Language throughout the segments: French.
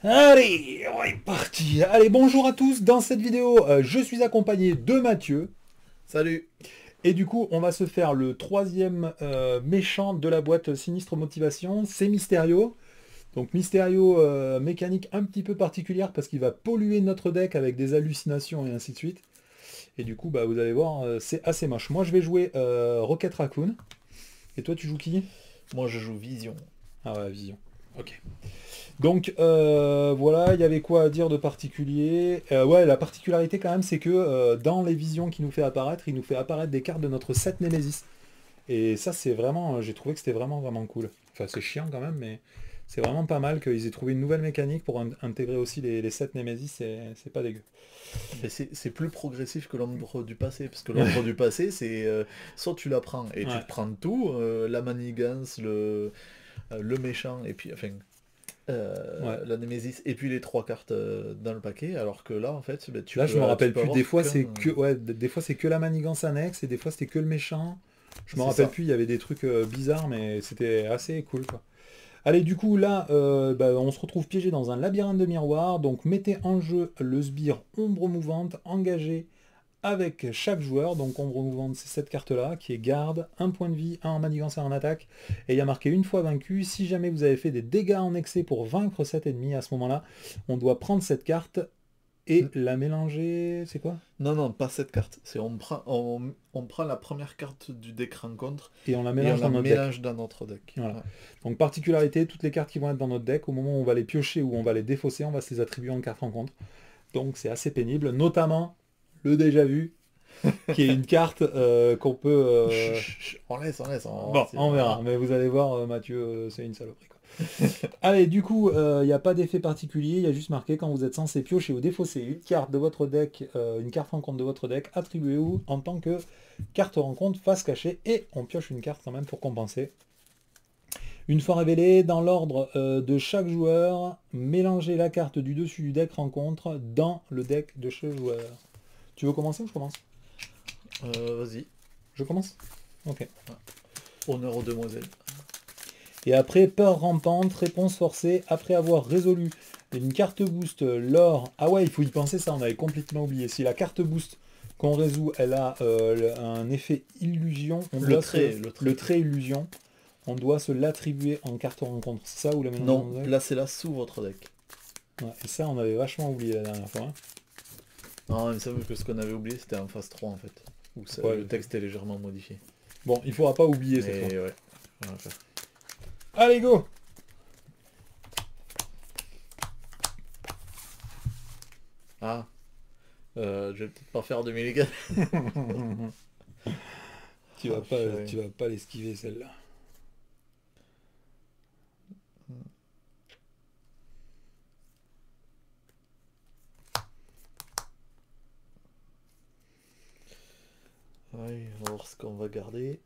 Allez, on est parti. Allez, bonjour à tous. Dans cette vidéo, je suis accompagné de Mathieu. Salut. Et du coup, on va se faire le troisième méchant de la boîte Sinistre Motivation. C'est Mysterio. Donc Mysterio, mécanique un petit peu particulière parce qu'il va polluer notre deck avec des hallucinations et ainsi de suite. Et du coup, bah, vous allez voir, c'est assez moche. Moi, je vais jouer Rocket Raccoon. Et toi, tu joues qui? Moi je joue Vision. Ah ouais, Vision. Ok. Donc voilà, il y avait quoi à dire de particulier. Ouais, la particularité quand même, c'est que dans les visions qu'il nous fait apparaître, il nous fait apparaître des cartes de notre set Nemesis. Et ça, c'est vraiment, j'ai trouvé que c'était vraiment, vraiment cool. Enfin, c'est chiant quand même, mais c'est vraiment pas mal qu'ils aient trouvé une nouvelle mécanique pour intégrer aussi les sets Nemesis, c'est pas dégueu. Mais c'est plus progressif que l'ombre du passé, parce que l'ombre du passé, c'est soit tu la prends et tu Ouais, te prends tout, la manigance, le méchant, et puis enfin ouais. la Némésis, et puis les trois cartes dans le paquet, alors que là en fait ben, Là, je me tu rappelle peux plus. Des avoir fois, qu'un. c'est que, ouais, des fois c'est que la manigance annexe, et des fois c'était que le méchant. Je me C'est rappelle ça. plus. Il y avait des trucs bizarres, mais c'était assez cool, quoi. Allez, du coup, là, bah, on se retrouve piégé dans un labyrinthe de miroirs. Donc, mettez en jeu le sbire Ombre Mouvante, engagé avec chaque joueur. Donc, Ombre Mouvante, c'est cette carte-là, qui est garde, un point de vie, un en manigance et en attaque. Et il y a marqué une fois vaincu. Si jamais vous avez fait des dégâts en excès pour vaincre cet ennemi, à ce moment-là, on doit prendre cette carte et N- la mélanger. C'est quoi? Non, non, pas cette carte. C'est on prend la première carte du deck rencontre Et on la et on mélange la dans notre deck. mélange dans notre deck. Voilà. Ouais. Donc, particularité, toutes les cartes qui vont être dans notre deck, au moment où on va les piocher ou on va les défausser, on va se les attribuer en carte rencontre. Donc c'est assez pénible, notamment le déjà vu, qui est une carte qu'on peut... Chut, chut, chut, on laisse, on laisse. Bon, on verra, Voilà. mais vous allez voir, Mathieu, c'est une saloperie, quoi. Allez, du coup, il n'y a pas d'effet particulier, il y a juste marqué quand vous êtes censé piocher ou défausser une carte de votre deck, une carte rencontre de votre deck, attribuez-vous en tant que carte rencontre face cachée, et on pioche une carte quand même pour compenser. Une fois révélée, dans l'ordre de chaque joueur, mélangez la carte du dessus du deck rencontre dans le deck de ce joueur. Tu veux commencer ou je commence? Vas-y. Je commence. Ok. Honneur aux demoiselles. Et après, peur rampante, réponse forcée, après avoir résolu une carte boost lors... Ah ouais, il faut y penser, ça on avait complètement oublié. Si la carte boost qu'on résout, elle a un effet illusion, on Le doit se... trait, le Le trait. trait illusion, on doit se l'attribuer en carte rencontre. C'est ça ou la mélanger dans Non, le deck? placez-la sous votre deck. Ouais, et ça on avait vachement oublié la dernière fois, hein. Non, il me semble que ce qu'on avait oublié c'était en phase 3 en fait. Où Ouais, le texte est légèrement modifié. bon, il faudra pas oublier cette fois. Mais ouais, on va faire. Allez, go! Ah, je vais peut-être pas faire de mulligan. Oh, purée. Tu vas pas l'esquiver celle-là. Ouais, on va voir ce qu'on va garder.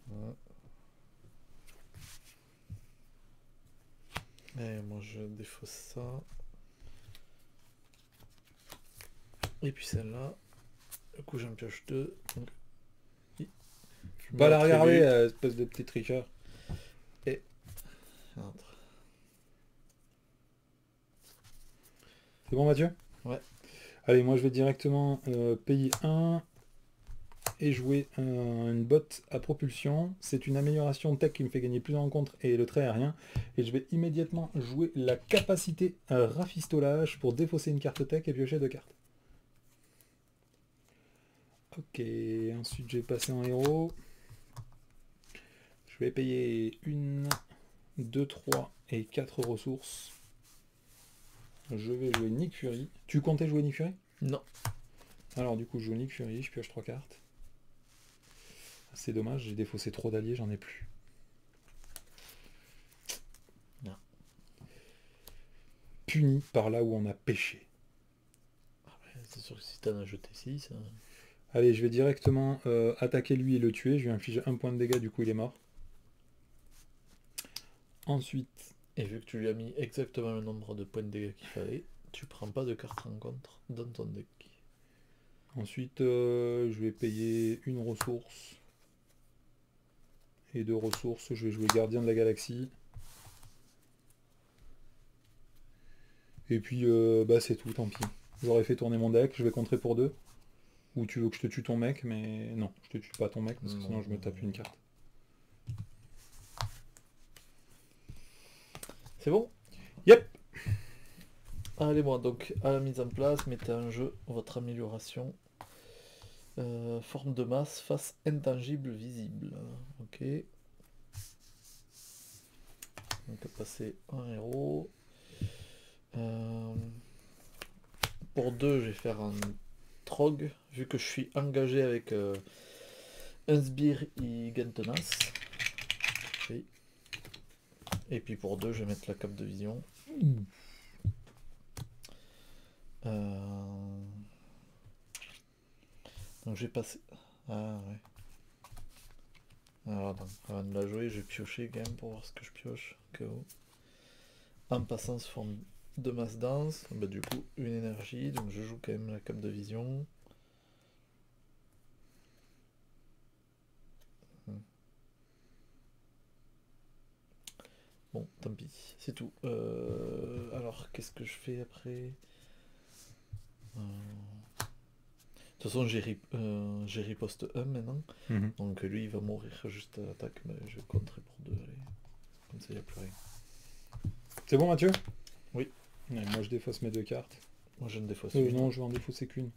Ouais. Et moi je défausse ça. Et puis celle-là. Du coup j'en pioche deux. Donc, Faut je me pas la regarder, l'attribue. espèce de petit tricheur. Et entre. C'est bon, Mathieu? Ouais. Allez, moi je vais directement payer 1 et jouer une botte à propulsion. C'est une amélioration tech qui me fait gagner plus de rencontres et le trait aérien. Et je vais immédiatement jouer la capacité rafistolage pour défausser une carte tech et piocher 2 cartes. Ok, ensuite je vais passer en héros. Je vais payer 1, 2, 3 et 4 ressources. Je vais jouer Nick Fury. Tu comptais jouer Nick Fury? Non. Alors du coup je joue Nick Fury, je pioche 3 cartes. C'est dommage, j'ai défaussé trop d'alliés, j'en ai plus. Non. Puni par là où on a pêché. C'est sûr que si t'en as jeté 6. Allez, je vais directement attaquer lui et le tuer. Je lui inflige 1 point de dégâts, du coup il est mort. Ensuite, Et vu que tu lui as mis exactement le nombre de points de dégâts qu'il fallait. Tu prends pas de carte rencontre dans ton deck. Ensuite, je vais payer une ressource. Et 2 ressources, je vais jouer Gardien de la Galaxie. Et puis, bah c'est tout, tant pis. J'aurais fait tourner mon deck, je vais contrer pour 2. Ou tu veux que je te tue ton mec, mais non, je te tue pas ton mec, parce que sinon je me tape une carte. C'est bon? Yep. Allez, moi, donc, à la mise en place, mettez en jeu votre amélioration. Forme de masse, face intangible, visible. Ok. Donc, passer un héros. Pour 2, je vais faire un Trog, vu que je suis engagé avec un sbire et Gentenas. Oui. Et puis pour 2, je vais mettre la cape de vision. Donc j'ai passé... Ah ouais. Alors donc, avant de la jouer, je vais piocher quand même pour voir ce que je pioche. En passant sous forme de masse dense, bah, du coup une énergie, donc je joue quand même la cape de vision. Bon, tant pis, c'est tout. Alors, qu'est-ce que je fais après? De toute façon, j'ai riposte 1 maintenant. Donc lui, il va mourir juste à l'attaque, mais je vais contrer pour 2. Allez. Comme ça, il n'y a plus rien. C'est bon, Mathieu? Oui. Ouais, moi, je défausse mes 2 cartes. Moi, je ne défausse non, je vais en défausser qu'une.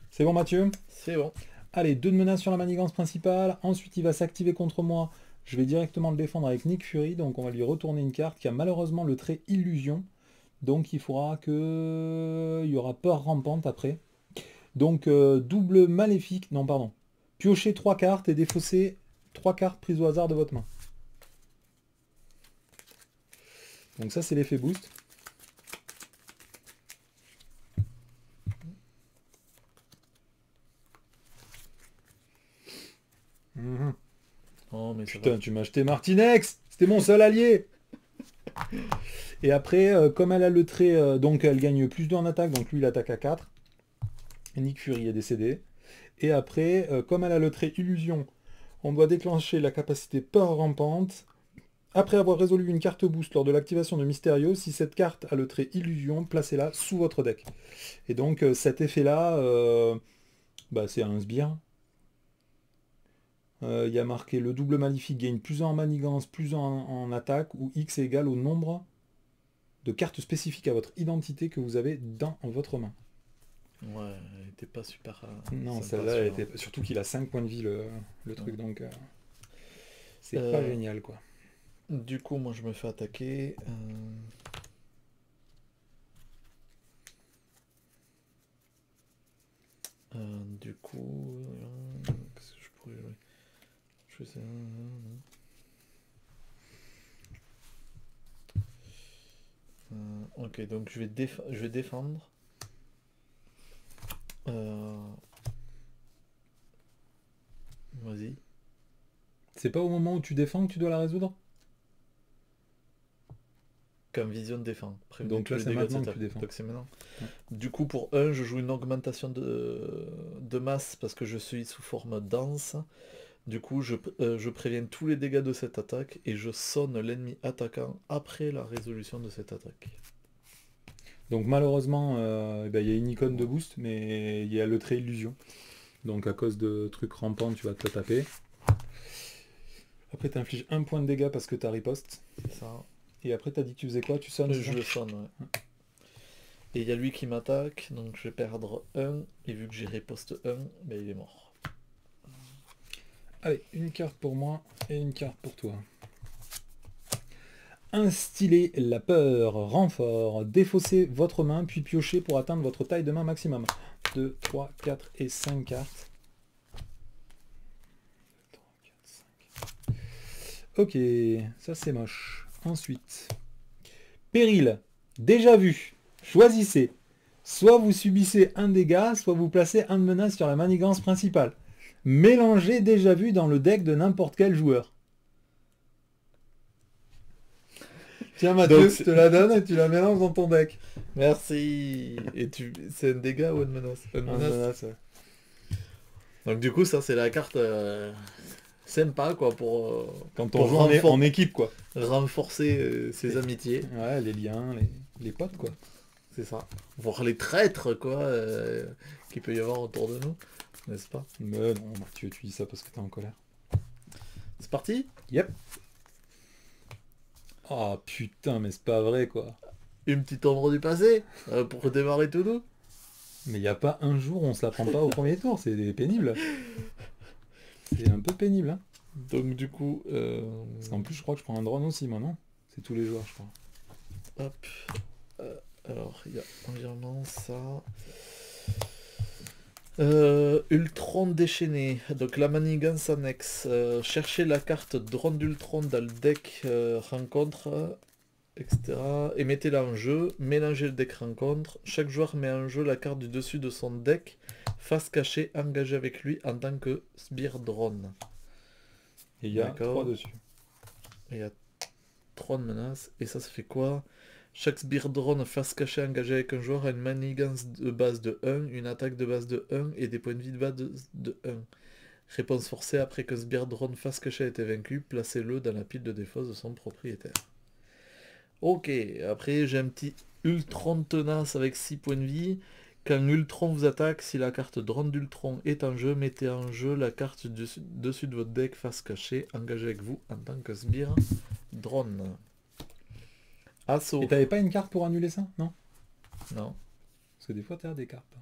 C'est bon, Mathieu? C'est bon. Allez, 2 de menace sur la manigance principale. Ensuite, il va s'activer contre moi. Je vais directement le défendre avec Nick Fury. Donc, on va lui retourner une carte qui a malheureusement le trait illusion. Donc, il faudra que... Il y aura peur rampante après. Donc, double maléfique. Non, pardon. Piocher 3 cartes et défausser 3 cartes prises au hasard de votre main. Donc, ça, c'est l'effet boost. Oh, mais putain, tu m'as acheté Martinex. C'était mon seul allié. Et après, comme elle a le trait, donc elle gagne plus 2 en attaque, donc lui il attaque à 4. Nick Fury est décédé. Et après, comme elle a le trait illusion, on doit déclencher la capacité peur rampante. Après avoir résolu une carte boost lors de l'activation de Mysterio, si cette carte a le trait illusion, placez-la sous votre deck. Et donc cet effet-là, bah, c'est un sbire. Il y a marqué le double maléfique gagne plus 1 en manigance, plus 1 en attaque, où X est égal au nombre de cartes spécifiques à votre identité que vous avez dans votre main. Ouais, elle était pas super... non, celle-là, elle était... surtout qu'il a 5 points de vie le truc, donc c'est pas génial, quoi. Du coup, moi, je me fais attaquer. Du coup... Qu'est-ce que je pourrais jouer? Je sais... ok, donc je vais défendre. Vas-y. C'est pas au moment où tu défends que tu dois la résoudre? Comme vision défend. Donc là, c'est maintenant que tu défends. Donc c'est maintenant. Ouais. Du coup, pour 1, je joue une augmentation de masse parce que je suis sous forme dense. Du coup, je préviens tous les dégâts de cette attaque et je sonne l'ennemi attaquant après la résolution de cette attaque. Donc malheureusement, il y a une icône de boost, mais il y a le trait illusion. Donc à cause de trucs rampants, tu vas te le taper. Après, tu infliges 1 point de dégâts parce que tu as riposte. C'est ça. Et après, tu as dit que tu faisais quoi? Tu sonnes? Je le sonne, ouais. Et il y a lui qui m'attaque, donc je vais perdre 1. Et vu que j'ai riposte 1, ben il est mort. Allez, une carte pour moi et une carte pour toi. Instiller la peur, renfort, défausser votre main, puis piocher pour atteindre votre taille de main maximum. 2, 3, 4 et 5 cartes. 2, 3, 4, 5. Ok, ça c'est moche. Ensuite, péril, déjà vu. Choisissez Soit vous subissez un dégât, soit vous placez un de menace sur la manigance principale. Mélangez déjà vu dans le deck de n'importe quel joueur. Tiens Mathieu, Donc, je te la donne et tu la mélanges dans ton deck. Merci. Et c'est un dégât ou une menace? Une Un menace. menace, ouais. Donc du coup, ça c'est la carte sympa quoi pour Quand on joue en équipe, quoi. renforcer ses amitiés. Ouais, les liens, les potes, quoi. C'est ça. Voir les traîtres quoi qu'il peut y avoir autour de nous, n'est-ce pas? Mais non, Mathieu, tu dis ça parce que t'es en colère. C'est parti? Yep. Oh putain, mais c'est pas vrai, quoi. Une petite ombre du passé pour démarrer tout doux. Mais il n'y a pas un jour où on se la prend pas au premier tour, c'est pénible. C'est un peu pénible, hein. Donc du coup... Parce qu'en plus, je crois que je prends un drone aussi, moi, non? C'est tous les joueurs, je crois. Hop. Alors, il y a environnement, ça... Ultron déchaîné. Donc la manigance annexe. Cherchez la carte drone d'Ultron dans le deck rencontre, etc. Et mettez-la en jeu. Mélangez le deck rencontre. Chaque joueur met en jeu la carte du dessus de son deck. Face cachée, engagée avec lui en tant que sbire drone. Et il y a 3 dessus. Et il y a 3 de menaces. Et ça fait quoi? Chaque sbire drone face cachée engagé avec un joueur a une manigance de base de 1, une attaque de base de 1 et des points de vie de base de 1. Réponse forcée: après qu'un sbire drone face cachée a été vaincu, placez-le dans la pile de défausse de son propriétaire. Ok, après j'ai un petit Ultron tenace avec 6 points de vie. Quand Ultron vous attaque, si la carte drone d'Ultron est en jeu, mettez en jeu la carte dessus de votre deck face cachée, engagée avec vous en tant que sbire drone. Assaut. Et t'avais pas une carte pour annuler ça? Non? Non. Parce que des fois t'as des cartes.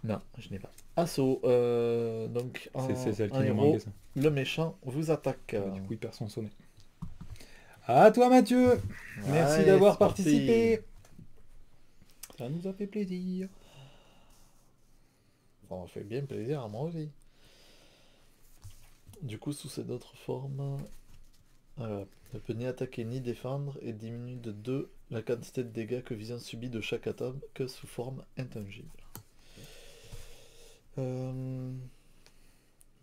Non, je n'ai pas. Assaut. Donc C'est celle qui en nous héros, manquait, ça. le méchant vous attaque. Du coup, il perd son sonnet. À toi Mathieu. Merci Ouais, d'avoir c'est parti. participé. Ça nous a fait plaisir. Ça m'a fait bien plaisir à moi aussi. Du coup, sous cette autre forme, ne peut ni attaquer ni défendre et diminue de 2 la quantité de dégâts que Vision subit de chaque attaque que sous forme intangible. Bah,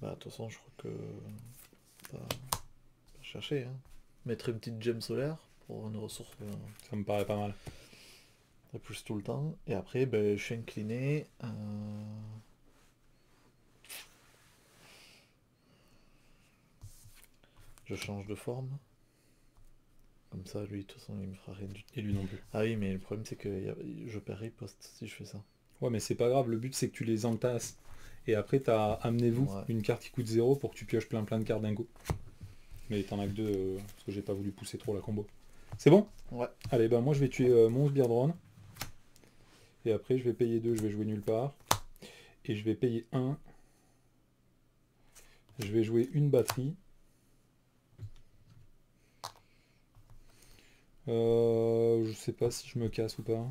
de toute façon, je crois que... Pas chercher, hein. Mettre une petite gemme solaire pour une ressource... Ça me paraît pas mal. Ça pousse tout le temps. Et après, ben, je suis incliné. Je change de forme. Comme ça, lui, de toute façon, il me fera rien du tout. Et lui non plus. Ah oui, mais le problème, c'est que je perds riposte si je fais ça. Ouais, mais c'est pas grave. Le but, c'est que tu les entasses. Et après, t'as amenez-vous une carte qui coûte 0 pour que tu pioches plein de cartes d'un coup. Mais t'en as que 2, parce que j'ai pas voulu pousser trop la combo. C'est bon? Ouais. Allez, bah moi, je vais tuer mon sbire drone. Et après, je vais payer 2, je vais jouer nulle part. Et je vais payer 1. Je vais jouer une batterie. Je sais pas si je me casse ou pas.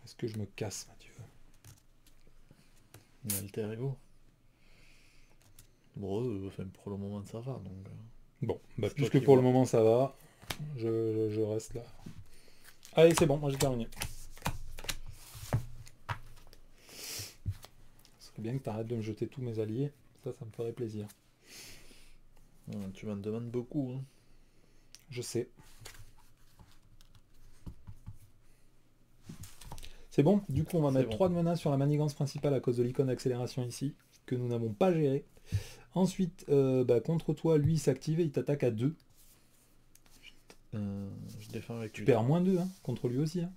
Est-ce que je me casse, Mathieu? Alter ego. Bon, enfin, pour le moment, ça va, donc... Bon, bah puisque pour le moment ça va, je reste là. Allez, c'est bon, moi j'ai terminé. Ce serait bien que tu arrêtes de me jeter tous mes alliés, ça me ferait plaisir. Tu m'en demandes beaucoup, hein. Je sais. C'est bon, du coup on va mettre 3 de menaces sur la manigance principale à cause de l'icône d'accélération ici, que nous n'avons pas géré. Ensuite, contre toi, lui il s'active et il t'attaque à 2. Je défends avec tu perds moins 2, hein, contre lui aussi. Hein.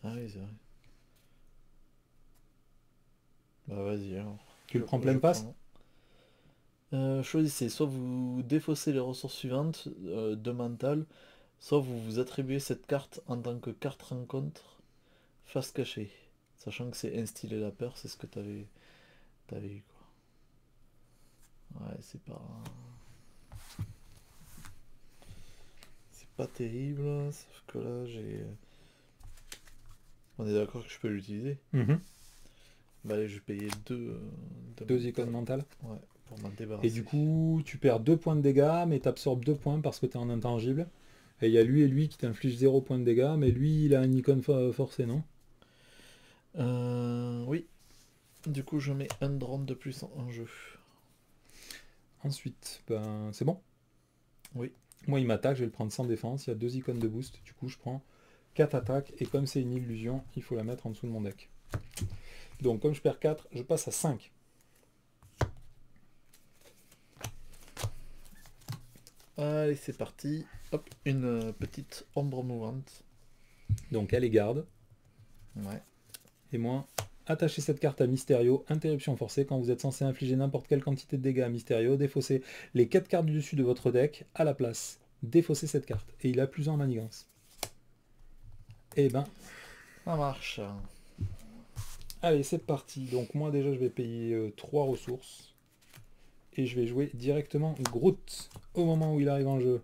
Ah oui, c'est vrai. Bah vas-y alors. Tu le prends pleine passe? Choisissez, soit vous défaussez les ressources suivantes de mental, soit vous vous attribuez cette carte en tant que carte rencontre face cachée. Sachant que c'est instiller la peur, c'est ce que t'avais eu quoi. Ouais, c'est pas terrible, sauf que là j'ai... On est d'accord que je peux l'utiliser. Bah allez, je vais payer 2 icônes mentales. Ouais, pour m'en débarrasser. Et du coup, tu perds 2 points de dégâts, mais tu absorbes 2 points parce que tu es en intangible. Et il y a lui et lui qui t'infligent 0 points de dégâts, mais lui il a un icône forcé, non? Oui. Du coup, je mets un drone de plus en jeu. Ensuite, ben c'est bon. Oui. Moi il m'attaque, je vais le prendre sans défense, il y a 2 icônes de boost, du coup je prends 4 attaques, et comme c'est une illusion, il faut la mettre en dessous de mon deck. Donc comme je perds 4, je passe à 5. Allez, c'est parti. Hop, une petite ombre mouvante. Donc elle est garde. Ouais. Et moi, attachez cette carte à Mysterio, interruption forcée, quand vous êtes censé infliger n'importe quelle quantité de dégâts à Mysterio, défaussez les 4 cartes du dessus de votre deck à la place. Défaussez cette carte. Et il a plus en manigance. Et ben, Ça marche. allez, c'est parti. Donc moi déjà, je vais payer 3 ressources. Et je vais jouer directement Groot. Au moment où il arrive en jeu,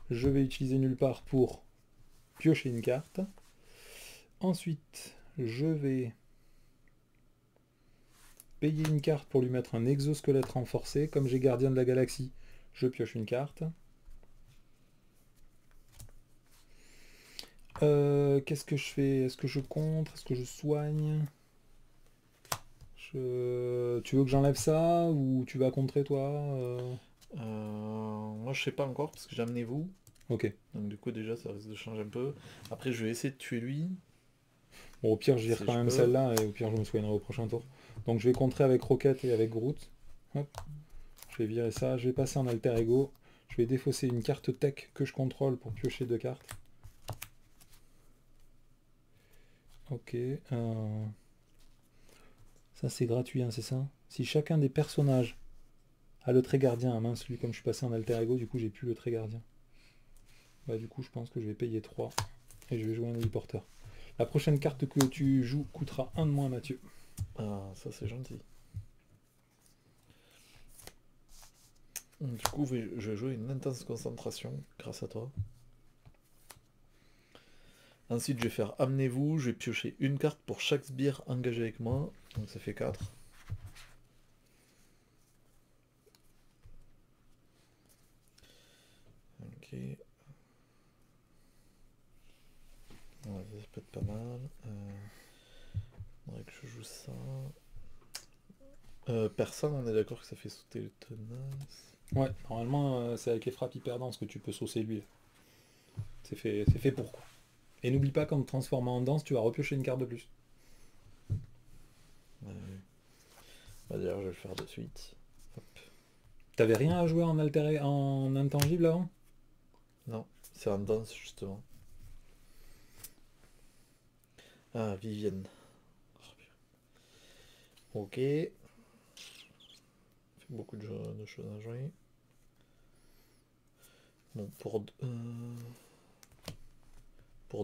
je vais utiliser nulle part pour piocher une carte. Ensuite, je vais payer une carte pour lui mettre un exosquelette renforcé. Comme j'ai Gardien de la Galaxie, je pioche une carte. Qu'est-ce que je fais? Est-ce que je contre? Est-ce que je soigne? Tu veux que j'enlève ça ou tu vas contrer toi? Moi, je sais pas encore parce que j'ai amené vous. Ok. Donc, du coup, déjà, ça risque de changer un peu. Après, je vais essayer de tuer lui. Bon, au pire, je vire Si quand je même peux. celle-là et au pire, je me soignerai au prochain tour. Donc, je vais contrer avec Rocket et avec Groot. Hop. Je vais virer ça. Je vais passer en alter ego. Je vais défausser une carte tech que je contrôle pour piocher 2 cartes. Ok. Ça, c'est gratuit, hein, c'est ça? Si chacun des personnages a le trait gardien, ah mince, lui, comme je suis passé en alter ego, du coup, j'ai plus le trait gardien. Bah, du coup, je pense que je vais payer 3 et je vais jouer un héliporteur. La prochaine carte que tu joues coûtera 1 de moins, Mathieu. Ah, ça, c'est gentil. Du coup, je vais jouer une intense concentration grâce à toi. Ensuite, je vais faire amenez-vous. Je vais piocher une carte pour chaque sbire engagé avec moi. Donc, ça fait 4. Ok. Ouais, ça peut être pas mal. Faudrait que je joue ça. Personne, on est d'accord que ça fait sauter le tenace. Ouais, normalement, c'est avec les frappes hyper denses que tu peux saucer lui. C'est fait pour quoi. Et n'oublie pas qu'en te transformant en danse, tu vas repiocher une carte de plus. Ouais. Bah, d'ailleurs, je vais le faire de suite. Hop. T'avais rien à jouer en altéré, en intangible avant? Non, c'est en danse justement. Ah, Vivienne. Ok. Fait beaucoup de choses à jouer. Bon, pour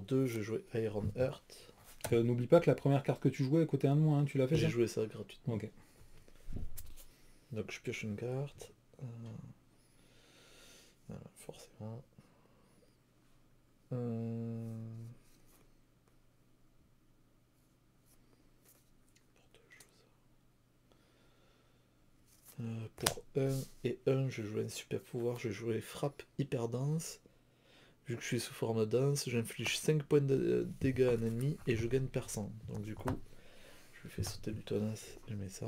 deux, je vais jouer Iron Heart. N'oublie pas que la première carte que tu jouais coûtait 1 de moins, hein, tu l'as fait J'ai ça? joué ça gratuitement. Ok. Donc je pioche une carte. Voilà, forcément. Pour 1 et 1, je vais jouer un super pouvoir. Je vais jouer frappe hyper dense. Vu que je suis sous forme dense, j'inflige 5 points de dégâts à un ennemi et je gagne percent. Donc du coup, je lui fais sauter du tenace. Je mets ça.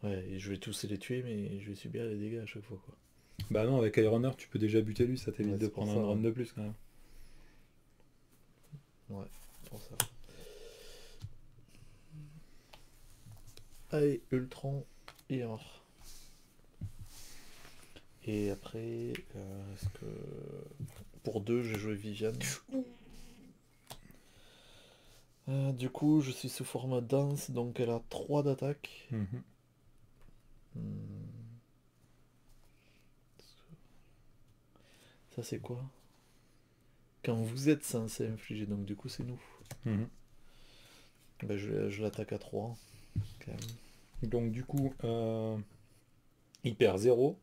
Ouais, et je vais tous les tuer, mais je vais subir les dégâts à chaque fois, quoi. Bah non, avec Iron Heart, tu peux déjà buter lui, ça t'évite Ouais, de c'est pour prendre ça, un drone ouais. de plus quand même. Ouais, c'est pour ça. Allez, Ultron et or. Et après, est-ce que... Pour 2, j'ai joué Viviane. Du coup, je suis sous forme dense, donc elle a 3 d'attaque. Mhm. Ça, c'est quoi? Quand vous êtes censé infliger, donc du coup, c'est nous. Mhm. Ben, je l'attaque à 3, quand même. Donc du coup, il perd 0.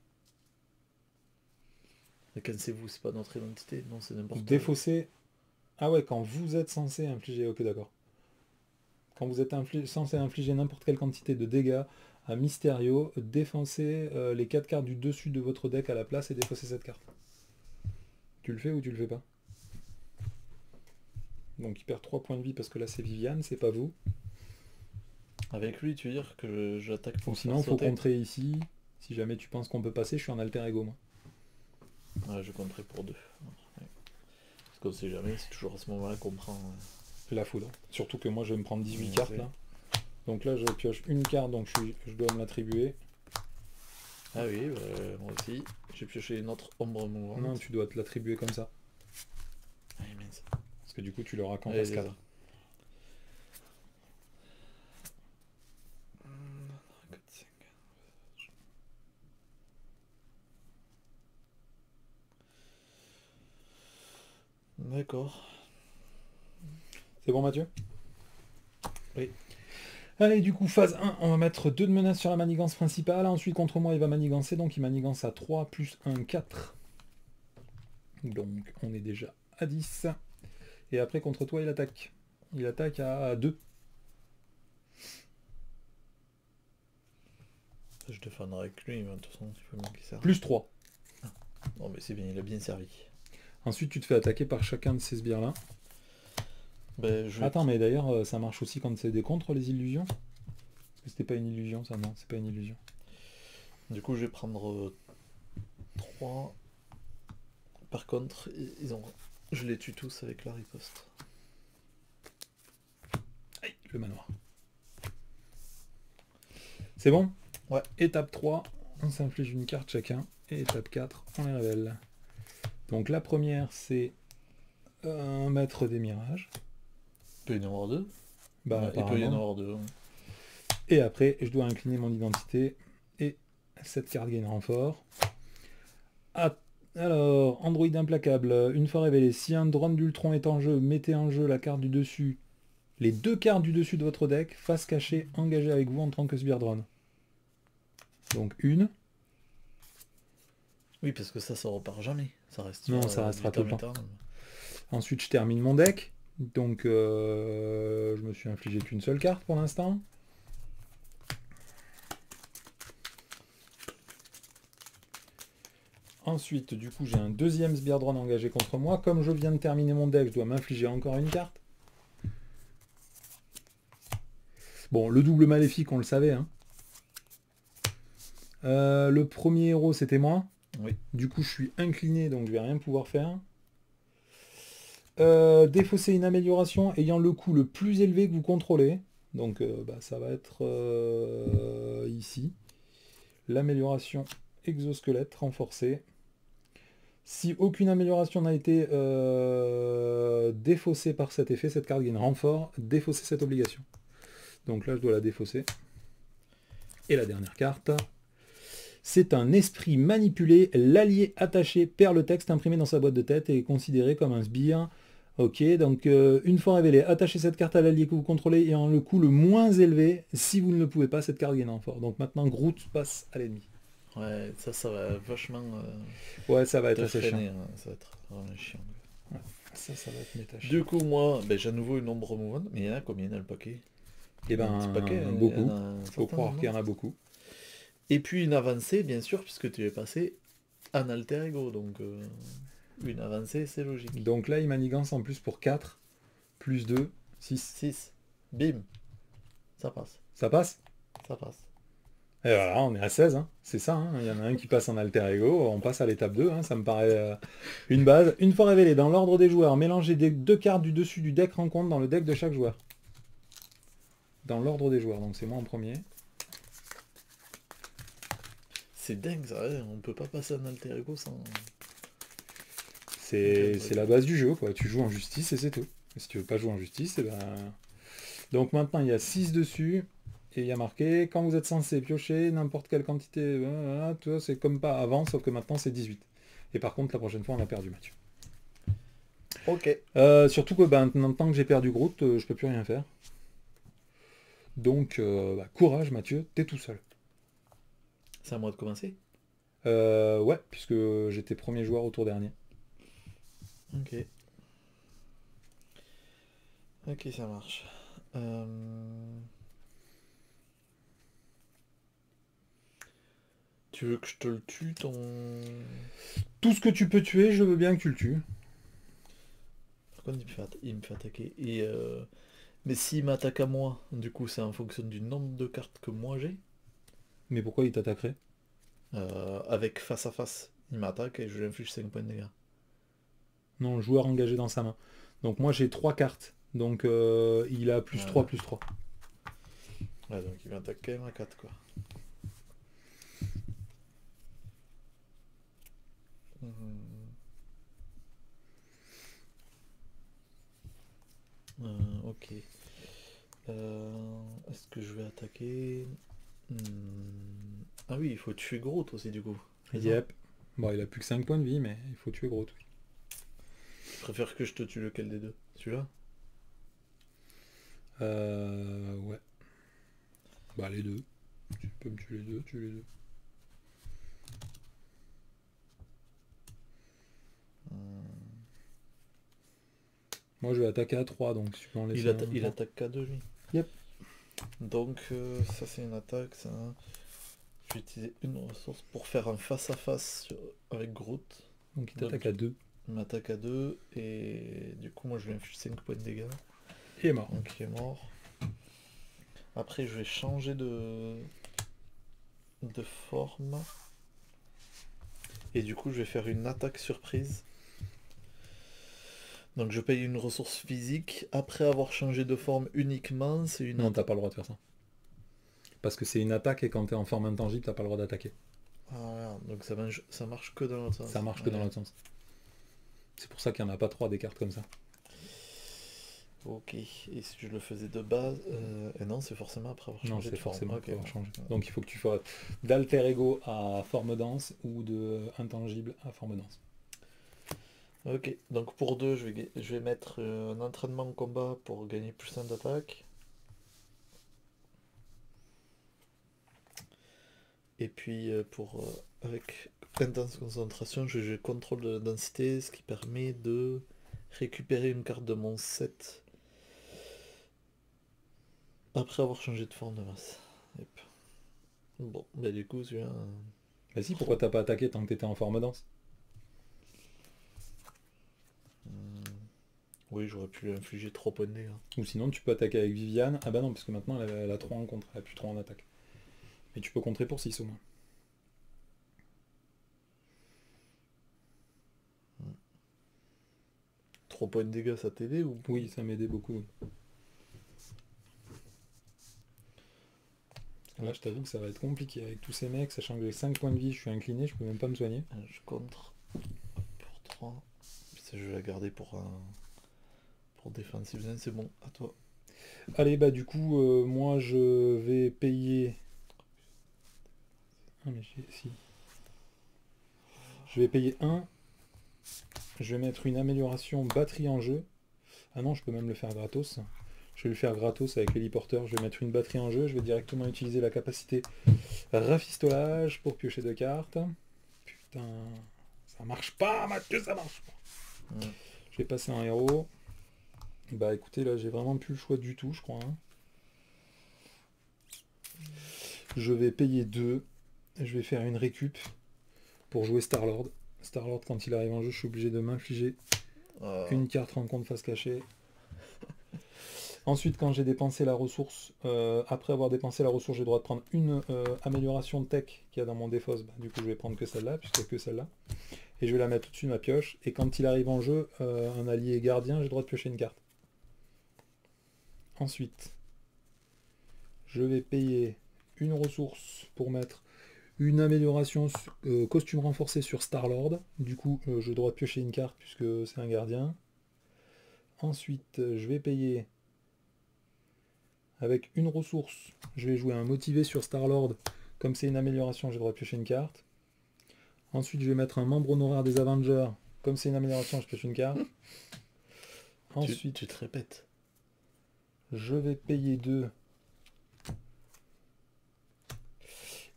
Mais quand c'est vous, c'est pas notre identité. Non, c'est n'importe quoi. Défaussé. Ah ouais, quand vous êtes censé infliger. Ok, d'accord. Quand vous êtes censé infliger n'importe quelle quantité de dégâts à Mysterio, défoncez les 4 cartes du dessus de votre deck à la place et défaussez cette carte. Tu le fais ou tu le fais pas? Donc il perd 3 points de vie parce que là c'est Viviane, c'est pas vous. Avec lui, tu veux dire que j'attaque pour Ou sinon il faut contrer ici. Si jamais tu penses qu'on peut passer, je suis en alter ego moi. Ouais, je compterai pour 2. Ouais. Parce qu'on sait jamais, c'est toujours à ce moment-là qu'on prend... la foudre. Surtout que moi je vais me prendre 18 cartes là. Donc là je pioche une carte, donc je dois me l'attribuer. Ah oui, moi aussi. J'ai pioché une autre ombre mouvante. Non, tu dois te l'attribuer comme ça. Ah, mince. Parce que du coup tu l'auras qu'en phase 4. D'accord. C'est bon Mathieu? Oui. Allez, du coup, phase 1, on va mettre 2 de menaces sur la manigance principale. Ensuite, contre moi, il va manigancer, donc il manigance à 3, plus 1, 4. Donc, on est déjà à 10. Et après, contre toi, il attaque. Il attaque à 2. Je défendrai avec lui, mais de toute façon, il faut bien qu'il serve. Plus 3. Ah. Non, mais c'est bien, il a bien servi. Ensuite, tu te fais attaquer par chacun de ces sbires-là. Ben, Attends, mais d'ailleurs, ça marche aussi quand c'est des contres, les illusions? Parce que c'était pas une illusion, ça, non, c'est pas une illusion. Du coup, je vais prendre 3. Par contre, je les tue tous avec la riposte. Aïe, le manoir. C'est bon? Ouais. Étape 3, on s'inflige une carte chacun. Et étape 4, on les révèle. Donc la première, c'est un maître des mirages. Il peut y en avoir 2. Bah, il peut y en avoir 2. Ouais. Et après, je dois incliner mon identité. Et cette carte gagne renfort. Alors, Android implacable. Une fois révélé, si un drone d'Ultron est en jeu, mettez en jeu la carte du dessus. Les 2 cartes du dessus de votre deck, face cachée, engagée avec vous en tant que sbire drone. Donc une. Oui, parce que ça repart jamais. Ça reste. Non, ça restera tout le temps. Ensuite, je termine mon deck. Donc, je me suis infligé qu'une seule carte pour l'instant. Ensuite, du coup, j'ai un deuxième sbire drone engagé contre moi. Comme je viens de terminer mon deck, je dois m'infliger encore une carte. Bon, le double maléfique, on le savait. Hein. Le premier héros, c'était moi. Oui. Du coup, je suis incliné, donc je vais rien pouvoir faire. Défausser une amélioration ayant le coût le plus élevé que vous contrôlez. Donc, ça va être ici. L'amélioration exosquelette renforcée. Si aucune amélioration n'a été défaussée par cet effet, cette carte gagne renfort, défausser cette obligation. Donc là, je dois la défausser. Et la dernière carte, c'est un esprit manipulé. L'allié attaché perd le texte imprimé dans sa boîte de tête et est considéré comme un sbire. Ok, donc une fois révélé, attachez cette carte à l'allié que vous contrôlez et en le coût le moins élevé. Si vous ne le pouvez pas, cette carte gagne renfort. Donc maintenant, Groot passe à l'ennemi. Ouais, ça va vachement... ouais, ça va être assez freiner, chiant. Hein, ça va être vraiment chiant. Ouais, ça va être méta chiant. Du coup, moi, j'ai à nouveau une ombre mouvante. Mais il y en a combien dans le paquet? Eh ben, paquet, beaucoup. Faut croire qu'il y en a beaucoup. Et puis une avancée, bien sûr, puisque tu es passé en alter ego. Donc, une avancée, c'est logique. Donc là, il manigance en plus pour 4, plus 2, 6. 6. Bim. Ça passe. Ça passe? Ça passe. Et voilà, on est à 16, hein. C'est ça, hein. Il y en a un qui passe en alter ego, on passe à l'étape 2, hein. Ça me paraît une base. Une fois révélé, dans l'ordre des joueurs, mélangez 2 cartes du dessus du deck rencontre dans le deck de chaque joueur. Dans l'ordre des joueurs, donc c'est moi en premier. C'est dingue ça, ouais. On peut pas passer en alter ego sans... C'est la base du jeu, quoi. Tu joues en justice et c'est tout. Et si tu veux pas jouer en justice, et ben... Donc maintenant, il y a 6 dessus. Et il y a marqué, quand vous êtes censé piocher n'importe quelle quantité, tu vois, c'est comme pas avant, sauf que maintenant c'est 18. Et par contre, la prochaine fois, on a perdu Mathieu. Ok. Surtout que maintenant que j'ai perdu Groot, je peux plus rien faire. Donc, courage Mathieu, t'es tout seul. C'est à moi de commencer? Ouais, puisque j'étais premier joueur au tour dernier. Ok. Ok, ça marche. Tu veux que je te le tue, ton... Tout ce que tu peux tuer, je veux bien que tu le tues. Par contre, il me fait attaquer. Mais s'il m'attaque à moi, du coup, c'est en fonction du nombre de cartes que moi j'ai. Mais pourquoi il t'attaquerait? Avec face à face, il m'attaque et je lui inflige 5 points de dégâts. Non, le joueur engagé dans sa main. Donc moi j'ai 3 cartes. Donc il a plus 3 plus 3. Ouais, donc il m'attaque quand même à 4, quoi. Ok. Est-ce que je vais attaquer? Ah oui, il faut tuer Groot aussi, du coup. Yep. Bon, il a plus que 5 points de vie, mais il faut tuer Groot. Oui. Tu préfères que je te tue lequel des deux? Celui-là? Ouais. Bah les deux. Tu peux me tuer les deux, tuer les deux. Moi je vais attaquer à 3, donc si tu peux en laisser il attaque qu'à 2, lui. Yep. Donc ça c'est une attaque, ça. Je vais utiliser une ressource pour faire un face-à-face avec Groot. Donc il t'attaque à 2. Il m'attaque à 2 et du coup moi je lui inflige 5 points de dégâts. Il est mort. Donc il est mort. Après je vais changer de forme. Et du coup je vais faire une attaque surprise. Donc je paye une ressource physique. Après avoir changé de forme uniquement, c'est une... Non, t'as pas le droit de faire ça. Parce que c'est une attaque et quand t'es en forme intangible, t'as pas le droit d'attaquer. Ah, donc ça marche que dans l'autre sens. Ça marche que dans l'autre sens. C'est pour ça qu'il n'y en a pas 3 des cartes comme ça. Ok, et si je le faisais de base... et non, c'est forcément après avoir changé de forme. Forcément Okay. avoir changé. Donc il faut que tu fasses d'alter ego à forme dense ou de intangible à forme dense. Ok, donc pour 2, je vais mettre un entraînement en combat pour gagner plus 1 d'attaque. Et puis avec intense concentration, je vais contrôle de la densité, ce qui permet de récupérer une carte de mon set après avoir changé de forme de masse. Yep. Bon, bah du coup, celui-là... Bah si, pourquoi t'as pas attaqué tant que t'étais en forme dense? Oui, j'aurais pu lui infliger 3 points de dégâts. Ou sinon tu peux attaquer avec Viviane. Ah bah non, parce que maintenant elle a 3 en contre, elle a plus 3 en attaque. Mais tu peux contrer pour 6 au moins. 3 points de dégâts, ça t'aidait ou... Oui, ça m'aidait beaucoup. Là, je t'avoue que ça va être compliqué avec tous ces mecs, sachant que j'ai 5 points de vie, je suis incliné, je peux même pas me soigner. Je contre pour 3. Je vais la garder pour défensive. C'est bon, à toi. Allez, bah du coup, moi je vais payer... Ah mais si. Je vais payer 1. Je vais mettre une amélioration batterie en jeu. Ah non, je peux même le faire gratos. Je vais le faire gratos avec l'héliporteur. Je vais mettre une batterie en jeu. Je vais directement utiliser la capacité rafistolage pour piocher 2 cartes. Putain, ça marche pas, Mathieu, ça marche pas. Je vais passer en héros. Bah écoutez, là j'ai vraiment plus le choix du tout, je crois. Hein. Je vais payer 2. Je vais faire une récup pour jouer Star-Lord. Star-Lord, quand il arrive en jeu, je suis obligé de m'infliger une carte rencontre face cachée. Ensuite, quand j'ai dépensé la ressource, après avoir dépensé la ressource, j'ai le droit de prendre une amélioration de tech qu'il y a dans mon défausse. Bah, du coup, je vais prendre que celle-là, puisqu'il n'y a que celle-là. Et je vais la mettre au-dessus de ma pioche. Et quand il arrive en jeu, un allié gardien, j'ai le droit de piocher une carte. Ensuite, je vais payer une ressource pour mettre une amélioration costume renforcé sur Star-Lord. Du coup, j'ai le droit de piocher une carte puisque c'est un gardien. Ensuite, je vais payer avec une ressource. Je vais jouer un motivé sur Star-Lord. Comme c'est une amélioration, j'ai le droit de piocher une carte. Ensuite, je vais mettre un membre honoraire des Avengers. Comme c'est une amélioration, je pioche une carte. Ensuite, tu te répètes. Je vais payer 2.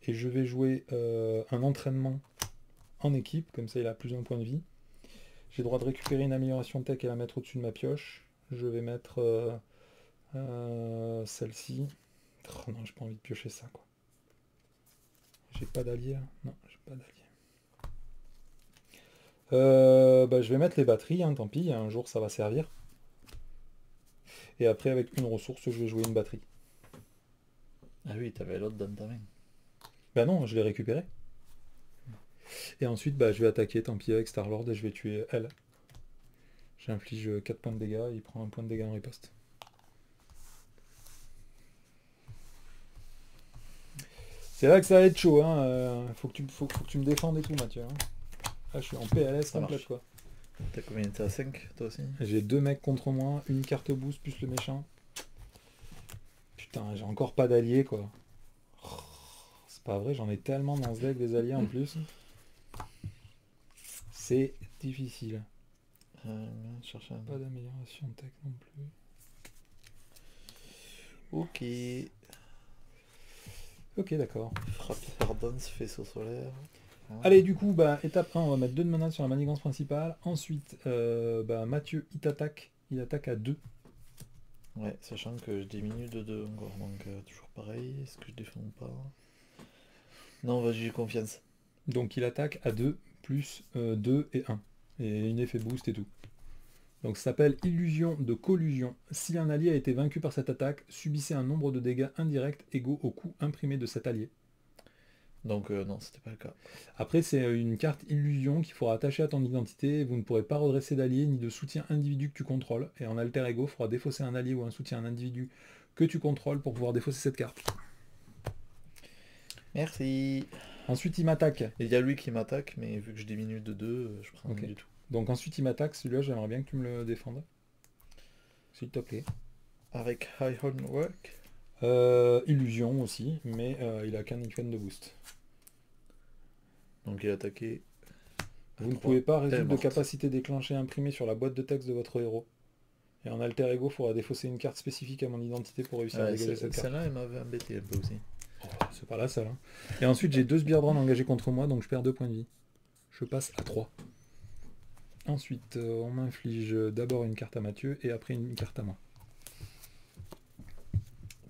Et je vais jouer un entraînement en équipe, comme ça il a plus d'un point de vie. J'ai le droit de récupérer une amélioration tech et la mettre au-dessus de ma pioche. Je vais mettre Celle-ci. Oh non, j'ai pas envie de piocher ça, quoi. J'ai pas d'allié, là. Non, j'ai pas d'allié. Je vais mettre les batteries, hein, tant pis, un jour ça va servir. Et après, avec une ressource, je vais jouer une batterie. Ah oui, t'avais l'autre dans ta main. Bah non, je l'ai récupéré. Et ensuite, je vais attaquer, tant pis, avec Star-Lord, et je vais tuer elle. J'inflige 4 points de dégâts, il prend un point de dégâts en riposte. C'est là que ça va être chaud, hein. Faut que tu me défendes et tout, Mathieu. Hein. Ah, je suis en PLS Ça complète, marche. quoi. T'as combien? T'es à 5 toi aussi? J'ai 2 mecs contre moi, une carte boost plus le méchant. Putain, j'ai encore pas d'alliés, quoi. C'est pas vrai, j'en ai tellement dans ce deck des alliés en plus. C'est difficile. Chercher un... Pas d'amélioration de tech non plus. Ok. Ok, d'accord. Frappe ardence, faisceau solaire. Ah. Allez, du coup, étape 1, on va mettre 2 de mana sur la manigance principale. Ensuite, Mathieu, il attaque à 2. Ouais, sachant que je diminue de 2 encore, donc toujours pareil. Est-ce que je défends ou pas? Non, vas-y, j'ai confiance. Donc il attaque à 2, plus 2 et 1. Et une effet boost et tout. Donc ça s'appelle illusion de collusion. Si un allié a été vaincu par cette attaque, subissez un nombre de dégâts indirects égaux au coût imprimé de cet allié. Donc non, c'était pas le cas. Après, c'est une carte illusion qu'il faudra attacher à ton identité. Vous ne pourrez pas redresser d'allié ni de soutien individu que tu contrôles. Et en alter ego, il faudra défausser un allié ou un soutien à un individu que tu contrôles pour pouvoir défausser cette carte. Merci. Ensuite, il m'attaque. Il y a lui qui m'attaque, mais vu que je diminue de 2, je prends rien du tout. Donc ensuite, il m'attaque. Celui-là, j'aimerais bien que tu me le défendes. S'il te plaît. Avec High Homework. Illusion aussi, mais il a qu'un icône de boost. Donc il a attaqué. Vous ne pouvez pas résoudre de capacité déclenchée imprimée sur la boîte de texte de votre héros. Et en alter ego, il faudra défausser une carte spécifique à mon identité pour réussir à dégager cette carte. Celle-là, elle m'avait embêté un peu aussi. Oh, c'est pas la seule. Hein. Et ensuite, j'ai 2 Sbirdron engagés contre moi, donc je perds 2 points de vie. Je passe à 3. Ensuite, on m'inflige d'abord une carte à Mathieu et après une carte à moi.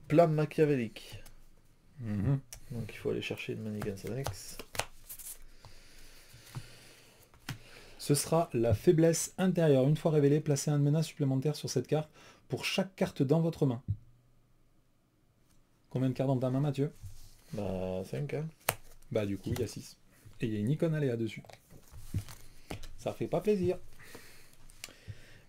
Plan machiavélique. Mm-hmm. Donc il faut aller chercher une manigance annexe. Ce sera la faiblesse intérieure. Une fois révélée, placez un menace supplémentaire sur cette carte pour chaque carte dans votre main. Combien de cartes dans ta main, Mathieu? 5, hein. Du coup, il y a 6. Et il y a une icône aléa dessus. Ça fait pas plaisir.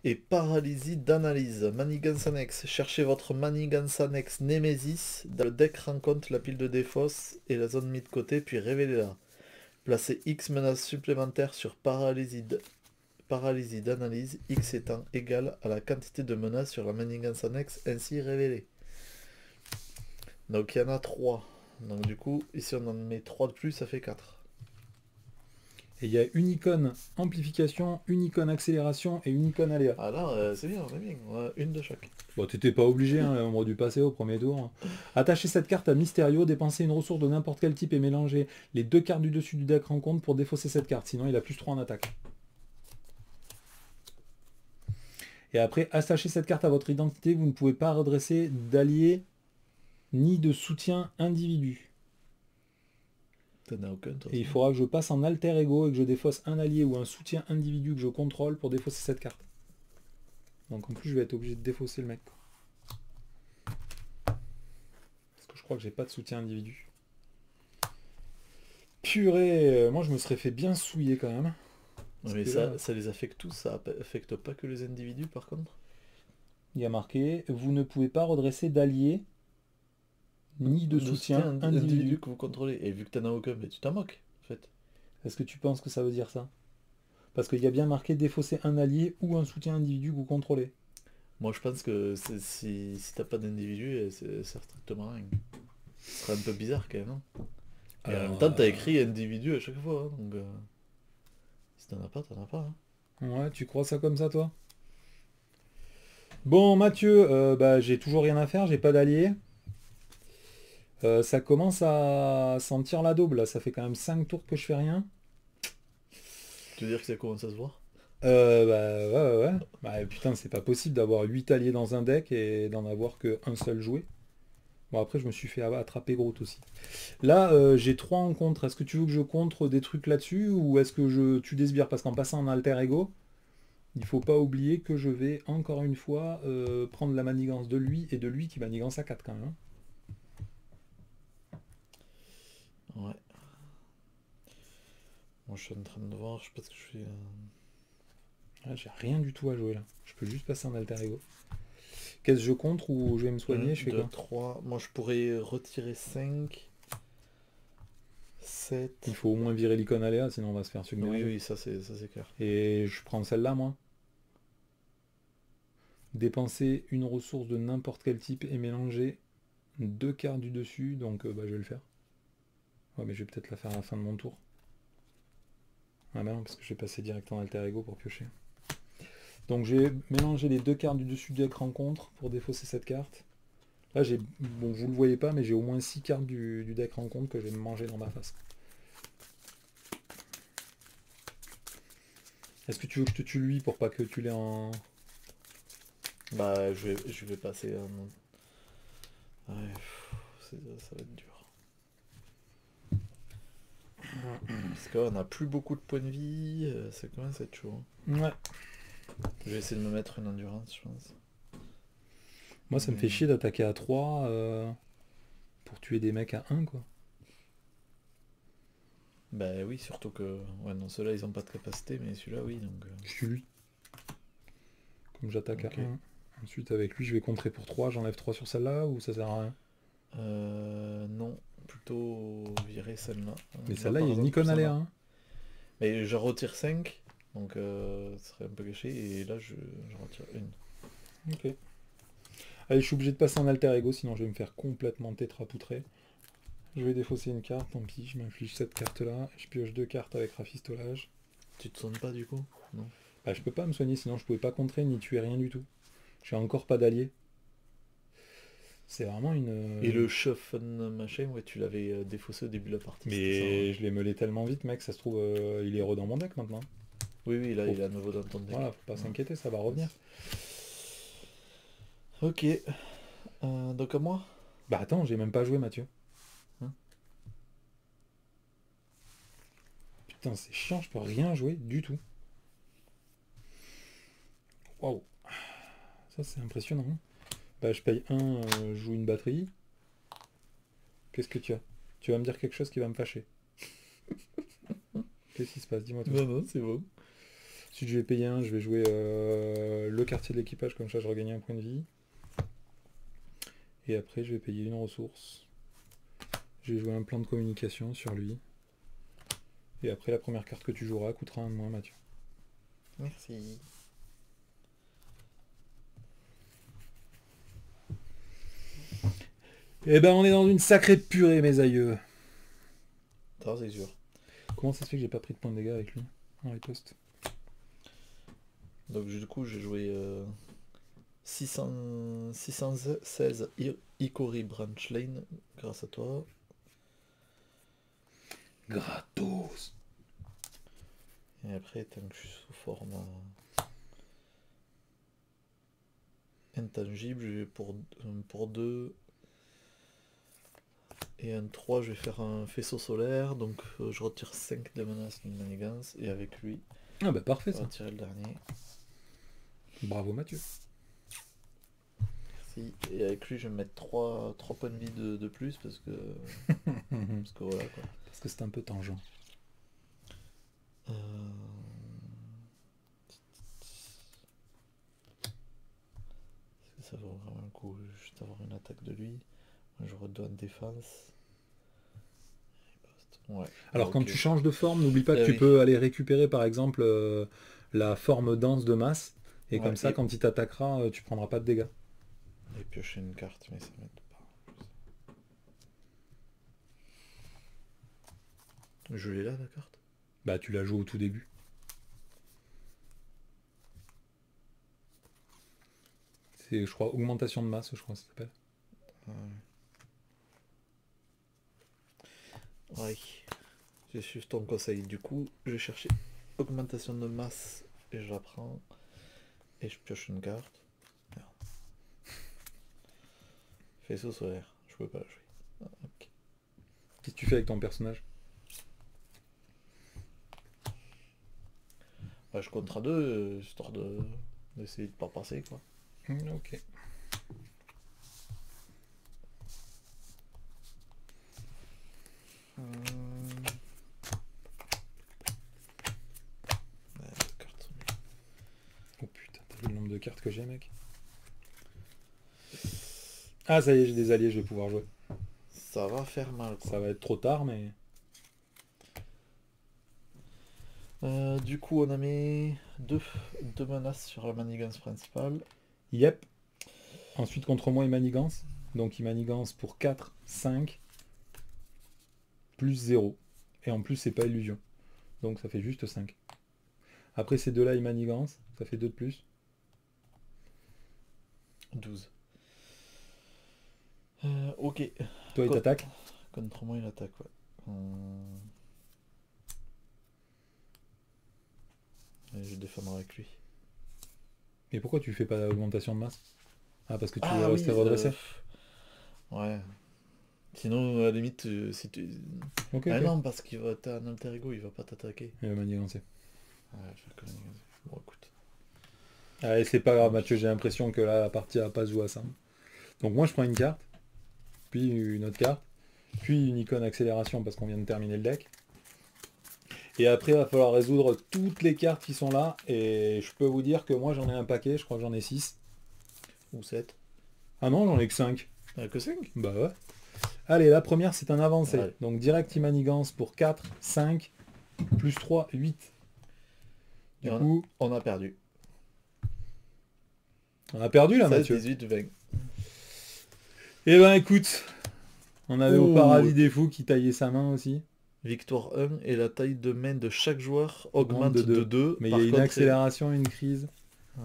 Et paralysie d'analyse. Manigance annexe. Cherchez votre manigance annexe Némésis. Dans le deck, rencontre la pile de défausse et la zone mise de côté, puis révélez-la. Placez X menaces supplémentaires sur paralysie d'analyse, X étant égal à la quantité de menaces sur la manigance annexe ainsi révélée. Donc il y en a 3. Donc du coup, ici on en met 3 de plus, ça fait 4. Et il y a une icône amplification, une icône accélération et une icône aléa. Ah là, c'est bien, on est bien. On a une de chaque. Bon, t'étais pas obligé, hein, on aurait dû passer au premier tour. Attachez cette carte à Mysterio, dépensez une ressource de n'importe quel type et mélangez les 2 cartes du dessus du deck rencontre pour défausser cette carte, sinon il a plus 3 en attaque. Et après, attachez cette carte à votre identité, vous ne pouvez pas redresser d'alliés ni de soutien individu. T'en as aucun, toi. Et il faudra que je passe en alter ego et que je défausse un allié ou un soutien individu que je contrôle pour défausser cette carte. Donc en plus je vais être obligé de défausser le mec. Parce que je crois que j'ai pas de soutien individu. Purée, moi je me serais fait bien souiller quand même. Mais ça les affecte tous, ça affecte pas que les individus par contre. Il y a marqué, vous ne pouvez pas redresser d'alliés ni de soutien individu que vous contrôlez. Et vu que t'en as aucun, mais tu t'en moques en fait. Est-ce que tu penses que ça veut dire ça? Parce qu'il y a bien marqué défausser un allié ou un soutien individu que vous contrôlez. Moi je pense que si t'as pas d'individu, c'est strictement rien. Ce serait un peu bizarre quand même. Hein. Et en même temps t'as écrit individu à chaque fois. Hein, donc si t'en as pas, t'en as pas. Hein. Ouais, tu crois ça comme ça toi? Bon Mathieu, j'ai toujours rien à faire, j'ai pas d'allié. Ça commence à sentir la daube là, ça fait quand même 5 tours que je fais rien. Tu veux dire que ça commence à se voir? Ouais. Bah, putain, c'est pas possible d'avoir 8 alliés dans un deck et d'en avoir qu'un seul joué. Bon, après, je me suis fait attraper Groot aussi. Là, j'ai 3 en contre. Est-ce que tu veux que je contre des trucs là-dessus ou est-ce que je tue des sbires? Parce qu'en passant en alter ego, il faut pas oublier que je vais encore une fois prendre la manigance de lui et de lui qui manigance à 4 quand même. Ouais. Moi, je suis en train de voir, je sais pas ce que je fais. J'ai rien du tout à jouer là. Je peux juste passer en alter ego. Qu'est-ce que je contre ou je vais me soigner? Je fais 2, quoi? 3. Moi, je pourrais retirer 5, 7. Il faut au moins virer l'icône aléa, sinon on va se faire submerger. Oui, ça c'est clair. Et je prends celle-là, moi. Dépenser une ressource de n'importe quel type et mélanger 2 cartes du dessus, donc je vais le faire. Ouais, mais je vais peut-être la faire à la fin de mon tour. Ah bah non, parce que je vais passer direct en alter ego pour piocher. Donc j'ai mélangé les 2 cartes du dessus du deck rencontre pour défausser cette carte. Là, bon, vous le voyez pas, mais j'ai au moins 6 cartes du deck rencontre que je vais me manger dans ma face. Est-ce que tu veux que je te tue lui pour pas que tu l'aies en... Bah, je vais passer Ouais, ça va être dur. Parce qu'on n'a plus beaucoup de points de vie, c'est quand même c'est chaud. Ouais. Je vais essayer de me mettre une endurance, je pense. Moi, ça me fait chier d'attaquer à 3 pour tuer des mecs à 1, quoi. Bah oui, surtout que... Ouais, non, ceux-là, ils ont pas de capacité, mais celui-là, oui, donc... Je suis lui. Comme j'attaque Ok. à 1. Ensuite, avec lui, je vais contrer pour 3. J'enlève 3 sur celle-là ou ça sert à rien? Non, plutôt virer celle-là. Mais Là, celle-là, par il y a une exemple, icône ça aléa. va. Hein. Mais je retire 5, donc ça serait un peu gâché, et là, je retire une. Ok. Allez, je suis obligé de passer en alter ego, sinon je vais me faire complètement tétrapoutrer. Je vais défausser une carte, tant pis, je m'inflige cette carte-là. Je pioche 2 cartes avec rafistolage. Tu te soignes pas, du coup? Non. Bah, je peux pas me soigner, sinon je pouvais pas contrer ni tuer rien du tout. J'ai encore pas d'allié. C'est vraiment une... Et le shuffle machin, ouais, tu l'avais défaussé au début de la partie. Mais je l'ai meulé tellement vite, mec, ça se trouve, il est re dans mon deck maintenant. Oui, là, il est à nouveau dans ton deck. Voilà, faut pas s'inquiéter, ça va revenir. Ok. Donc à moi? Bah attends, j'ai même pas joué, Mathieu. Hein? Putain, c'est chiant, je peux rien jouer du tout. Waouh. Ça, c'est impressionnant. Bah, je paye 1, je joue une batterie. Qu'est-ce que tu as? Tu vas me dire quelque chose qui va me fâcher. Qu'est-ce qui se passe? Dis-moi tout. Non, c'est bon. Si je vais payer 1, je vais jouer le quartier de l'équipage, comme ça je regagne un point de vie. Et après, je vais payer une ressource. Je vais jouer un plan de communication sur lui. Et après, la première carte que tu joueras coûtera 1 de moins, Mathieu. Merci. Eh ben, on est dans une sacrée purée, mes aïeux. Ça, c'est sûr. Comment ça se fait que j'ai pas pris de points de dégâts avec lui en riposte? Donc du coup, j'ai joué 616 Ikori Branch Lane grâce à toi. Gratos. Et après, tant que je suis sous forme intangible, je vais pour 2 et un 3, je vais faire un faisceau solaire. Donc je retire 5 de menace de manigance. Et avec lui, Ah bah parfait je vais ça. retirer le dernier. Bravo Mathieu. Merci. Et avec lui, je vais mettre 3 points de vie de plus parce que voilà quoi. Parce que c'est un peu tangent. Ça vaut vraiment le coup juste avoir une attaque de lui. Je redonne défense. Ouais. Alors quand Ok. tu changes de forme, n'oublie pas que tu Oui. peux aller récupérer par exemple la forme dense de masse. Et Ouais, comme ça, et- quand il t'attaquera, tu prendras pas de dégâts. Et piocher une carte, mais ça m'aide pas. Je l'ai là la carte. Bah tu la joues au tout début. C'est je crois augmentation de masse, je crois que ça s'appelle. Ouais. Je vais suivre ton conseil. Du coup, je vais chercher augmentation de masse et je la prends. Et je pioche une carte. Merde. Faisceau solaire, je peux pas la jouer. Ah, ok. Qu'est-ce que tu fais avec ton personnage? Bah, je compte à 2, histoire d'essayer de pas passer quoi. Ok. Carte. Oh putain, t'as vu le nombre de cartes que j'ai, mec? Ah, ça y est, j'ai des alliés, je vais pouvoir jouer. Ça va faire mal quoi. Ça va être trop tard, mais... Du coup, on a mis deux menaces sur la manigance principale. Yep. Ensuite, contre moi, il manigance. Donc, il manigance pour 4, 5, plus 0. Et en plus, c'est pas illusion. Donc, ça fait juste 5. Après ces deux-là, il manigance. Ça fait 2 de plus. 12. Ok. Toi, il t'attaque. Contre moi, il attaque, ouais. Et je défendrai avec lui. Mais pourquoi tu fais pas l'augmentation de masse? Ah, parce que tu veux Ah rester oui, redressé. Ouais. Sinon, à la limite, si tu... Ok, Ah ok. non, parce qu'il va... T'as un alter ego, il va pas t'attaquer. Il va manigancer. Ouais, je vais quand même... Bon, écoute. Allez, c'est pas grave, Mathieu, j'ai l'impression que là, la partie va pas se jouer à ça. Donc moi, je prends une carte, puis une autre carte, puis une icône accélération parce qu'on vient de terminer le deck. Et après, il va falloir résoudre toutes les cartes qui sont là, et je peux vous dire que moi, j'en ai un paquet, je crois que j'en ai 6. Ou 7. Ah non, j'en ai que 5. Que 5. Bah ouais. Allez, la première, c'est un avancé. Ouais. Donc direct manigance pour 4, 5, plus 3, 8. Du coup, on a perdu. on a perdu là, 16, Mathieu. 18, 20. Eh ben écoute, on avait au Ouh. paradis des fous qui taillaient sa main aussi. Victoire 1 et la taille de main de chaque joueur augmente de de 2. 2. Mais il y a une accélération, une crise. Ouais.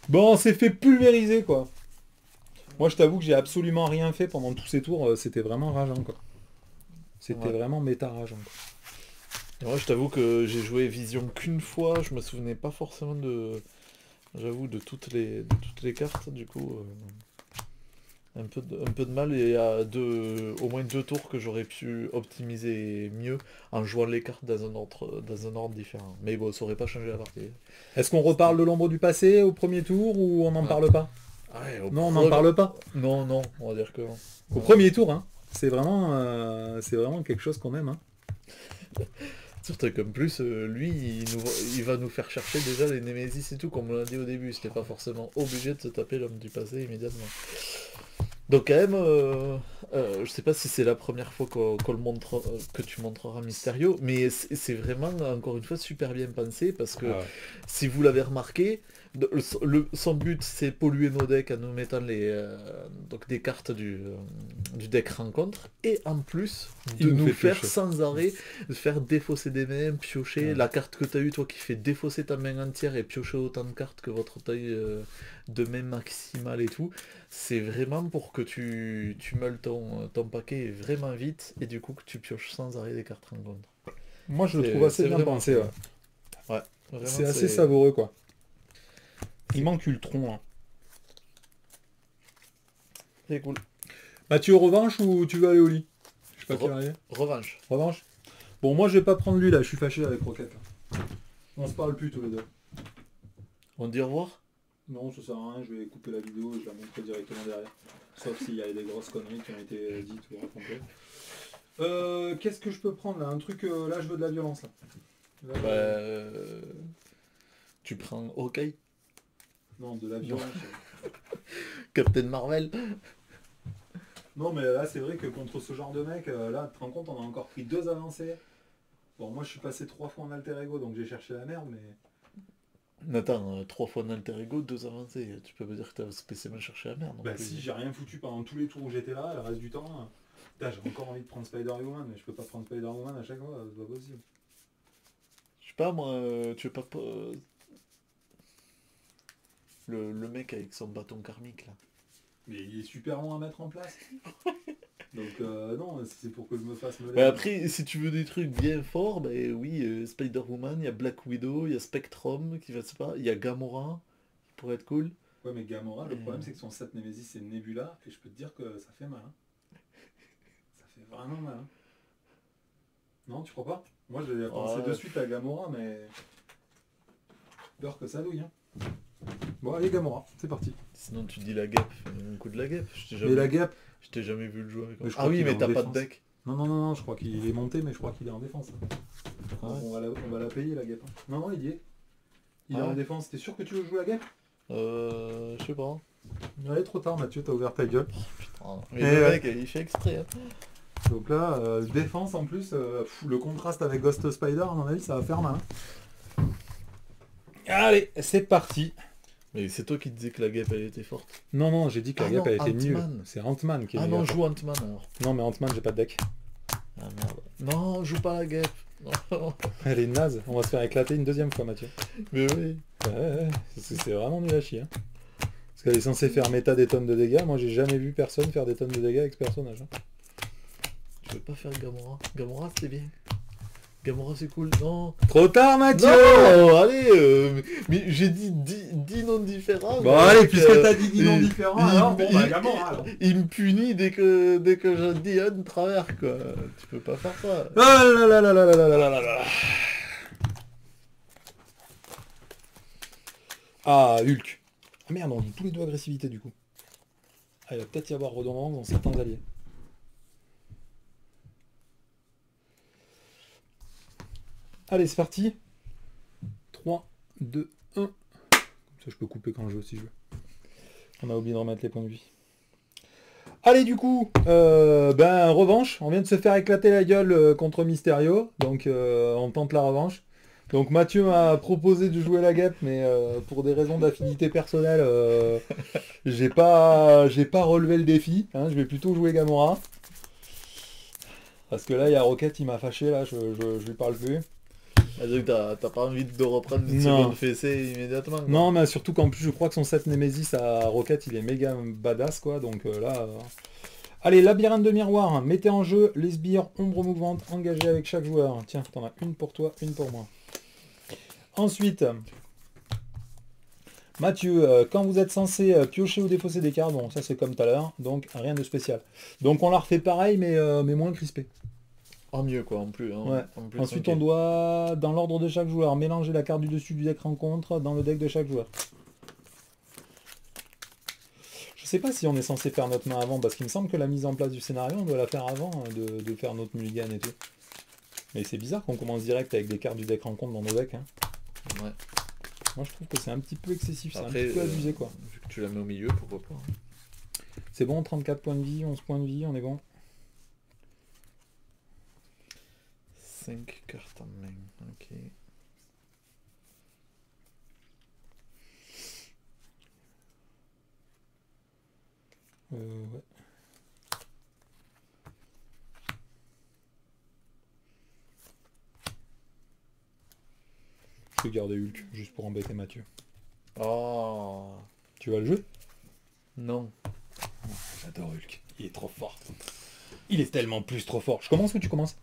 Bon, on s'est fait pulvériser quoi. Moi je t'avoue que j'ai absolument rien fait pendant tous ces tours, c'était vraiment rageant quoi. C'était vraiment méta rageant quoi. Et moi je t'avoue que j'ai joué Vision qu'une fois, je me souvenais pas forcément de... J'avoue de toutes les cartes, du coup... Un peu de mal, et il y a au moins 2 tours que j'aurais pu optimiser mieux en jouant les cartes dans un ordre différent. Mais bon, ça aurait pas changé la partie. Est-ce qu'on reparle de l'ombre du passé au premier tour ou on n'en parle pas? Ouais, Non, on n'en parle pas. Non, on va dire que non. Au premier tour, hein. C'est vraiment quelque chose qu'on aime. Hein. Surtout qu'en plus, lui, il va nous faire chercher déjà les Némésis et tout, comme on l'a dit au début. C'était pas forcément obligé de se taper l'homme du passé immédiatement. Donc quand même, je sais pas si c'est la première fois que tu montreras Mysterio, mais c'est vraiment, encore une fois, super bien pensé, parce que si vous l'avez remarqué, son but c'est polluer nos decks en nous mettant donc des cartes du deck rencontre, et en plus de nous faire piocher. Sans arrêt faire défausser des mains, piocher la carte que tu as eu toi qui fait défausser ta main entière et piocher autant de cartes que votre taille de main maximale et tout. C'est vraiment pour que tu meules ton paquet vraiment vite, et du coup que tu pioches sans arrêt des cartes rencontre. Moi je le trouve assez bien pensé. Ouais, c'est assez savoureux quoi. Il manque Ultron là. C'est cool. Mathieu, revanche ou tu veux aller au lit? Je sais pas qui arrive. Revanche. Revanche. Bon, moi je vais pas prendre lui là, je suis fâché avec Rocket là. On se parle plus tous les deux. On dit au revoir? Non, ça sert à rien, je vais couper la vidéo et je la montrer directement derrière. Sauf s'il y a des grosses conneries qui ont été dites ou racontées. Qu'est-ce que je peux prendre là? Un truc, là je veux de la violence là. Tu prends Hawkeye? Non, de la violence. Captain Marvel? Non, mais là c'est vrai que contre ce genre de mec, là tu te rends compte, on a encore pris 2 avancées. Bon, moi je suis passé 3 fois en alter ego donc j'ai cherché la merde, mais... Attends, 3 fois en alter ego, 2 avancées. Tu peux me dire que t'as spécialement cherché la merde. Bah si, j'ai rien foutu pendant tous les tours où j'étais là, le reste du temps. Putain, j'ai encore envie de prendre Spider-Woman, mais je peux pas prendre Spider-Woman à chaque fois, c'est pas possible. Je sais pas moi, tu veux pas... Le mec avec son bâton karmique là. Mais il est super long à mettre en place. Donc non, c'est pour que je me fasse me Mais après, si tu veux des trucs bien forts, ben oui, Spider-Woman, il y a Black Widow, il y a Spectrum qui va se pas, il y a Gamora, qui pourrait être cool. Ouais, mais Gamora, le problème c'est que son 7 Nemesis c'est Nebula, et je peux te dire que ça fait mal. Hein. Ça fait vraiment mal. Hein. Non, tu crois pas? Moi j'ai pensé de suite à Gamora, mais peur que ça douille. Hein. Bon, allez, Gamora, c'est parti. Sinon, tu dis la guêpe, un coup de la guêpe. Mais la guêpe. Je t'ai jamais vu le jouer avec. Ah oui, mais t'as pas de deck. Non, je crois qu'il est monté, mais je crois qu'il est en défense. Ah ouais. On va la payer la guêpe. Hein. Non, il y est. Il est en défense. T'es sûr que tu veux jouer la guêpe? Je sais pas. Allez, trop tard, Mathieu, t'as ouvert ta gueule. Putain. Mais le mec, il fait exprès. Hein. Donc là, défense en plus, le contraste avec Ghost Spider, à mon avis, ça va faire mal. Hein. Allez, c'est parti. Mais c'est toi qui disais que la guêpe elle était forte. Non, j'ai dit que la guêpe elle était nulle. C'est Ant-Man qui est non, joue Ant-Man alors. Non, mais Ant-Man, j'ai pas de deck. Ah merde. Non, joue pas la guêpe. Elle est naze. On va se faire éclater une deuxième fois, Mathieu. Mais oui. Ouais. C'est vraiment nul à chier. Hein. Parce qu'elle est censée faire méta des tonnes de dégâts. Moi, j'ai jamais vu personne faire des tonnes de dégâts avec ce personnage. Hein. Je veux pas faire Gamora. Gamora, c'est bien. Gamora, c'est cool. Non. Trop tard, Mathieu. Non, allez. Mais j'ai dit 10 noms différents. Bon, allez, puisque t'as dit 10 noms différents, alors, Gamora, alors. Il me punit dès que je dis un de travers, quoi. Tu peux pas faire ça. Oh là là. Ah, Hulk. Ah merde, on dit tous les deux agressivité, du coup. Ah, il va peut-être y avoir redondance dans certains alliés. Allez, c'est parti. 3, 2, 1. Comme ça, je peux couper quand je veux, si je veux. On a oublié de remettre les points de vie. Allez, du coup, revanche. On vient de se faire éclater la gueule contre Mysterio. Donc, on tente la revanche. Donc, Mathieu m'a proposé de jouer la guêpe, mais pour des raisons d'affinité personnelle, j'ai pas relevé le défi. Hein, je vais plutôt jouer Gamora. Parce que là, il y a Rocket, il m'a fâché, là, je lui parle plus. Donc t'as pas envie de reprendre une seconde fessée immédiatement quoi. Non, mais surtout qu'en plus je crois que son set Nemesis à Rocket il est méga badass quoi, donc là... Allez, labyrinthe de miroir, mettez en jeu les sbires, ombre mouvante, engagées avec chaque joueur. Tiens, t'en as une pour toi, une pour moi. Ensuite, Mathieu, quand vous êtes censé piocher ou défausser des cartes, bon ça c'est comme tout à l'heure, donc rien de spécial. Donc on la refait pareil mais moins crispé. En mieux quoi, en plus. Hein, ouais. En plus, ensuite on doit, dans l'ordre de chaque joueur, mélanger la carte du dessus du deck rencontre dans le deck de chaque joueur. Je sais pas si on est censé faire notre main avant, parce qu'il me semble que la mise en place du scénario, on doit la faire avant de faire notre mulligan et tout. Mais c'est bizarre qu'on commence direct avec des cartes du deck rencontre dans nos decks. Hein. Ouais. Moi je trouve que c'est un petit peu excessif, c'est un petit peu abusé quoi. Vu que tu la mets au milieu, pourquoi pas. Hein. C'est bon, 34 points de vie, 11 points de vie, on est bon. 5 cartes en main, ok. Ouais. Je vais garder Hulk, juste pour embêter Mathieu. Oh. Tu vas le jouer? Non. Oh, j'adore Hulk, il est trop fort. Il est tellement plus trop fort. Je commence ou tu commences?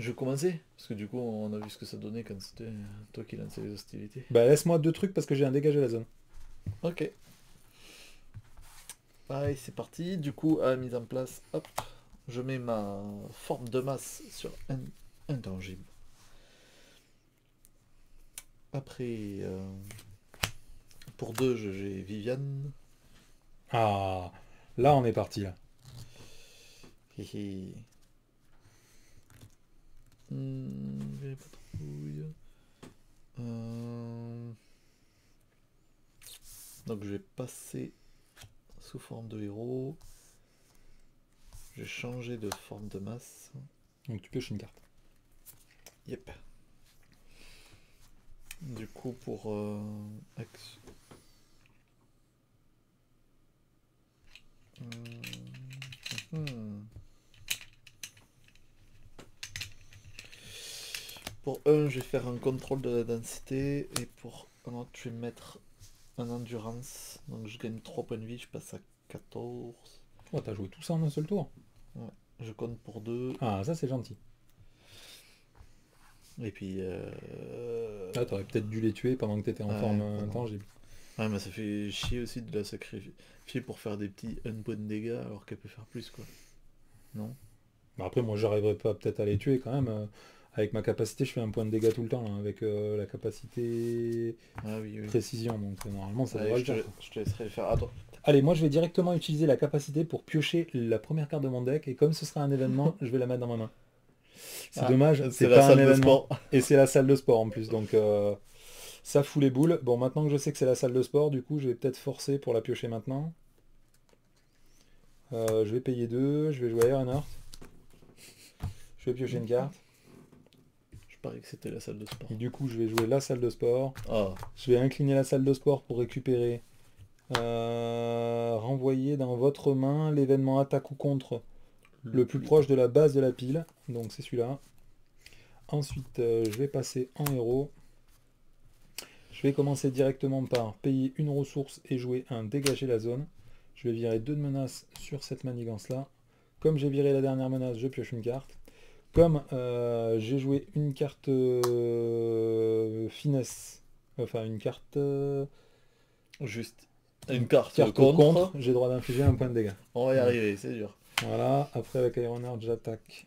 Je vais commencer, parce que du coup on a vu ce que ça donnait quand c'était toi qui lançais les hostilités. Bah laisse-moi 2 trucs parce que j'ai un dégagé la zone. Ok. Allez, c'est parti. Du coup, à la mise en place, hop, je mets ma forme de masse sur intangible. Après, pour 2, j'ai Viviane. Ah, là on est parti là. Hihi. J'ai pas de trouille. Donc je vais passer sous forme de héros. J'ai changé de forme de masse. Donc tu pioches une carte. Yep. Du coup pour action. Pour un, je vais faire un contrôle de la densité et pour un autre, je vais mettre un endurance. Donc je gagne 3 points de vie, je passe à 14. Oh, t'as joué tout ça en un seul tour? Ouais. Je compte pour 2. Ah, ça c'est gentil. Et puis... Ah, t'aurais peut-être dû les tuer pendant que t'étais en forme intangible. Ouais, mais ça fait chier aussi de la sacrifier pour faire des petits 1 point de dégâts alors qu'elle peut faire plus, quoi. Non? Bah, après, moi, j'arriverai pas peut-être à les tuer quand même. Avec ma capacité, je fais un point de dégâts tout le temps, hein, avec la capacité Ah oui, oui. précision. Donc normalement, ça Allez, devrait le faire. je te laisserai le faire. Attends. Allez, moi, je vais directement utiliser la capacité pour piocher la première carte de mon deck. Et comme ce sera un événement, je vais la mettre dans ma main. C'est dommage, c'est c'est la pas un salle de événement. sport. Et c'est la salle de sport en plus. Donc ça fout les boules. Bon, maintenant que je sais que c'est la salle de sport, du coup, je vais peut-être forcer pour la piocher maintenant. Je vais payer 2. Je vais jouer Ironheart. Je vais piocher une carte. Je parie que c'était la salle de sport. Et du coup, je vais jouer la salle de sport. Ah, Je vais incliner la salle de sport pour récupérer. Renvoyer dans votre main l'événement attaque ou contre le plus proche de la base de la pile. Donc c'est celui-là. Ensuite, je vais passer en héros. Je vais commencer directement par payer une ressource et jouer un dégager la zone. Je vais virer 2 de menaces sur cette manigance-là. Comme j'ai viré la dernière menace, je pioche une carte. Comme j'ai joué une carte finesse, enfin une carte... juste une carte, contre, j'ai le droit d'infliger un point de dégâts. On va y arriver, c'est dur. Voilà, après avec Ironheart, j'attaque.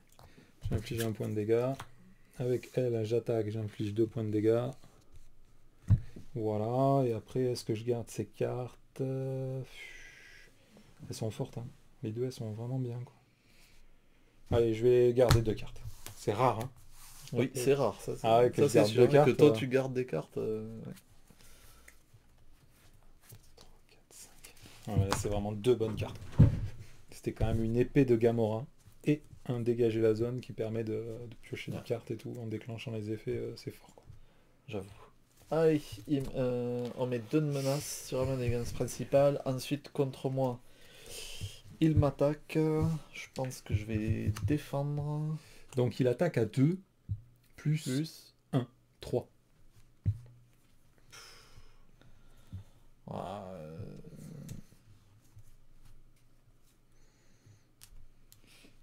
J'inflige un point de dégâts. Avec elle, j'attaque, j'inflige 2 points de dégâts. Voilà, et après, est-ce que je garde ces cartes? Elles sont fortes, hein. Les deux, elles sont vraiment bien, quoi. Allez, je vais garder 2 cartes. C'est rare, hein. Oui, c'est rare, ça. Ah ouais, que ça je c'est garde sûr, 2 cartes. que toi tu gardes des cartes. Ouais. 3, 4, 5. Ouais, là, c'est vraiment 2 bonnes cartes. C'était quand même une épée de Gamora et un dégager la zone qui permet de piocher des cartes et tout en déclenchant les effets, c'est fort, quoi. J'avoue. Allez, on met 2 de menaces sur la manigance principale. Ensuite, contre moi, il m'attaque. Je pense que je vais défendre. Donc il attaque à 2 plus 1, 3. Ah,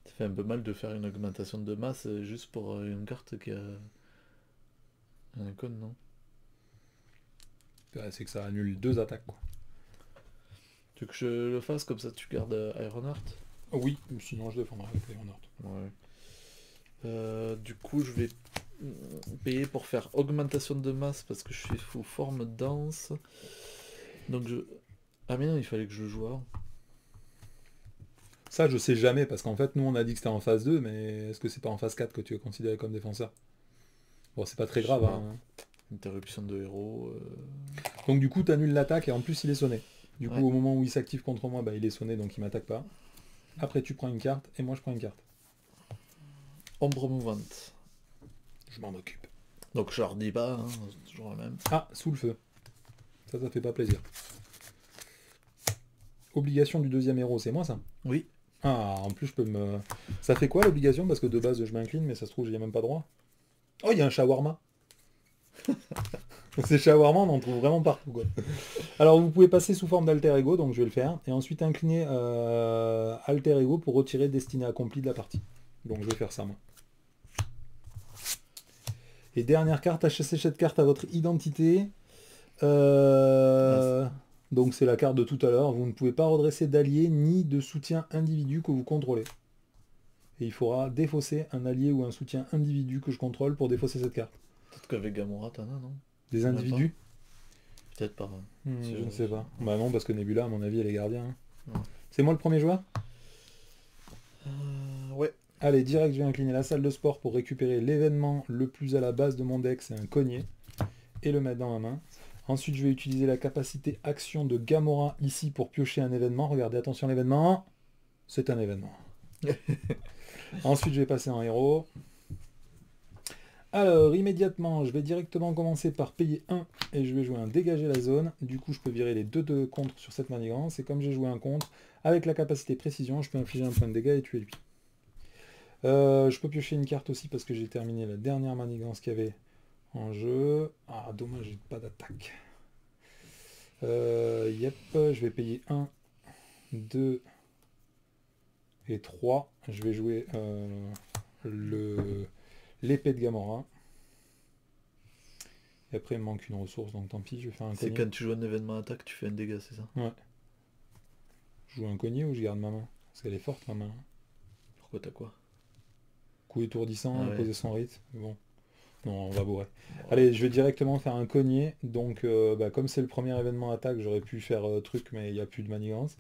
ça fait un peu mal de faire une augmentation de masse juste pour une carte qui a un icône, non? C'est que ça annule 2 attaques, quoi. Tu veux que je le fasse comme ça tu gardes Ironheart? Oui, sinon je défendrai avec Ironheart. Ouais. Du coup, je vais payer pour faire augmentation de masse parce que je suis sous forme dense. Donc je... Ah mais non, il fallait que je joue avant. Ça, je sais jamais, parce qu'en fait, nous, on a dit que c'était en phase 2, mais est-ce que c'est pas en phase 4 que tu es considéré comme défenseur? Bon, c'est pas très grave, hein. Interruption de héros. Donc du coup, tu annules l'attaque, et en plus, il est sonné. Du coup, au moment où il s'active contre moi, bah, il est sonné, donc il m'attaque pas. Après, tu prends une carte, et moi, je prends une carte. Ombre mouvante. Je m'en occupe. Donc je leur dis pas, hein, c'est toujours la même. Ah, sous le feu. Ça fait pas plaisir. Obligation du deuxième héros, c'est moi, ça? Oui. Ah, en plus, je peux me... Ça fait quoi, l'obligation? Parce que de base, je m'incline, mais ça se trouve, j'y ai même pas droit. Oh, il y a un shawarma. Ces shawarma, on en trouve vraiment partout, quoi. Alors, vous pouvez passer sous forme d'alter ego, donc je vais le faire, et ensuite incliner alter ego pour retirer destinée accomplie de la partie. Donc, je vais faire ça, moi. Et dernière carte, achacez cette carte à votre identité. Donc, c'est la carte de tout à l'heure. Vous ne pouvez pas redresser d'alliés ni de soutien individu que vous contrôlez. Et il faudra défausser un allié ou un soutien individu que je contrôle pour défausser cette carte. Peut-être qu'avec Gamora, t'en as, non? Des individus? Peut-être pas. Je ne sais pas. Bah non, parce que Nebula, à mon avis, elle est gardien. Hein. Ouais. C'est moi le premier joueur? Ouais. Allez, direct, je vais incliner la salle de sport pour récupérer l'événement le plus à la base de mon deck, c'est un cogné, et le mettre dans ma main. Ensuite, je vais utiliser la capacité action de Gamora ici pour piocher un événement. Regardez, attention, l'événement. C'est un événement. Ensuite, je vais passer en héros. Alors, immédiatement, je vais directement commencer par payer 1 et je vais jouer un dégager la zone. Du coup, je peux virer les 2 de contre sur cette manigance. Et comme j'ai joué un contre, avec la capacité précision, je peux infliger un point de dégâts et tuer lui. Je peux piocher une carte aussi parce que j'ai terminé la dernière manigance qu'il y avait en jeu. Ah, dommage, j'ai pas d'attaque. Yep, je vais payer 1, 2 Et 3, je vais jouer l'épée de Gamora. Et après, il me manque une ressource, donc tant pis, je vais faire un C'est cogné. quand tu joues un événement attaque, tu fais un dégât, c'est ça? Ouais. Je joue un cogné ou je garde ma main? Parce qu'elle est forte, ma main. Pourquoi t'as quoi? Coup étourdissant, Ah ouais. poser son rythme. Bon. Non, on va bourrer. Bon, Allez, je vais directement faire un cogné. Donc, comme c'est le premier événement attaque, j'aurais pu faire truc, mais il n'y a plus de manigance.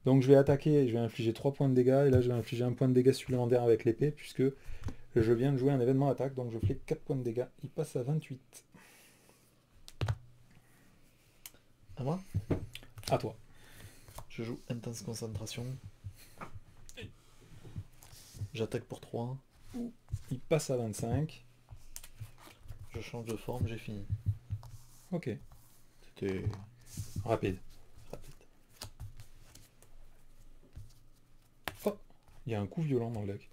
Donc, je vais attaquer, je vais infliger 3 points de dégâts. Et là, je vais infliger un point de dégâts supplémentaire avec l'épée, puisque je viens de jouer un événement attaque. Donc, je fais 4 points de dégâts. Il passe à 28. à moi? À toi. Je joue intense concentration. J'attaque pour 3. Il passe à 25. Je change de forme, j'ai fini. Ok. C'était Rapide. rapide. Oh, il y a un coup violent dans le deck.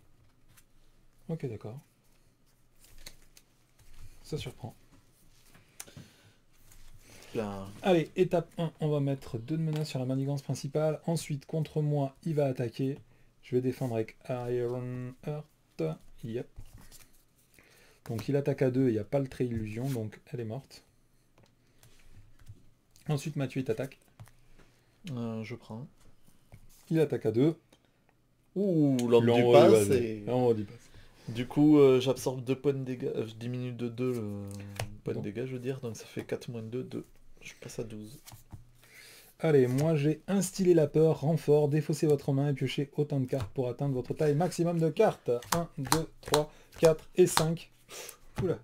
Ok, d'accord. Ça surprend. Là, Allez, étape 1, on va mettre 2 de menaces sur la manigance principale. Ensuite, contre moi, il va attaquer. Je vais défendre avec Iron Heart. Yep. Donc il attaque à 2, il n'y a pas le trait illusion, donc elle est morte. Ensuite, Mathieu, il t'attaque. je prends. Il attaque à 2. Ouh, l'homme du L'envoi pass. du Et... L'envoi du pass. Du coup, j'absorbe 2 points de dégâts. Je diminue de 2 le point Bon. de dégâts, je veux dire. Donc ça fait 4 moins 2, 2. Je passe à 12. Allez, moi j'ai instillé la peur, renfort, défaussez votre main et piochez autant de cartes pour atteindre votre taille maximum de cartes. 1, 2, 3, 4 et 5. Oula.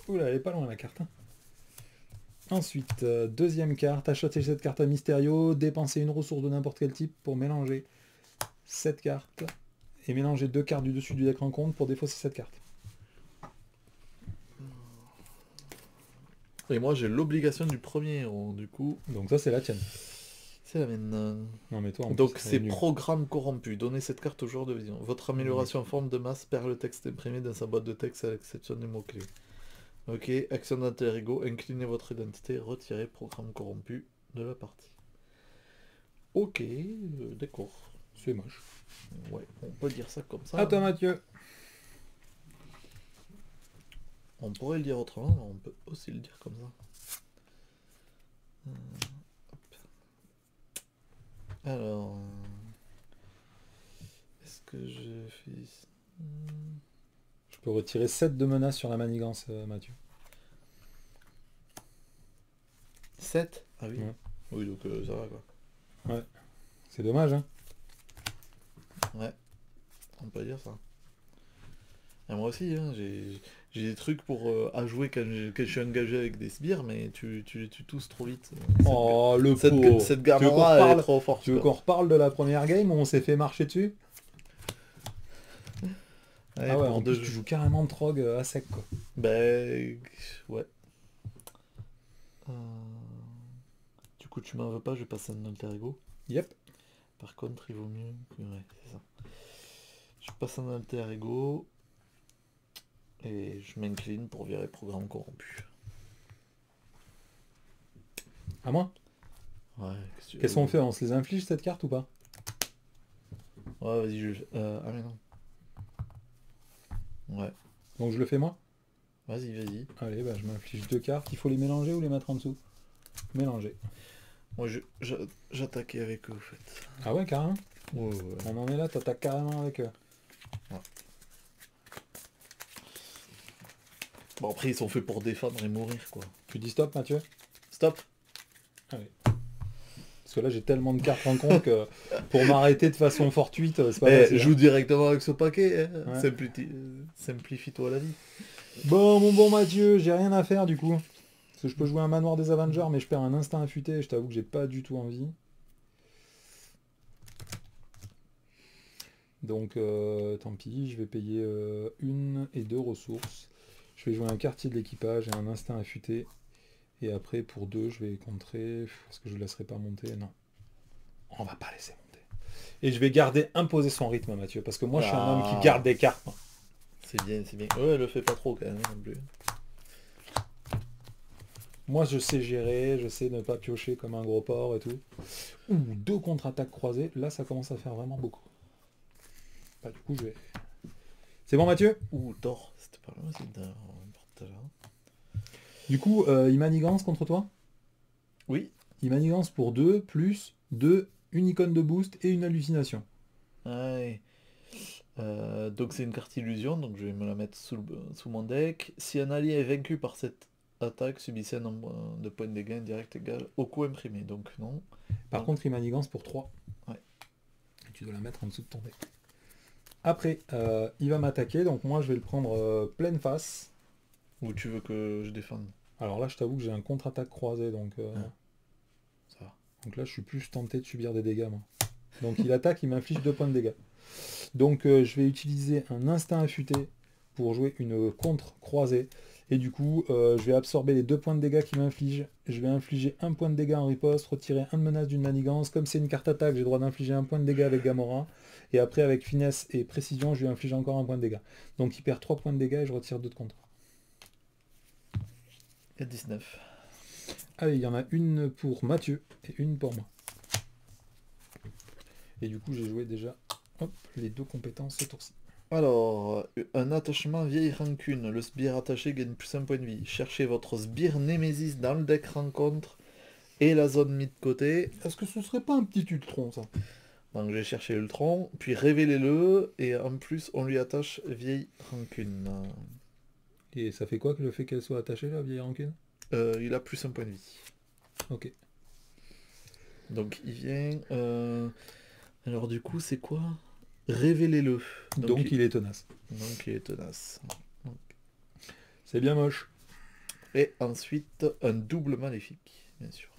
Oula, elle est pas loin la carte. Hein. Ensuite, deuxième carte, achetez cette carte à Mysterio, dépensez une ressource de n'importe quel type pour mélanger cette carte et mélanger 2 cartes du dessus du deck rencontre pour défausser cette carte. Et moi j'ai l'obligation du premier héros, du coup. Donc ça c'est la tienne. C'est la mienne. Non mais toi en Donc plus, c'est programme corrompu. Donnez cette carte au joueur de vision. Votre amélioration en forme de masse perd le texte imprimé dans sa boîte de texte à l'exception des mots-clés. Ok, action d'alter ego, inclinez votre identité, retirez programme corrompu de la partie. Ok, d'accord. c'est moche. Ouais, on peut dire ça comme ça. À toi Mathieu. On pourrait le dire autrement, mais on peut aussi le dire comme ça. Hop. Alors, est-ce que je fais ça? Je peux retirer 7 de menaces sur la manigance Mathieu. 7? Ah oui. Ouais. Oui, donc ça va quoi. Ouais. C'est dommage hein. Ouais, on peut dire ça. Et moi aussi, hein, j'ai des trucs pour à jouer quand je suis engagé avec des sbires, mais tu les tues tous trop vite. Oh le Cette pauvre. Gamora, elle est trop forte. Tu veux qu'on reparle de la première game où on s'est fait marcher dessus? Ouais, Ah ouais, pour en deux plus tu jeux. joues carrément Trog à sec quoi. Ben, ouais. Du coup, tu m'en veux pas, je vais passer un alter ego. Yep. Par contre, il vaut mieux que... Ouais, c'est ça. Je passe un alter ego. Et je m'incline pour virer programme corrompu. À moi? Ouais, Qu'est-ce qu'on fait? On se les inflige cette carte ou pas? Ouais, vas-y, ah mais non. Ouais, Donc je le fais moi? vas-y, vas-y. Allez, bah je m'inflige 2 cartes. Il faut les mélanger ou les mettre en dessous? Mélanger. Moi, j'attaquais avec eux, en fait. Ah ouais, carrément? Ouais, ouais. On en est là, t'attaques carrément avec eux. Ouais. Bon, après, ils sont faits pour défendre et mourir, quoi. Tu dis stop Mathieu? Stop. Allez. Parce que là j'ai tellement de cartes en compte que pour m'arrêter de façon fortuite, c'est pas facile. Joue directement avec ce paquet. Hein. Ouais. Simplifie-toi la vie. Bon, mon bon Mathieu, j'ai rien à faire du coup. Parce que je peux jouer un manoir des Avengers, mais je perds un instinct affûté, je t'avoue que j'ai pas du tout envie. Donc tant pis, je vais payer 1 et 2 ressources. Je vais jouer un quartier de l'équipage et un instinct affûté. Et après pour 2, je vais contrer. Est-ce que je ne laisserai pas monter? Non. On va pas laisser monter. Et je vais garder imposer son rythme Mathieu. Parce que moi je suis un homme qui garde des cartes. C'est bien, c'est bien. Ouais, le fais pas trop quand même non plus. Moi je sais gérer, je sais ne pas piocher comme un gros porc et tout. Ouh, 2 contre-attaques croisées, là ça commence à faire vraiment beaucoup. Bah, du coup, je vais... C'est bon, Mathieu? Ouh, Thor, c'était pas loin, c'est d'un porte-là. Du coup, il manigance contre toi? Oui. Il manigance pour 2, plus 2, une icône de boost et une hallucination. Ouais. Donc c'est une carte illusion, donc je vais me la mettre sous mon deck. Si un allié est vaincu par cette attaque, subissez un nombre de points de dégâts indirect égal au coût imprimé, donc non. Par contre, il manigance pour 3. Ouais. Et tu dois la mettre en dessous de ton deck. Après, il va m'attaquer, donc moi je vais le prendre pleine face. Ou tu veux que je défende? Alors là, je t'avoue que j'ai un contre-attaque croisé, donc... Ça va. Donc là, je suis plus tenté de subir des dégâts, moi. Donc il attaque, il m'inflige 2 points de dégâts. Donc je vais utiliser un instinct affûté pour jouer une contre croisée. Et du coup, je vais absorber les 2 points de dégâts qu'il m'inflige. Je vais infliger 1 point de dégâts en riposte, retirer 1 de menace d'une manigance. Comme c'est une carte attaque, j'ai le droit d'infliger 1 point de dégâts avec Gamora. Et après, avec finesse et précision, je lui inflige encore 1 point de dégâts. Donc il perd 3 points de dégâts et je retire 2 de contre. Et 19. Allez, il y en a une pour Mathieu et une pour moi. Et du coup, j'ai joué déjà les 2 compétences ce tour-ci. Alors, un attachement vieille rancune. Le sbire attaché gagne plus 1 point de vie. Cherchez votre sbire Némésis dans le deck rencontre et la zone mis de côté. Est-ce que ce serait pas un petit Ultron, ça? Donc j'ai cherché Ultron, puis révélez-le, et en plus on lui attache vieille rancune. Et ça fait quoi que le fait qu'elle soit attachée, la vieille rancune? Il a plus 1 point de vie. Ok. Donc il vient... Alors du coup c'est quoi? Révélez-le. Donc il est tenace. Donc il est tenace. Donc. C'est bien moche. Et ensuite un double maléfique, bien sûr.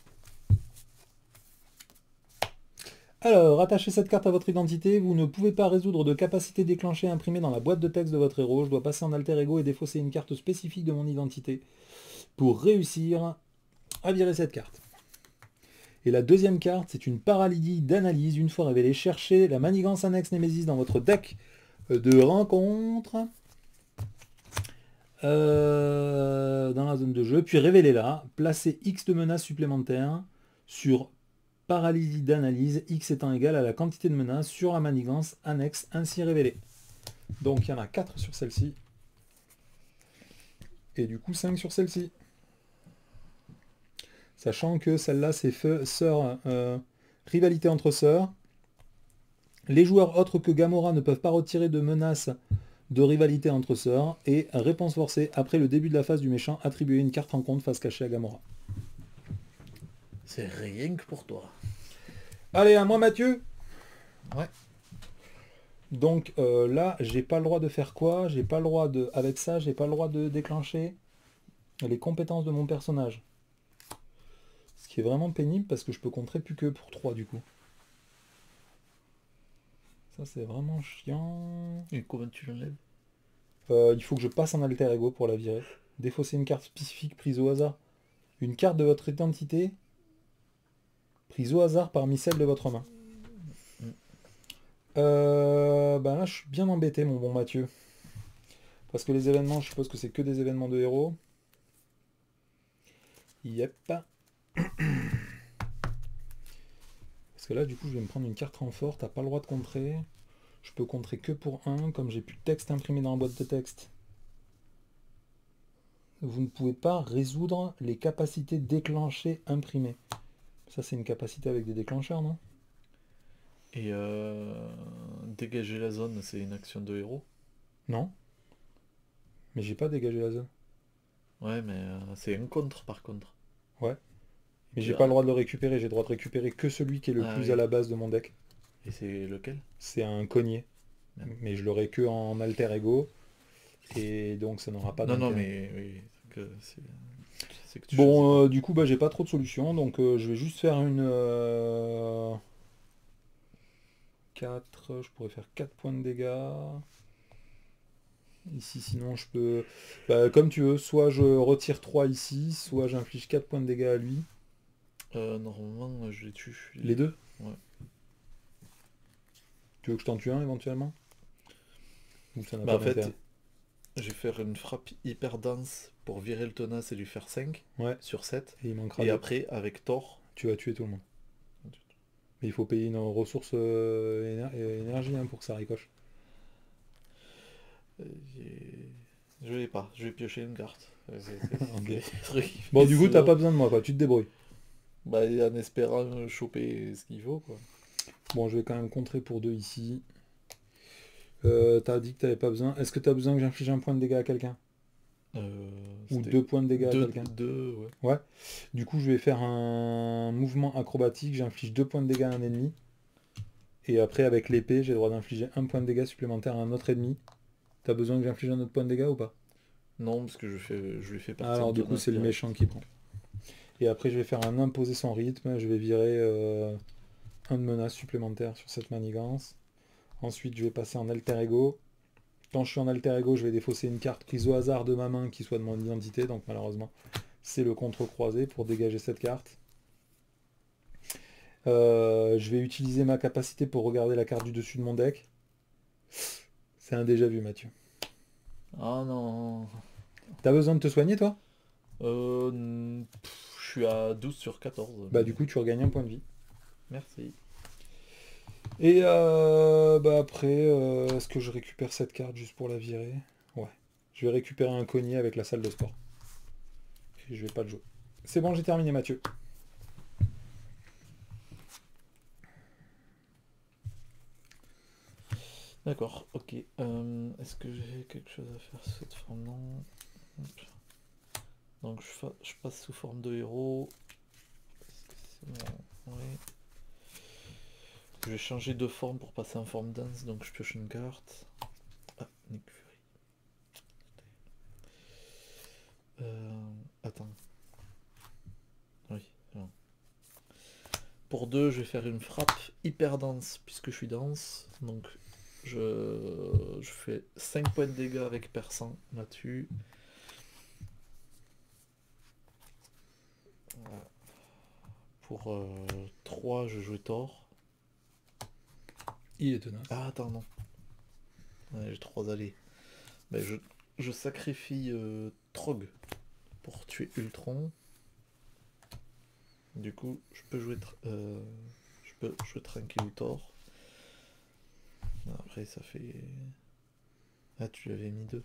Alors, attachez cette carte à votre identité. Vous ne pouvez pas résoudre de capacité déclenchée imprimée dans la boîte de texte de votre héros. Je dois passer en alter ego et défausser une carte spécifique de mon identité pour réussir à virer cette carte. Et la deuxième carte, c'est une paralysie d'analyse. Une fois révélée, cherchez la manigance annexe Némésis dans votre deck de rencontre dans la zone de jeu, puis révélez-la. Placez X de menaces supplémentaires sur paralysie d'analyse, X étant égal à la quantité de menaces sur la manigance annexe ainsi révélée. Donc il y en a 4 sur celle-ci. Et du coup 5 sur celle-ci. Sachant que celle-là c'est sœur, rivalité entre sœurs. Les joueurs autres que Gamora ne peuvent pas retirer de menaces de rivalité entre sœurs. Et réponse forcée, après le début de la phase du méchant, attribuer une carte rencontre face cachée à Gamora. C'est rien que pour toi. Allez, à moi Mathieu. Ouais. Donc là, j'ai pas le droit de faire quoi? J'ai pas le droit de... Avec ça, j'ai pas le droit de déclencher les compétences de mon personnage. Ce qui est vraiment pénible parce que je peux contrer plus que pour 3 du coup. Ça c'est vraiment chiant. Et comment tu l'enlèves? Il faut que je passe en alter ego pour la virer. Défausser une carte spécifique prise au hasard. Une carte de votre identité prise au hasard parmi celles de votre main. Ben là je suis bien embêté mon bon Mathieu. Parce que les événements, je suppose que c'est que des événements de héros. Yep. Parce que là du coup je vais me prendre une carte renfort, t'as pas le droit de contrer. Je peux contrer que pour 1, comme j'ai plus de texte imprimé dans la boîte de texte. Vous ne pouvez pas résoudre les capacités déclenchées imprimées. Ça c'est une capacité avec des déclencheurs, non? Et dégager la zone, c'est une action de héros? Non. Mais j'ai pas dégagé la zone. Ouais, mais c'est un contre par contre. Ouais. Mais j'ai pas le droit de le récupérer, j'ai le droit de récupérer que celui qui est le plus à la base de mon deck. Et c'est lequel? C'est un cogné. Mais je l'aurai que en alter ego. Et donc ça n'aura pas Non, d'intérêt. mais oui, c'est que tu bon, du coup, bah, j'ai pas trop de solutions. Donc je vais juste faire une... 4, je pourrais faire 4 points de dégâts. Ici, sinon je peux... Bah, comme tu veux, soit je retire 3 ici, soit j'inflige 4 points de dégâts à lui. Normalement, je les tue. Les deux? Ouais. Tu veux que je t'en tue un éventuellement? Ou ça n'a Bah, pas en fait, d'intérêt? je vais faire une frappe hyper dense pour virer le tenace et lui faire 5 sur 7. Et il manquera et deux. après, avec Thor, tu vas tuer tout le monde. Mais il faut payer une ressource énergie hein, pour que ça ricoche. Je l'ai pas, je vais piocher une carte. Ok. Bon, du coup, t'as pas besoin de moi, quoi. Tu te débrouilles. Bah, en espérant choper ce qu'il faut, quoi. Bon, je vais quand même contrer pour 2 ici. T'as dit que t'avais pas besoin. Est-ce que t'as besoin que j'inflige un point de dégâts à quelqu'un? Ou 2 points de dégâts à quelqu'un? Deux, ouais. Ouais. Du coup, je vais faire un mouvement acrobatique. J'inflige 2 points de dégâts à un ennemi. Et après, avec l'épée, j'ai le droit d'infliger un point de dégâts supplémentaire à un autre ennemi. T'as besoin que j'inflige un autre point de dégâts ou pas? Non, parce que je lui fais partie. Alors, du coup, c'est le méchant qui prend. Et après, je vais faire un imposer son rythme. Je vais virer un de menace supplémentaire sur cette manigance. Ensuite, je vais passer en alter ego. Quand je suis en alter ego, je vais défausser une carte prise au hasard de ma main qui soit de mon identité. Donc malheureusement, c'est le contre-croisé pour dégager cette carte. Je vais utiliser ma capacité pour regarder la carte du dessus de mon deck. C'est un déjà vu, Mathieu. Ah non. T'as besoin de te soigner, toi? Je suis à 12 sur 14. Bah du coup, tu regagnes un point de vie. Merci. Et bah après, est-ce que je récupère cette carte juste pour la virer? Ouais. Je vais récupérer un cogné avec la salle de sport. Et je vais pas le jouer. C'est bon, j'ai terminé, Mathieu. D'accord, ok. Est-ce que j'ai quelque chose à faire sous cette forme? Non. Hop. Donc je passe sous forme de héros. C'est bon. Oui. Je vais changer de forme pour passer en forme dance, donc je pioche une carte. Ah, Nick Fury. Attends. Oui, c'est bon. Pour 2, je vais faire une frappe hyper dense puisque je suis dense. Donc je fais 5 points de dégâts avec perçant là-dessus. Voilà. Pour 3, je joue Thor. Il est tenace. Ah, attends, non. Ouais, j'ai 3 allées. Ben, je sacrifie Trog pour tuer Ultron. Du coup, je peux jouer tranquille Thor. Après, ça fait... Ah, tu l'avais mis 2.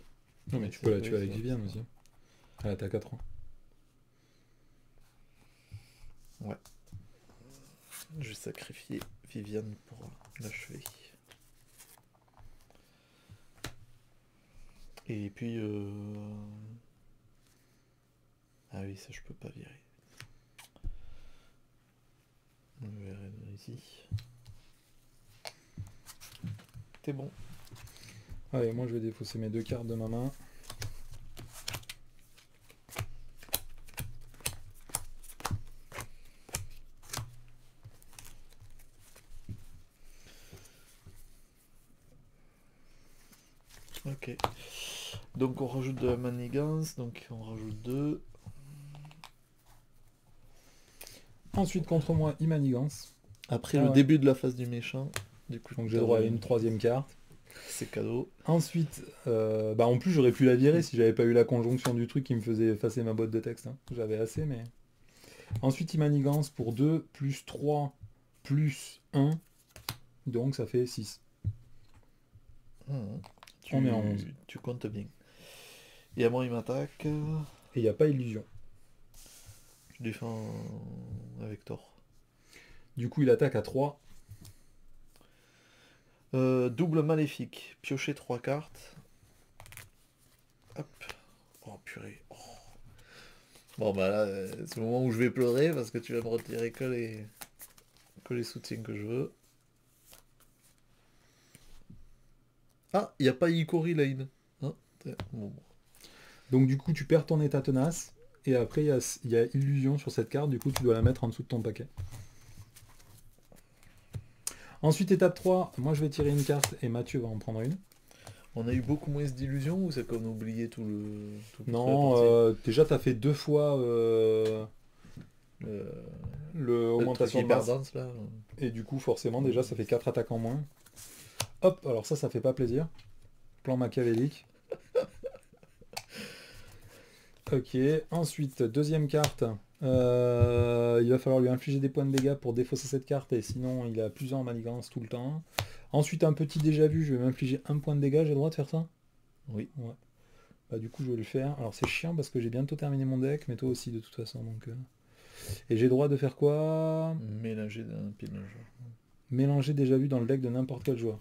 Non, mais tu peux la tuer avec Viviane aussi. Elle attaque à 3. Ouais. Je vais sacrifier Viviane pour l'achever. Et puis... Ah oui, ça je peux pas virer. On verra ici. T'es bon. Allez, moi je vais défausser mes 2 cartes de ma main. Ok. Donc on rajoute de la manigance, donc on rajoute 2. Ensuite, contre moi, il manigance. Après le début de la phase du méchant. Du coup, donc j'ai droit à une 3e carte. C'est cadeau. Ensuite, bah en plus j'aurais pu la virer si j'avais pas eu la conjonction du truc qui me faisait effacer ma boîte de texte. Hein. J'avais assez, mais... Ensuite, il manigance pour 2, plus 3, plus 1. Donc ça fait 6. On est en 11. Tu comptes bien. Et à moi, il m'attaque. Et il n'y a pas illusion. Je défends avec Thor. Du coup, il attaque à 3. Double maléfique. Piocher 3 cartes. Hop. Oh purée. Oh. Bon bah là, c'est le moment où je vais pleurer parce que tu vas me retirer que les soutiens que je veux. Ah, il n'y a pas Ikori Lane. Hein bon. Donc du coup, tu perds ton état tenace. Et après, il y a illusion sur cette carte. Du coup, tu dois la mettre en dessous de ton paquet. Ensuite, étape 3. Moi, je vais tirer une carte et Mathieu va en prendre une. On a eu beaucoup moins d'illusions ou c'est qu'on a oublié tout le... Non, déjà, tu as fait 2 fois l'augmentation de masse. Dense, là. Et du coup, forcément, déjà, ça fait 4 attaques en moins. Hop, alors ça fait pas plaisir. Plan machiavélique. Ok, ensuite, deuxième carte. Il va falloir lui infliger des points de dégâts pour défausser cette carte, et sinon il a plusieurs manigances tout le temps. Ensuite, un petit déjà vu, je vais m'infliger un point de dégâts, j'ai le droit de faire ça? Oui. Ouais. Bah du coup je vais le faire. Alors c'est chiant parce que j'ai bientôt terminé mon deck, mais toi aussi de toute façon. Donc, Et j'ai le droit de faire quoi? Mélanger d'un pile un joueur. Mélanger déjà vu dans le deck de n'importe quel joueur.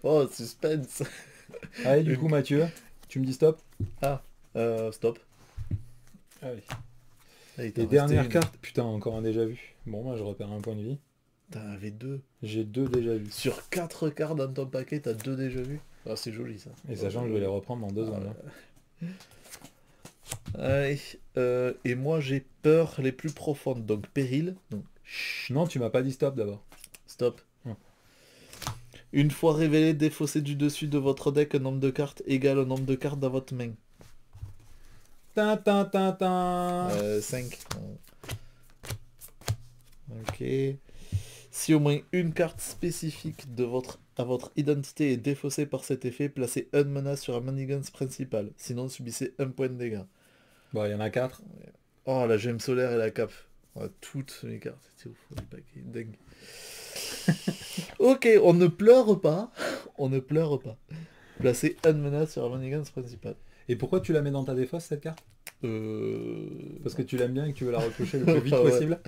Oh, suspense. Allez du coup Mathieu, tu me dis stop. Ah, stop. Allez. Ah, il t'en Et restait dernière une. carte, putain encore un déjà vu. Bon moi je repère un point de vie. T'en avais 2. J'ai 2 déjà vus. Sur 4 cartes dans ton paquet, t'as 2 déjà vus. Ah, c'est joli ça. Et Ça, sachant c'est que je vais les joli. reprendre dans 2 secondes. Hein. Allez. Et moi j'ai peur les plus profondes. Donc péril. Donc Non tu m'as pas dit stop d'abord. stop. Hum. Une fois révélé, défaussez du dessus de votre deck un nombre de cartes égal au nombre de cartes dans votre main. Tin, tin, tin, tin. 5. Ok. Si au moins une carte spécifique à votre identité est défaussée par cet effet, placez un menace sur un manigance principal. Sinon, subissez un point de dégâts. Bon il y en a 4. Oh, la gemme solaire et la cape. Oh, toutes mes cartes. C'est ouf, les paquets. Dingue. Ok, on ne pleure pas. On ne pleure pas. Placez un menace sur un manigance principal. Et pourquoi tu la mets dans ta défausse cette carte? Parce que tu l'aimes bien et que tu veux la retoucher le plus vite Ah ouais. possible.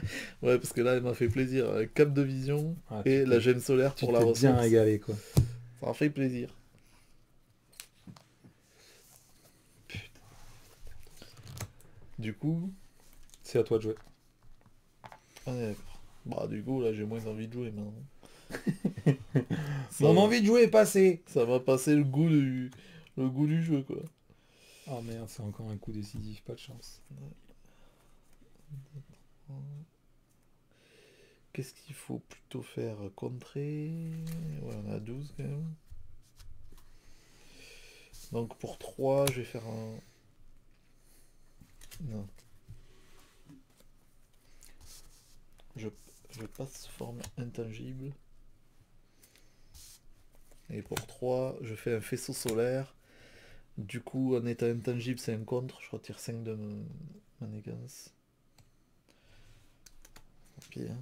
Ouais, parce que là, elle m'a fait plaisir. Cape de vision Ah, et la gemme solaire Tu pour la t'es ressource. bien régalé quoi. Ça en fait plaisir. Putain. Du coup... C'est à toi de jouer. Ah d'accord. Bah du coup, là, j'ai moins envie de jouer maintenant. Mon envie de jouer est passée. Ça m'a passé le goût du jeu, quoi. Oh merde, c'est encore un coup décisif, pas de chance. Qu'est-ce qu'il faut plutôt faire? Contrer? Ouais, on a 12 quand même. Donc pour 3, je vais faire un... Non. Je passe forme intangible. Et pour 3, je fais un faisceau solaire. Du coup, en état intangible, c'est un contre. Je retire 5 de manigance. Tant pis, hein.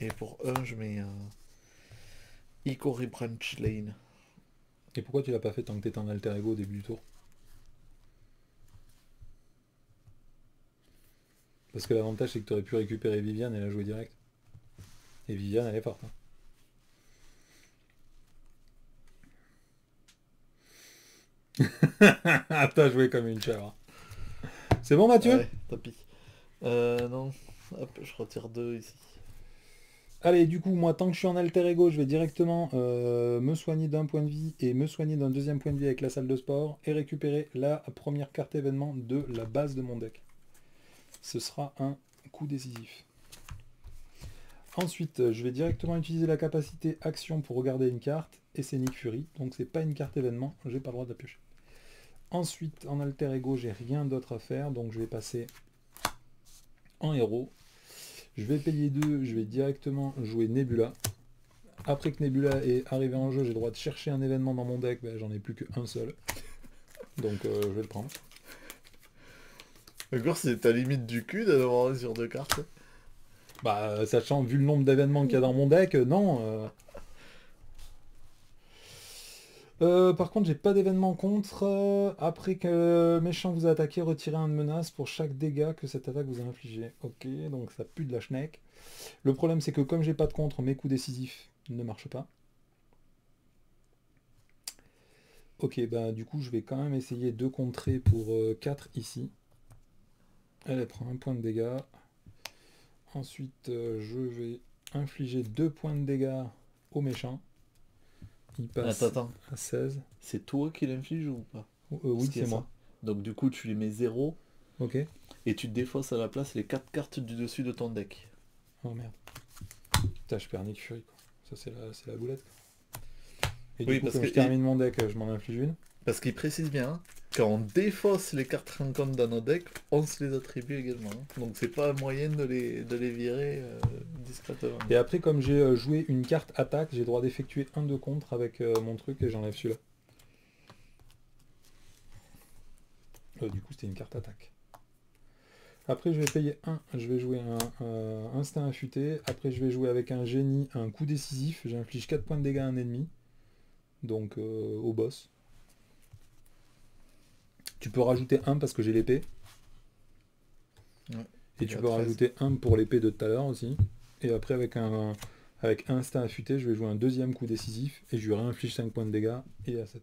Et pour 1, je mets Icori Branch Lane. Et pourquoi tu l'as pas fait tant que t'étais en alter ego au début du tour? Parce que l'avantage c'est que tu aurais pu récupérer Viviane et la jouer direct. Et Viviane elle est forte. Hein. T'as joué comme une chèvre. C'est bon Mathieu? Ouais, tant pis. Non. Hop, je retire 2 ici. Allez, du coup, moi, tant que je suis en alter ego, je vais directement me soigner d'un point de vie et me soigner d'un deuxième point de vie avec la salle de sport et récupérer la première carte événement de la base de mon deck. Ce sera un coup décisif. Ensuite, je vais directement utiliser la capacité action pour regarder une carte et c'est Nick Fury. Donc c'est pas une carte événement, j'ai pas le droit de la piocher. Ensuite, en alter ego, j'ai rien d'autre à faire, donc je vais passer en héros. Je vais payer 2, je vais directement jouer Nebula. Après que Nebula est arrivé en jeu, j'ai le droit de chercher un événement dans mon deck, ben, j'en ai plus qu'un seul. Donc je vais le prendre. Encore, c'est ta limite du cul d'avoir sur 2 cartes. Bah, sachant, vu le nombre d'événements qu'il y a dans mon deck, non. Par contre, j'ai pas d'événement contre. Après que méchant vous a attaqué, retirez un de menace pour chaque dégât que cette attaque vous a infligé. Ok, donc ça pue de la schneck. Le problème, c'est que comme j'ai pas de contre, mes coups décisifs ne marchent pas. Ok, bah du coup, je vais quand même essayer de contrer pour 4 ici. Elle prend un point de dégâts. Ensuite, je vais infliger 2 points de dégâts au méchant. Il passe Attends. à 16. C'est toi qui l'inflige ou pas? Oui, c'est moi. Donc du coup, tu lui mets 0 Ok. et tu défausses à la place les 4 cartes du dessus de ton deck. Oh merde. Putain, je perds Nick Fury, quoi. Ça, c'est la boulette, quoi. Et Oui, du coup, parce comme que je termine mon deck, je m'en inflige une. Parce qu'il précise bien, hein, quand on défausse les cartes rencontres dans nos decks, on se les attribue également. Hein. Donc c'est pas un moyen de les virer discrètement. Et après, comme j'ai joué une carte attaque, j'ai le droit d'effectuer un de contre avec mon truc et j'enlève celui-là. Du coup, c'était une carte attaque. Après, je vais payer 1. Je vais jouer un instinct affûté. Après, je vais jouer avec un génie, un coup décisif. J'inflige 4 points de dégâts à un ennemi. donc au boss. Tu peux rajouter un parce que j'ai l'épée. Ouais. Et tu peux rajouter un pour l'épée de tout à l'heure aussi. Et après avec un instinct affûté, je vais jouer un deuxième coup décisif et je lui réinflige 5 points de dégâts et à 7.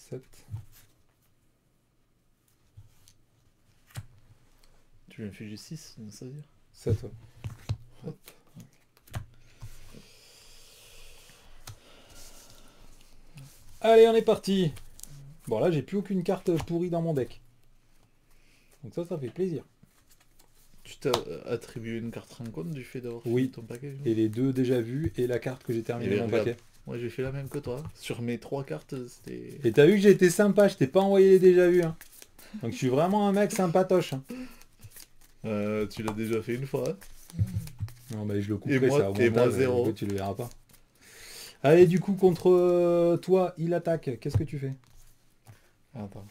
7. Tu lui infliges 6, ça veut dire 7, ouais. Hop. Allez, on est parti. Bon, là, j'ai plus aucune carte pourrie dans mon deck. Donc ça fait plaisir. Tu t'as attribué une carte rencontre du fait d'avoir Oui. fini ton paquet? Et les deux déjà vus et la carte que j'ai terminé mon paquet. Moi, j'ai fait la même que toi. Sur mes 3 cartes, c'était... Et t'as vu que j'ai été sympa, je t'ai pas envoyé les déjà vus. Hein. Donc je suis vraiment un mec sympatoche. Hein. Tu l'as déjà fait une fois. Hein. Non, bah, je le couperai, moi, ça. et moi, 0. Coup, tu le verras pas. Allez, du coup, contre toi, il attaque. Qu'est-ce que tu fais? Attends.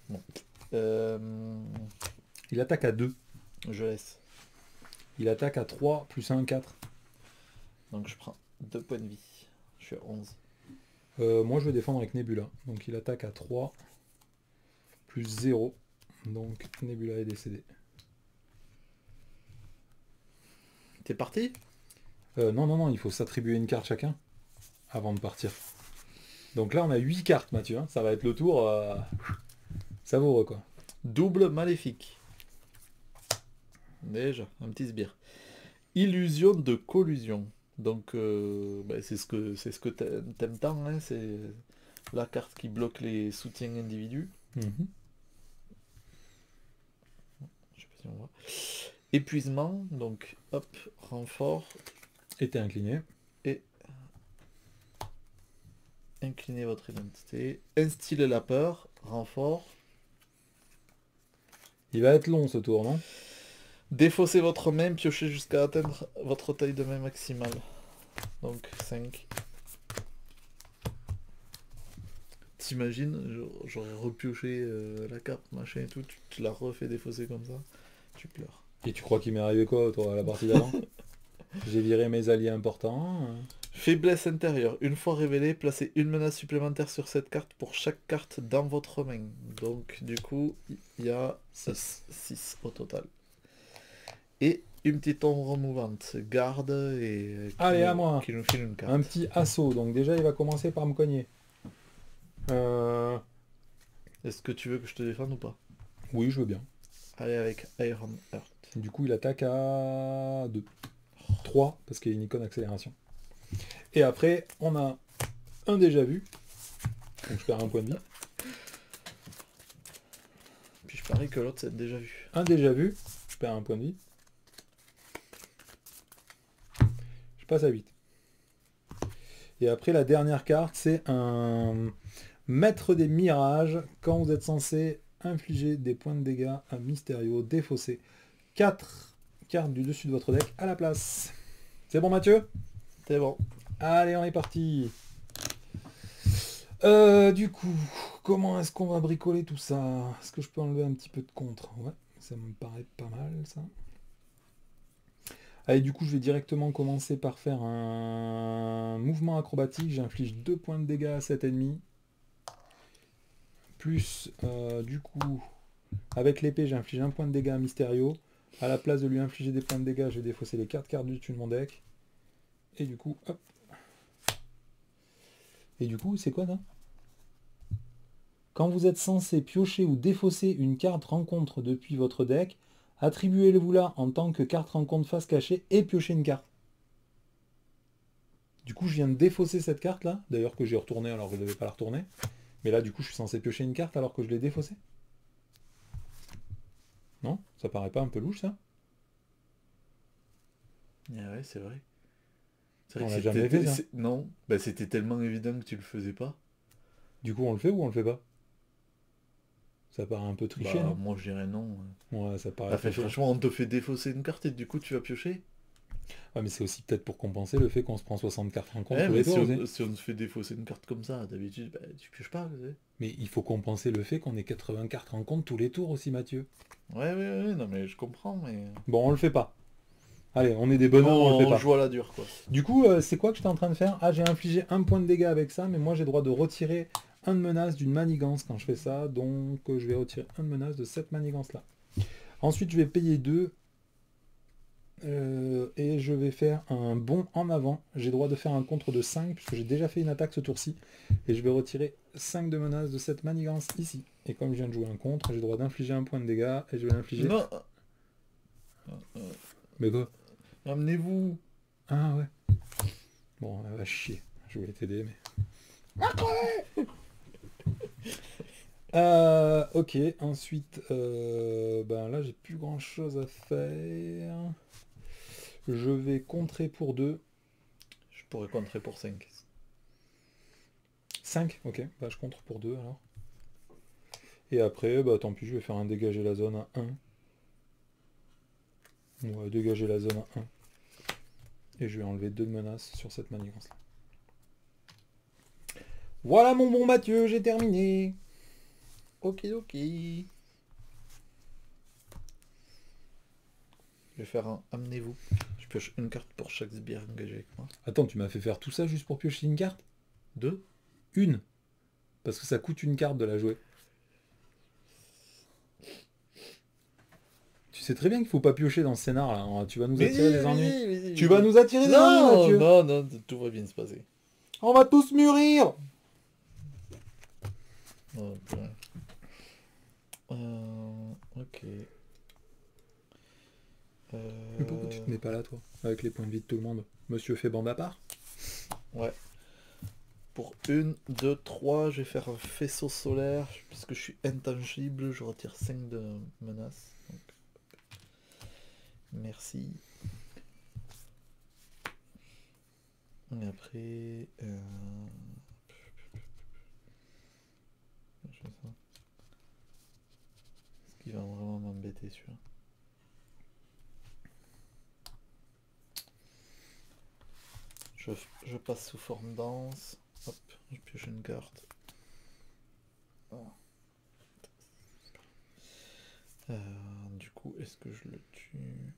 Bon. Il attaque à 2. Je laisse. Il attaque à 3 plus 1, 4. Donc je prends 2 points de vie. Je suis à 11. Moi, je vais défendre avec Nebula. Donc il attaque à 3 plus 0. Donc Nebula est décédé. T'es parti? Non, il faut s'attribuer une carte chacun avant de partir. Donc là, on a 8 cartes, Mathieu. Hein. Ça va être le tour savoureux, quoi. Double maléfique. Déjà, un petit sbire. Illusion de collusion. Donc, c'est ce que t'aimes tant, hein, c'est la carte qui bloque les soutiens individus. Je sais pas si on voit. Épuisement, donc hop, renfort. Et t'es incliné. Et inclinez votre identité. Instiller la peur, renfort. Il va être long ce tour, non? Défaussez votre main, piochez jusqu'à atteindre votre taille de main maximale. Donc 5. T'imagines, j'aurais repioché la carte, machin et tout, tu la refais défausser comme ça, tu pleures. Et tu crois qu'il m'est arrivé quoi, toi, à la partie d'avant? J'ai viré mes alliés importants. Faiblesse intérieure. Une fois révélée, placez une menace supplémentaire sur cette carte pour chaque carte dans votre main. Donc du coup, il y a 6 au total. Et une petite ombre mouvante. Garde et Allez, à moi. Qui nous file une carte. Un petit assaut. Donc déjà, il va commencer par me cogner. Est-ce que tu veux que je te défende ou pas? Oui, je veux bien. Allez avec Iron Heart. Du coup, il attaque à 2. 3, parce qu'il y a une icône accélération. Et après, on a un déjà vu. Donc je perds un point de vie. Puis je parie que l'autre c'est déjà vu. Un déjà vu. Je perds un point de vie. Je passe à 8. Et après, la dernière carte, c'est un maître des mirages. Quand vous êtes censé infliger des points de dégâts à Mysterio, défausser 4 cartes du dessus de votre deck à la place. C'est bon, Mathieu? C'est bon. Allez, on est parti. Du coup, comment est-ce qu'on va bricoler tout ça? Est-ce que je peux enlever un petit peu de contre? Ouais, ça me paraît pas mal, ça. Allez, du coup, je vais directement commencer par faire un mouvement acrobatique. J'inflige 2 points de dégâts à cet ennemi. Plus, du coup, avec l'épée, j'inflige 1 point de dégâts à Mysterio. À la place de lui infliger des points de dégâts, je vais défausser les 4 cartes du dessus de mon deck. Et du coup, hop. Et du coup, c'est quoi ça? Quand vous êtes censé piocher ou défausser une carte rencontre depuis votre deck, attribuez-le-vous là en tant que carte rencontre face cachée et piochez une carte. Du coup, je viens de défausser cette carte là, d'ailleurs que j'ai retourné alors que je ne devais pas la retourner. Mais là, du coup, je suis censé piocher une carte alors que je l'ai défaussée. Non? Ça paraît pas un peu louche ça? Ah ouais, c'est vrai. On l'a jamais fait ça. Non, bah, c'était tellement évident que tu le faisais pas. Du coup, on le fait ou on le fait pas? Ça paraît un peu triché, non? Moi je dirais non. Ouais, ça paraît triché. Franchement, on te fait défausser une carte et du coup tu vas piocher? Ah, mais c'est aussi peut-être pour compenser le fait qu'on se prend 60 cartes en compte tous Mais les tours. si on se fait défausser une carte comme ça, d'habitude, bah, tu pioches pas. Tu sais. Mais il faut compenser le fait qu'on ait 80 cartes en compte tous les tours aussi, Mathieu. Ouais, non mais je comprends, mais... Bon, on le fait pas. Allez, on est des bonhommes, on le fait on pas. joue à la dure, quoi. Du coup, c'est quoi que j'étais en train de faire? Ah, j'ai infligé un point de dégâts avec ça, mais moi j'ai le droit de retirer un de menace d'une manigance quand je fais ça, donc je vais retirer un de menace de cette manigance-là. Ensuite, je vais payer 2, et je vais faire un bond en avant. J'ai le droit de faire un contre de 5, puisque j'ai déjà fait une attaque ce tour-ci, et je vais retirer 5 de menace de cette manigance ici. Et comme je viens de jouer un contre, j'ai le droit d'infliger un point de dégâts, et je vais l'infliger... Non. Mais quoi? Amenez-vous. Ah ouais. Bon, elle va chier. Je voulais t'aider, mais... ok, ensuite, ben là j'ai plus grand chose à faire. Je vais contrer pour 2. Je pourrais contrer pour 5. 5, ok, bah je contre pour 2 alors. Et après, bah tant pis, je vais faire un dégager la zone à 1. Ouais, dégager la zone à 1. Et je vais enlever 2 de menaces sur cette manigance là. Voilà mon bon Mathieu, j'ai terminé. Ok. Je vais faire un amenez-vous. Je pioche une carte pour chaque sbire engagé avec moi. Attends, tu m'as fait faire tout ça juste pour piocher une carte? 2. Une. Parce que ça coûte une carte de la jouer. Tu sais très bien qu'il faut pas piocher dans ce scénar là. Tu vas nous attirer des ennuis. Tu vas nous attirer des ennuis, Mathieu. Non, tout va bien se passer. On va tous mûrir. Oh, ok. Mais pourquoi tu te mets pas là, toi? Avec les points de vie de tout le monde. Monsieur fait bande à part? Ouais. Pour 1, 2, 3, je vais faire un faisceau solaire. Puisque je suis intangible, je retire 5 de menaces. Donc... Merci. Et après... Je fais ça. Ce qui va vraiment m'embêter, celui-là. Je passe sous forme dense. Hop, je pioche une carte. Du coup, est-ce que je le tue?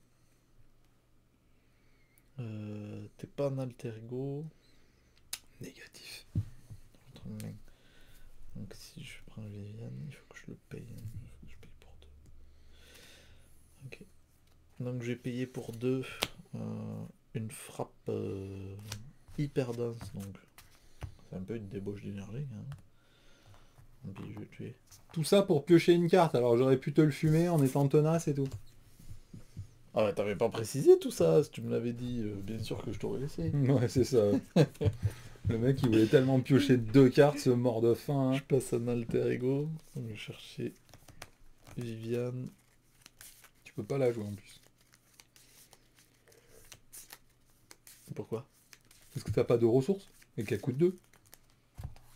T'es pas un alter ego. Négatif. Donc si je prends Viviane, il faut que je le paye. Il faut que je paye pour 2. Ok. Donc j'ai payé pour 2 une frappe hyper dense. Donc c'est un peu une débauche d'énergie. Et puis je vais tuer. Tout ça pour piocher une carte. Alors j'aurais pu te le fumer en étant tenace et tout. Ah ouais, t'avais pas précisé tout ça. Si tu me l'avais dit, bien sûr que je t'aurais laissé. Ouais, c'est ça. Le mec, il voulait tellement piocher 2 cartes, ce mort de faim. Hein. Je passe un alter ego. Donc je vais chercher Viviane. Tu peux pas la jouer en plus. Pourquoi? Parce que t'as pas de ressources et qu'elle coûte 2.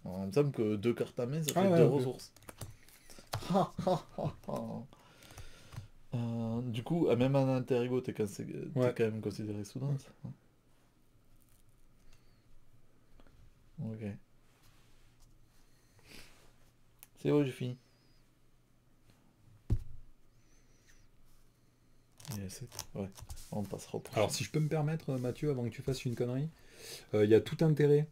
Alors, il me semble que 2 cartes à main, ça fait ouais, 2 ok. ressources. Du coup, même en alter ego, t'es quand même considéré sous danse. Ok. C'est bon, j'ai fini. Ouais, on passera au prochain. Alors si je peux me permettre, Mathieu, avant que tu fasses une connerie, il y a tout intérêt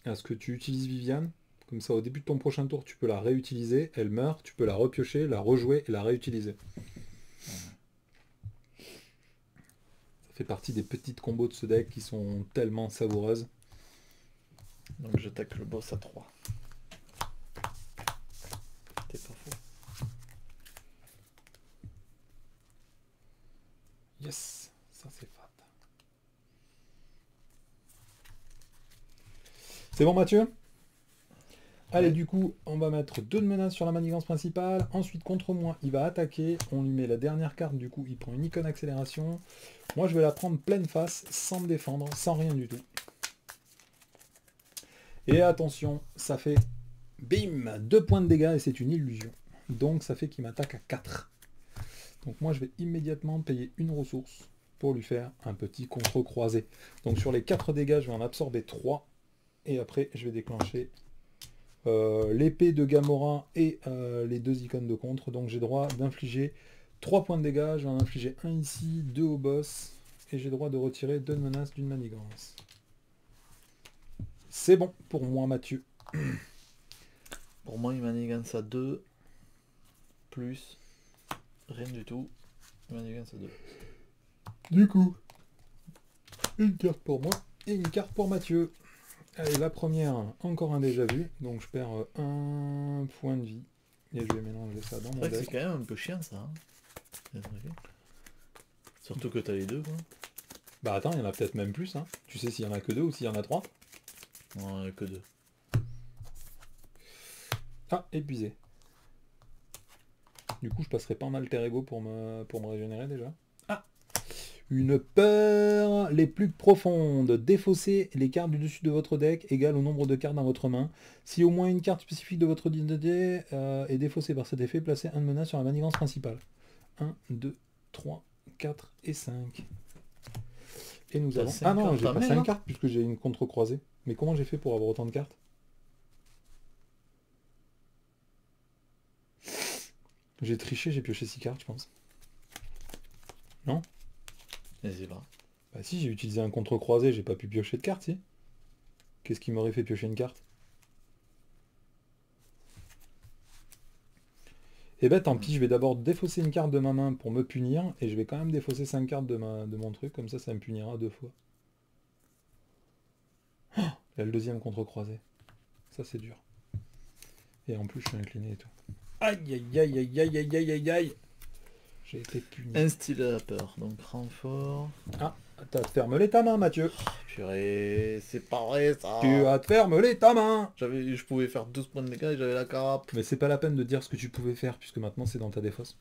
à ce que tu utilises Viviane. Comme ça, au début de ton prochain tour, tu peux la réutiliser. Elle meurt, tu peux la repiocher, la rejouer et la réutiliser. Ça fait partie des petites combos de ce deck qui sont tellement savoureuses. Donc j'attaque le boss à 3. T'es pas faux. Yes, ça c'est fat. C'est bon, Mathieu? Allez, du coup, on va mettre 2 de menaces sur la manigance principale. Ensuite, contre moi, il va attaquer. On lui met la dernière carte, du coup, il prend une icône accélération. Moi, je vais la prendre pleine face, sans me défendre, sans rien du tout. Et attention, ça fait, bim, 2 points de dégâts et c'est une illusion. Donc, ça fait qu'il m'attaque à 4. Donc, moi, je vais immédiatement payer une ressource pour lui faire un petit contre-croisé. Donc sur les 4 dégâts, je vais en absorber 3. Et après, je vais déclencher l'épée de Gamora et les 2 icônes de contre. Donc j'ai droit d'infliger 3 points de dégâts. Je vais en infliger 1 ici, 2 au boss. Et j'ai droit de retirer 2 menaces d'une manigance. C'est bon pour moi, Mathieu. Pour moi, une manigance à 2, plus rien du tout. Une manigance à 2. Du coup, une carte pour moi et une carte pour Mathieu. Allez, la première, encore un déjà vu, donc je perds 1 point de vie. Et je vais mélanger ça dans mon deck. C'est quand même un peu chiant ça. Hein. Surtout que t'as les deux, quoi. Bah attends, il y en a peut-être même plus. Hein. Tu sais s'il y en a que 2 ou s'il y en a 3? Non, il n'y a que 2. Ah, épuisé. Du coup, je passerai pas en alter ego pour me régénérer déjà. Ah, une peur les plus profondes. Défaussez les cartes du dessus de votre deck égale au nombre de cartes dans votre main. Si au moins une carte spécifique de votre identité est défaussée par cet effet, placez un menace sur la manigance principale. 1, 2, 3, 4 et 5. Et nous avons... Ah non, j'ai pas 5 cartes puisque j'ai une contre-croisée. Mais comment j'ai fait pour avoir autant de cartes? J'ai triché, j'ai pioché 6 cartes, je pense. Non? Vas-y, va. Bah si, j'ai utilisé un contre-croisé, j'ai pas pu piocher de carte, si. Qu'est-ce qui m'aurait fait piocher une carte? Eh ben tant pis, je vais d'abord défausser une carte de ma main pour me punir, et je vais quand même défausser 5 cartes de mon truc, comme ça me punira 2 fois. Oh, il y a le deuxième contre-croisé. Ça c'est dur. Et en plus je suis incliné et tout. Aïe aïe aïe aïe aïe aïe aïe aïe aïe. J'ai été puni. Instiller la peur, donc renfort. Ah, t'as te faire meuler ta main, Mathieu. Oh, purée, c'est pas vrai ça. Tu vas te faire meuler ta main. Je pouvais faire 12 points de dégâts et j'avais la carape. Mais c'est pas la peine de dire ce que tu pouvais faire, puisque maintenant c'est dans ta défausse.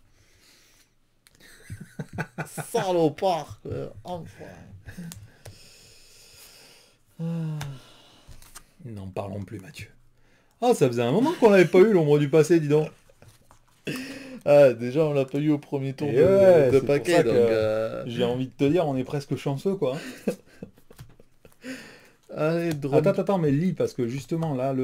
Salopard, quoi. Enfin. N'en parlons plus, Mathieu. Ah, ça faisait un moment qu'on l'avait pas eu, l'ombre du passé, dis donc. Ah, déjà, on l'a pas eu au premier tour de paquet, donc... J'ai envie de te dire, on est presque chanceux, quoi. Allez, drone. Attends, mais lis, parce que justement, là,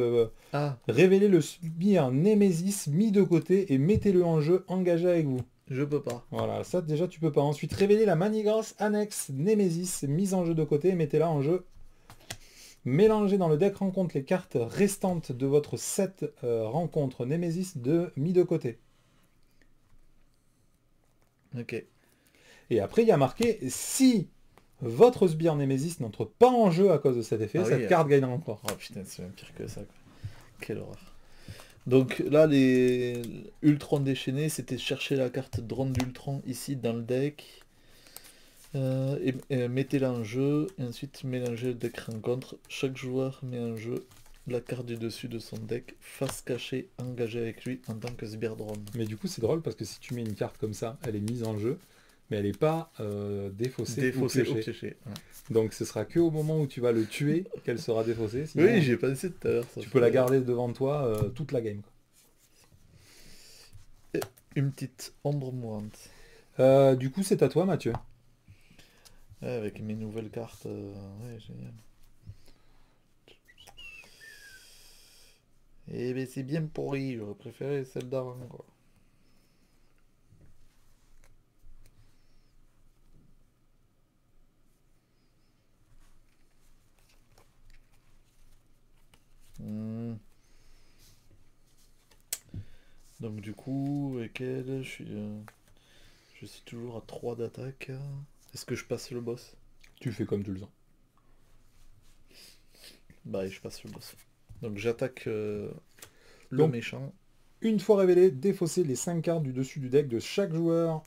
révélez le sbire Némésis mis de côté et mettez-le en jeu engagé avec vous. Je peux pas. Voilà, ça déjà tu peux pas. Ensuite, révélez la manigance annexe Némésis mise en jeu de côté et mettez-la en jeu. Mélangez dans le deck rencontre les cartes restantes de votre set rencontre Némésis mis de côté. Ok. Et après, il y a marqué si votre sbire Némésis n'entre pas en jeu à cause de cet effet, cette carte gagnera encore. Oh putain, c'est même pire que ça, quoi. Quelle horreur. Donc là, les Ultron déchaînés, c'était chercher la carte drone d'Ultron ici dans le deck. Et mettez-la en jeu. Et ensuite, mélangez le deck rencontre. Chaque joueur met en jeu la carte du dessus de son deck, face cachée, engagée avec lui en tant que sbire drone. Mais du coup, c'est drôle parce que si tu mets une carte comme ça, elle est mise en jeu, mais elle n'est pas défaussée ou piochée. Ouais. Donc ce sera que au moment où tu vas le tuer qu'elle sera défaussée. Sinon, oui, j'ai pensé tout à l'heure. Tu peux la garder devant toi toute la game. Quoi. Une petite ombre mourante. Du coup, c'est à toi, Mathieu. Ouais, avec mes nouvelles cartes, ouais, génial. Eh ben c'est bien pourri, j'aurais préféré celle d'avant, quoi. Donc du coup, avec elle, je suis toujours à 3 d'attaque. Est-ce que je passe le boss? Tu fais comme tu le sens. Bah je passe le boss. Donc j'attaque le méchant. Une fois révélé, défaussez les 5 cartes du dessus du deck de chaque joueur.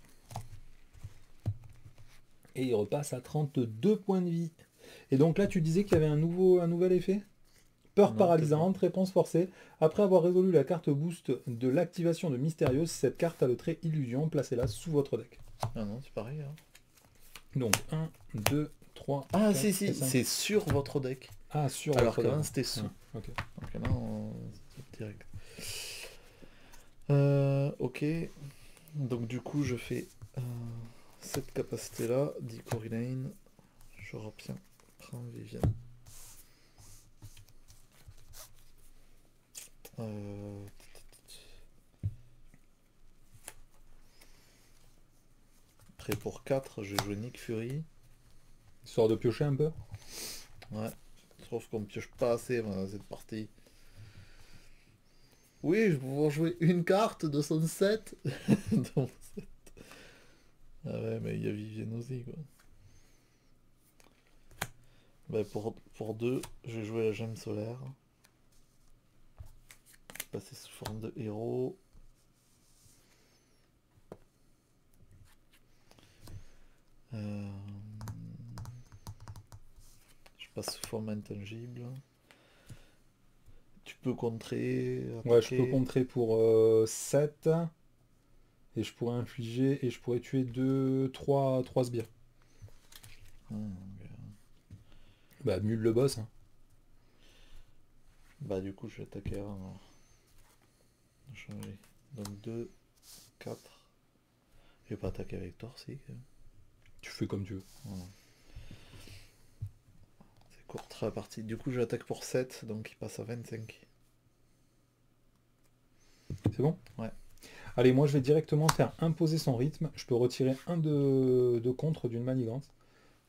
Et il repasse à 32 points de vie. Et donc là, tu disais qu'il y avait un nouvel effet? Peur paralysante, réponse forcée. Après avoir résolu la carte boost de l'activation de Mystérieux, cette carte a le trait illusion, placez-la sous votre deck. Ah non, c'est pareil. Hein. Donc 1, 2, 3. Ah 4, si, c'est sur votre deck. Ah, sur alors votre deck. qu'avant c'était sous. Ah, okay. Donc là, c'est direct. Ok. Donc du coup, je fais cette capacité-là, dit Corylane. Je reprends, prends Vivian. Prêt pour 4, je vais jouer Nick Fury. Histoire de piocher un peu. Ouais, sauf qu'on ne pioche pas assez dans cette partie. Oui, je vais pouvoir jouer une carte de son set. Dans mon set. Ah ouais, mais il y a Vivienne aussi, quoi. Bah pour 2, je vais jouer la gemme solaire. Passer sous forme de héros. Je passe sous forme intangible. Tu peux contrer. Attaquer. Ouais, je peux contrer pour 7. Et je pourrais infliger, et je pourrais tuer 3 sbires. Bah, nul le boss. Hein. Bah, du coup, je vais attaquer avant. Changer. Donc 2, 4. Je vais pas attaquer avec toi, si. Tu fais comme tu veux. Voilà. C'est courte la partie. Du coup, je l'attaque pour 7, donc il passe à 25. C'est bon? Ouais. Allez, moi je vais directement faire imposer son rythme. Je peux retirer un de contre d'une manigance.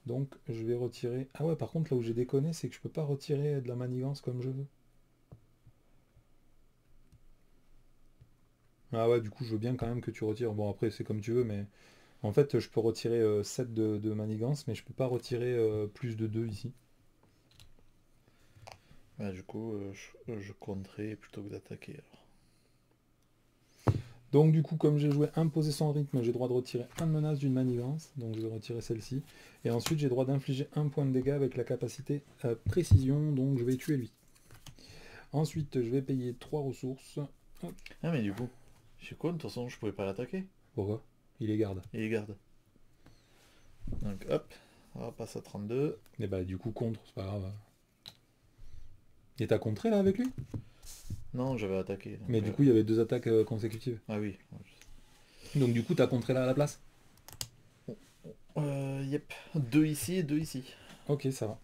Donc je vais retirer... Ah ouais, par contre là où j'ai déconné, c'est que je peux pas retirer de la manigance comme je veux. Ah ouais, du coup je veux bien quand même que tu retires. Bon après c'est comme tu veux, mais... En fait je peux retirer 7 de manigance, mais je peux pas retirer plus de 2 ici. Bah, du coup, je compterai plutôt que d'attaquer alors. Donc du coup, comme j'ai joué imposer son rythme, j'ai droit de retirer un de menace d'une manigance, donc je vais retirer celle-ci. Et ensuite, j'ai droit d'infliger un point de dégâts avec la capacité précision, donc je vais tuer lui. Ensuite, je vais payer 3 ressources. Hop. Ah mais du coup, je suis con, de toute façon, je pouvais pas l'attaquer. Pourquoi? Il les garde. Il les garde. Donc hop, on passe à 32. Et bah du coup, contre, c'est pas grave. Et t'as contré là avec lui? Non, j'avais attaqué. Mais du coup, il y avait 2 attaques consécutives. Ah oui. Donc du coup, t'as contré là à la place? Yep. 2 ici et 2 ici. Ok, ça va.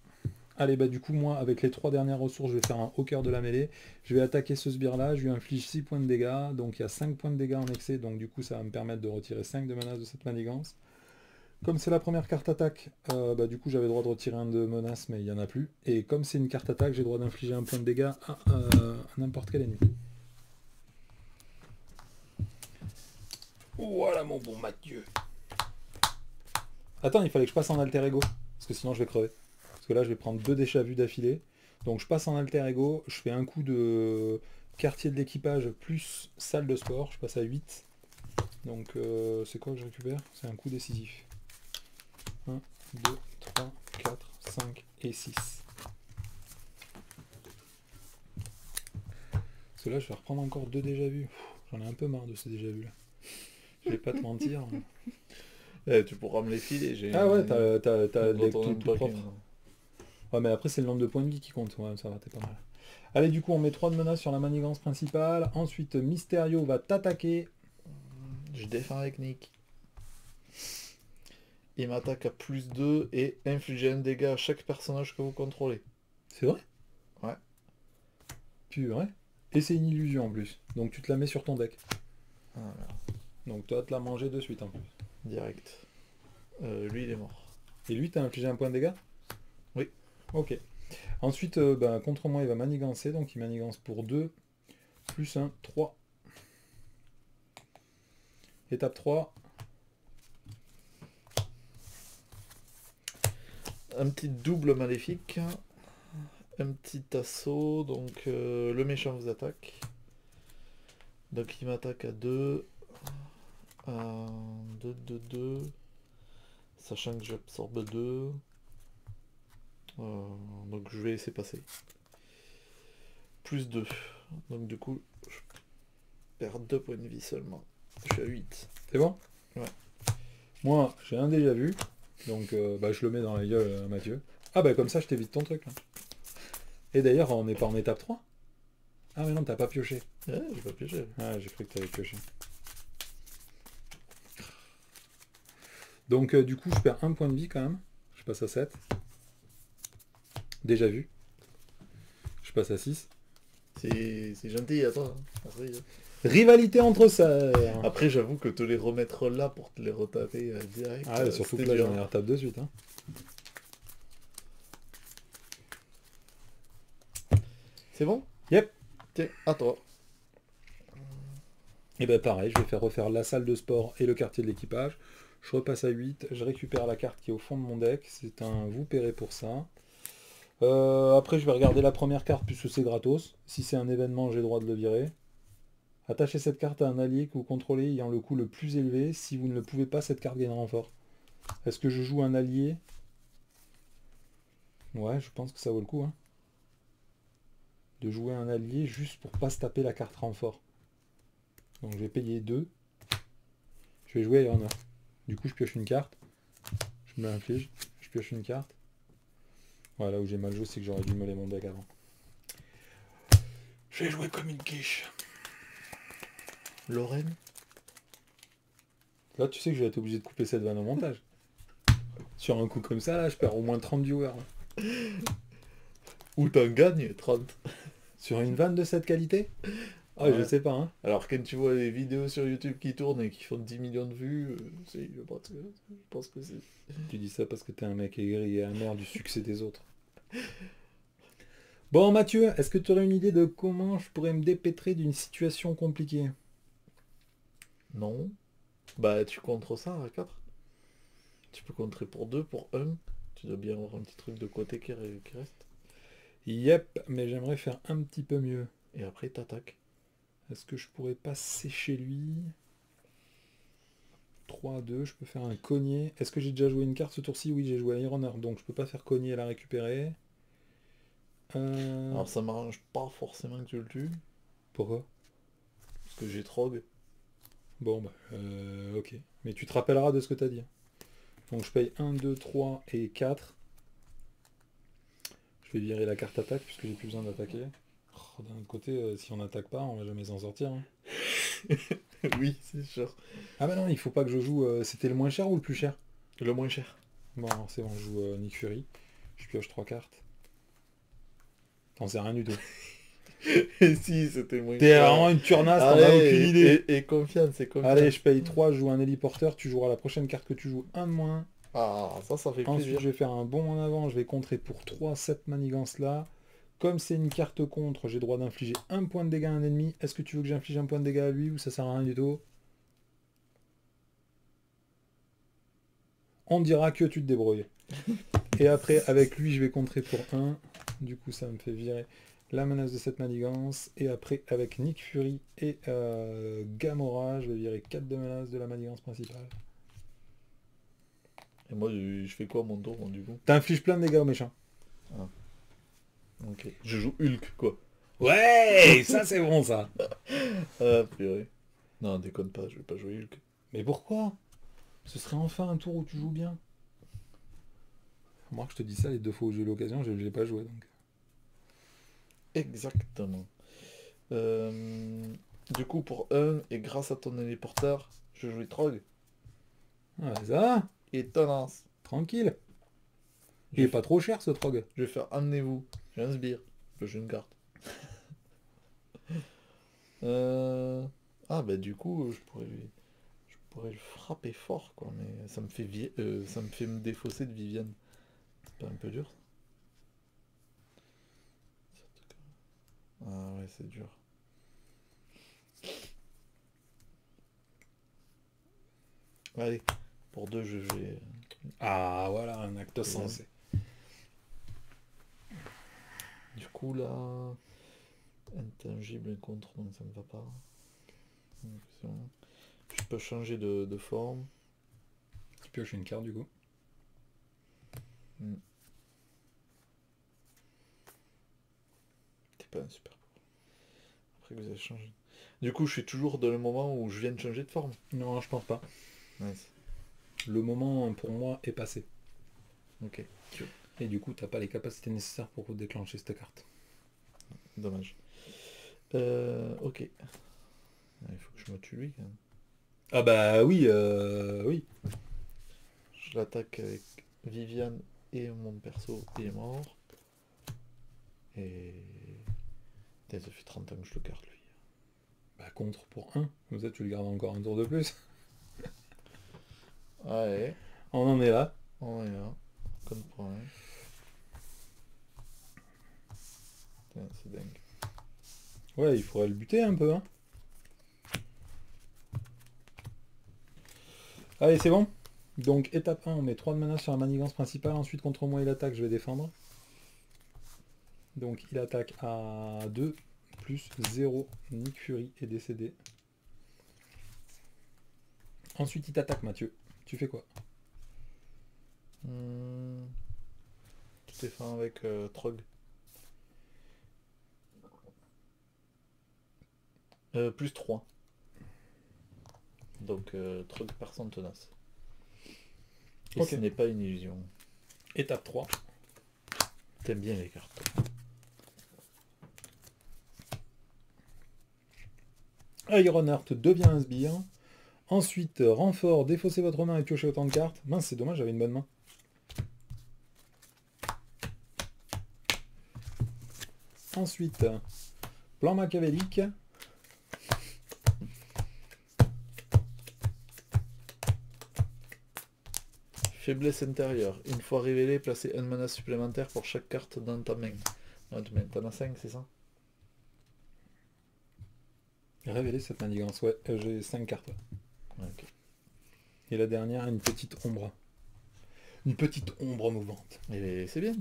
Allez, bah du coup, moi, avec les 3 dernières ressources, je vais faire un au cœur de la mêlée. Je vais attaquer ce sbire-là, je lui inflige 6 points de dégâts. Donc il y a 5 points de dégâts en excès, donc du coup, ça va me permettre de retirer 5 de menaces de cette manigance. Comme c'est la première carte attaque, bah du coup, j'avais le droit de retirer un de menace, mais il n'y en a plus. Et comme c'est une carte attaque, j'ai le droit d'infliger un point de dégâts à n'importe quel ennemi. Voilà mon bon Mathieu. Attends, il fallait que je passe en alter ego, parce que sinon je vais crever. Parce que là je vais prendre 2 déjà vus d'affilée. Donc je passe en alter ego, je fais un coup de quartier de l'équipage plus salle de sport, je passe à 8. Donc c'est quoi que je récupère? C'est un coup décisif. 1, 2, 3, 4, 5 et 6. Parce que là je vais reprendre encore 2 déjà vus. J'en ai un peu marre de ces déjà vus là. Je vais pas te mentir. Tu pourras me les filer. Ah ouais, t'as les tout propres. Ouais, mais après c'est le nombre de points de vie qui compte. Ouais, ça va, t'es pas mal. Allez, du coup, on met 3 de menaces sur la manigance principale. Ensuite, Mysterio va t'attaquer. Je défends avec Nick. Il m'attaque à plus 2 et infliger un dégât à chaque personnage que vous contrôlez. C'est vrai? Ouais. Purée. Et c'est une illusion en plus. Donc tu te la mets sur ton deck. Ah, merde. Donc toi, te la manger de suite en plus. Direct. Lui, il est mort. Et lui, t'as infligé un point de dégâts? Oui. Ok. Ensuite, contre moi, il va manigancer. Donc il manigance pour 2. Plus 1, 3. Étape 3. Un petit double maléfique. Un petit assaut. Donc le méchant vous attaque. Donc il m'attaque à 2. 2, 2, 2. Sachant que j'absorbe 2. Donc je vais laisser passer. Plus 2. Donc du coup, je perds 2 points de vie seulement. Je suis à 8. C'est bon? Ouais. Moi, j'ai un déjà vu. Donc je le mets dans la gueule à Mathieu. Ah bah comme ça, je t'évite ton truc. Là. Et d'ailleurs, on n'est pas en étape 3. Ah mais non, t'as pas pioché. Ouais, j'ai pas pioché. Ah, j'ai cru que t'avais pioché. Donc du coup, je perds un point de vie quand même. Je passe à 7. Déjà vu. Je passe à 6. C'est gentil à toi. Rivalité entre sœurs. Après, j'avoue que te les remettre là pour te les retaper direct. Ah, surtout que là, j'en ai retape de suite. Hein. C'est bon? Yep. Tiens, à toi. Et ben pareil, je vais faire refaire la salle de sport et le quartier de l'équipage. Je repasse à 8, je récupère la carte qui est au fond de mon deck. C'est un vous paierez pour ça. Après, je vais regarder la première carte puisque c'est gratos. Si c'est un événement, j'ai le droit de le virer. Attachez cette carte à un allié que vous contrôlez ayant le coût le plus élevé. Si vous ne le pouvez pas, cette carte gagne un renfort. Est-ce que je joue un allié? Ouais, je pense que ça vaut le coup. Hein. De jouer un allié juste pour pas se taper la carte renfort. Donc je vais payer 2. Je vais jouer Ironheart. Du coup, je pioche une carte. Je me l'inflige. Je pioche une carte. Voilà, où j'ai mal joué, c'est que j'aurais dû mêler mon deck avant. Je vais jouer comme une quiche. Lorraine. Là, tu sais que je vais être obligé de couper cette vanne au montage. Sur un coup comme ça, là, je perds au moins 30 viewers. Ou t'en gagnes 30. Sur une vanne de cette qualité? Ah, ouais. Je sais pas, hein. Alors, quand tu vois les vidéos sur YouTube qui tournent et qui font 10 millions de vues, je pense que c'est... Tu dis ça parce que t'es un mec aigri et amer du succès des autres. Bon, Mathieu, est-ce que tu aurais une idée de comment je pourrais me dépêtrer d'une situation compliquée? Non. Bah, tu contres ça à 4. Tu peux contrer pour 2, pour 1. Tu dois bien avoir un petit truc de côté qui reste. Yep, mais j'aimerais faire un petit peu mieux. Et après, t'attaques. Est-ce que je pourrais pas sécher lui? 3, 2, je peux faire un cogner. Est-ce que j'ai déjà joué une carte ce tour-ci? Oui, j'ai joué à Ironheart, donc je peux pas faire cogner et la récupérer. Alors ça m'arrange pas forcément que tu le tues. Pourquoi? Parce que j'ai Trog. Bon, bah, ok. Mais tu te rappelleras de ce que t'as dit. Donc je paye 1, 2, 3 et 4. Je vais virer la carte attaque puisque j'ai plus besoin d'attaquer. Oh, d'un autre côté, si on n'attaque pas, on va jamais s'en sortir. Hein. Oui, c'est sûr. Ah bah non, il faut pas que je joue... C'était le moins cher ou le plus cher? Le moins cher. Bon, alors c'est bon, je joue Nick Fury. Je pioche 3 cartes. T'en sais rien du tout. Et si, c'était moins T'es vraiment une turnasse, t'en as aucune idée. Et confiance, c'est confiance. Allez, je paye 3, je joue un héliporteur, tu joueras la prochaine carte que tu joues, un de moins. Ah, ça fait plaisir. Ensuite, je vais faire un bond en avant, je vais contrer pour 3 cette manigance là. Comme c'est une carte contre, j'ai droit d'infliger un point de dégâts à un ennemi. Est-ce que tu veux que j'inflige un point de dégâts à lui ou ça sert à rien du tout? On dira que tu te débrouilles. Et après, avec lui, je vais contrer pour 1. Du coup, ça me fait virer la menace de cette manigance. Et après, avec Nick Fury et Gamora, je vais virer 4 de menace de la manigance principale. Et moi, je fais quoi mon tour, du coup? T'infliges plein de dégâts aux méchants. Ah. Ok. Je joue Hulk, quoi. Ouais, ça c'est bon ça. Ah, purée. Non, déconne pas, je vais pas jouer Hulk. Mais pourquoi? Ce serait enfin un tour où tu joues bien. Moi, je te dis ça, les 2 fois où j'ai eu l'occasion, je ne l'ai pas joué donc. Exactement. Du coup, pour 1, et grâce à ton téléporteur, je joue Trog. Ah, ça va. Et Thanos. Tranquille. Il est pas trop cher ce Trog. Je vais faire amenez-vous. J'ai un sbire. Je joue une carte. Ah bah du coup je pourrais le frapper fort quoi, mais ça me fait me défausser de Viviane. C'est pas un peu dur? Ah ouais, c'est dur. Allez, pour 2 je vais... Ah voilà, un acte sensé. Du coup là... Intangible contre, donc ça me va pas. Je peux changer de forme. Tu pioches une carte du coup. T'es pas un super pouvoir. Après que vous avez changé. Du coup je suis toujours dans le moment où je viens de changer de forme. Non, je pense pas. Nice. Le moment pour moi est passé. Ok. Et du coup, t'as pas les capacités nécessaires pour déclencher cette carte. Dommage. Ok. Il faut que je me tue lui quand même. Ah bah oui, oui. Je l'attaque avec Viviane et mon perso il est mort. Et... Putain, ça fait 30 ans que je le garde lui. Bah contre pour 1, comme ça tu le gardes encore un tour de plus. Ouais, On en est là. on est là. Comme point. Putain, c'est dingue. Ouais, il faudrait le buter un peu, hein. Allez, c'est bon. Donc étape 1, on met 3 de mana sur la manigance principale. Ensuite, contre moi, il attaque, je vais défendre. Donc il attaque à 2, plus 0. Nick Fury est décédé. Ensuite, il t'attaque, Mathieu. Tu fais quoi? Tu t'es fait avec Trog. Plus 3. Donc Trog personne tenace. Et Ok. ce n'est pas une illusion. Étape 3. T'aimes bien les cartes. Ironheart devient un sbire. Ensuite, renfort, défaussez votre main et piochez autant de cartes. Mince, c'est dommage, j'avais une bonne main. Ensuite, plan machiavélique. Faiblesse intérieure. Une fois révélé, placez un mana supplémentaire pour chaque carte dans ta main. T'en as 5, c'est ça? Révéler cette manigance, ouais, j'ai 5 cartes. Ok. Et la dernière, une petite ombre. Une petite ombre mouvante. Et c'est bien,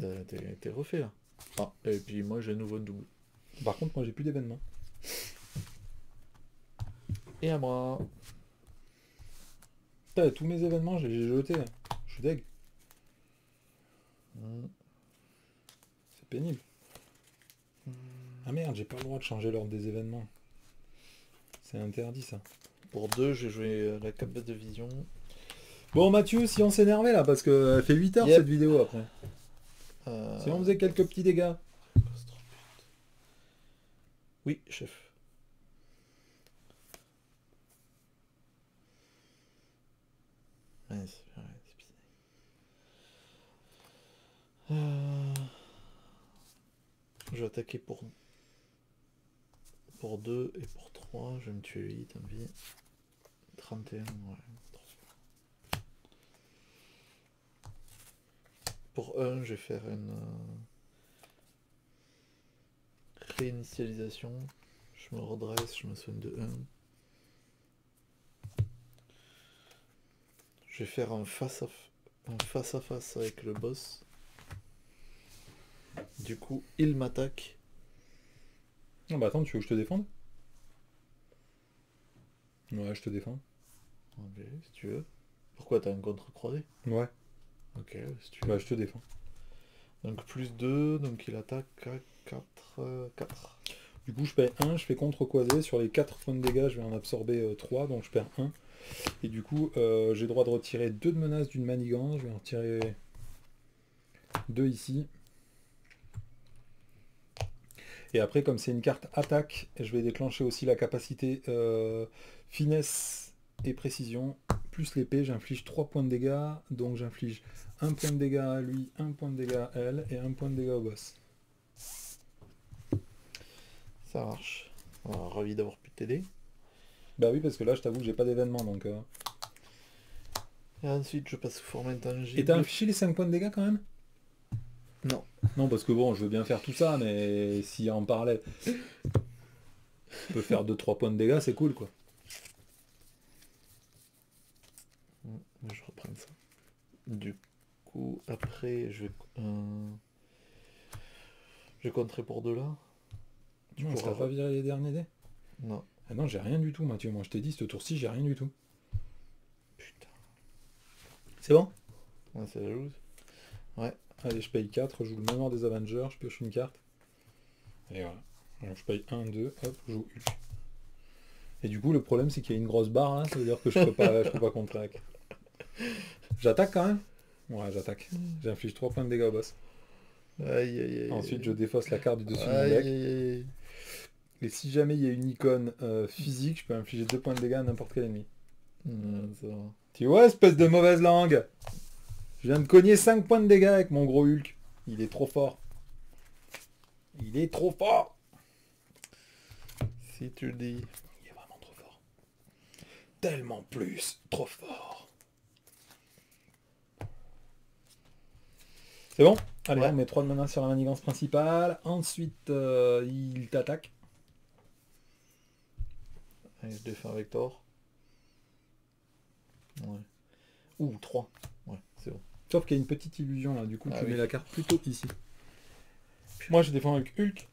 t'es refait là. Ah, et puis moi j'ai un nouveau double. Par contre, moi j'ai plus d'événements. Et à moi. Putain, tous mes événements, je les ai jetés. Je suis deg. C'est pénible. Ah merde, j'ai pas le droit de changer l'ordre des événements. C'est interdit ça. Pour 2, j'ai joué la cape de vision. Bon Mathieu, si on s'énervait là, parce que elle fait 8 heures Yep. cette vidéo après. Si on faisait quelques petits dégâts. Oui, chef. Ouais, c'est bizarre. Je vais attaquer pour 2 et pour 3. Je vais me tuer lui, tant pis. 31, ouais. Pour 1, je vais faire une réinitialisation. Je me redresse, je me soigne de 1. Je vais faire un face à face avec le boss. Du coup, il m'attaque. Non bah attends, tu veux que je te défende? Ouais, je te défends. Ok, si tu veux. Pourquoi t'as un contre-croisé? Ouais. Ok, si tu veux. Bah je te défends. Donc plus 2, donc il attaque à 4. Du coup je paye 1, je fais contre-croisé. Sur les 4 points de dégâts, je vais en absorber 3, donc je perds 1. Et du coup, j'ai le droit de retirer 2 de menaces d'une manigance. Je vais en retirer 2 ici. Et après, comme c'est une carte attaque, je vais déclencher aussi la capacité finesse et précision. Plus l'épée, j'inflige 3 points de dégâts. Donc j'inflige 1 point de dégâts à lui, 1 point de dégâts à elle et 1 point de dégâts au boss. Ça marche. Alors, ravi d'avoir pu t'aider. Bah oui, parce que là, je t'avoue que j'ai pas d'événement. Donc, Et ensuite, je passe sous forme intangible. Et t'as infligé les 5 points de dégâts quand même? Non. Non, parce que bon, je veux bien faire tout ça, mais si en parlait, je peux faire 2-3 points de dégâts, c'est cool quoi. Je reprends ça. Du coup, après, je vais contrer pour 2 là. Non, ça va pas virer les derniers dés? Non. Ah non, j'ai rien du tout, Mathieu. Moi, je t'ai dit, ce tour-ci, j'ai rien du tout. Putain. C'est bon? Ouais, c'est la loose. Ouais. Allez, je paye 4, je joue le mémoire des Avengers, je pioche une carte. Et voilà. Alors, je paye 1, 2, hop, je joue Hulk. Et du coup, le problème, c'est qu'il y a une grosse barre là, ça veut dire que je peux pas contrer avec. J'attaque quand même? Ouais, j'attaque. J'inflige 3 points de dégâts au boss. Aïe, aïe, aïe. Ensuite, je défausse la carte du dessus de mon Aïe, deck. aïe, aïe. Et si jamais il y a une icône physique, je peux infliger 2 points de dégâts à n'importe quel ennemi. Ça va. Tu vois, espèce de mauvaise langue! Je viens de cogner 5 points de dégâts avec mon gros Hulk. Il est trop fort. Il est trop fort. Si tu le dis. Il est vraiment trop fort. Tellement plus. Trop fort. C'est bon? Allez, Ouais. on met 3 de menace sur la manigance principale. Ensuite, il t'attaque. Allez, je défends avec Thor. Ouais. Ouh, 3. Ouais, c'est bon. Sauf qu'il y a une petite illusion là. Du coup, Ah tu oui. mets la carte plutôt ici. Moi, je défends avec Hulk.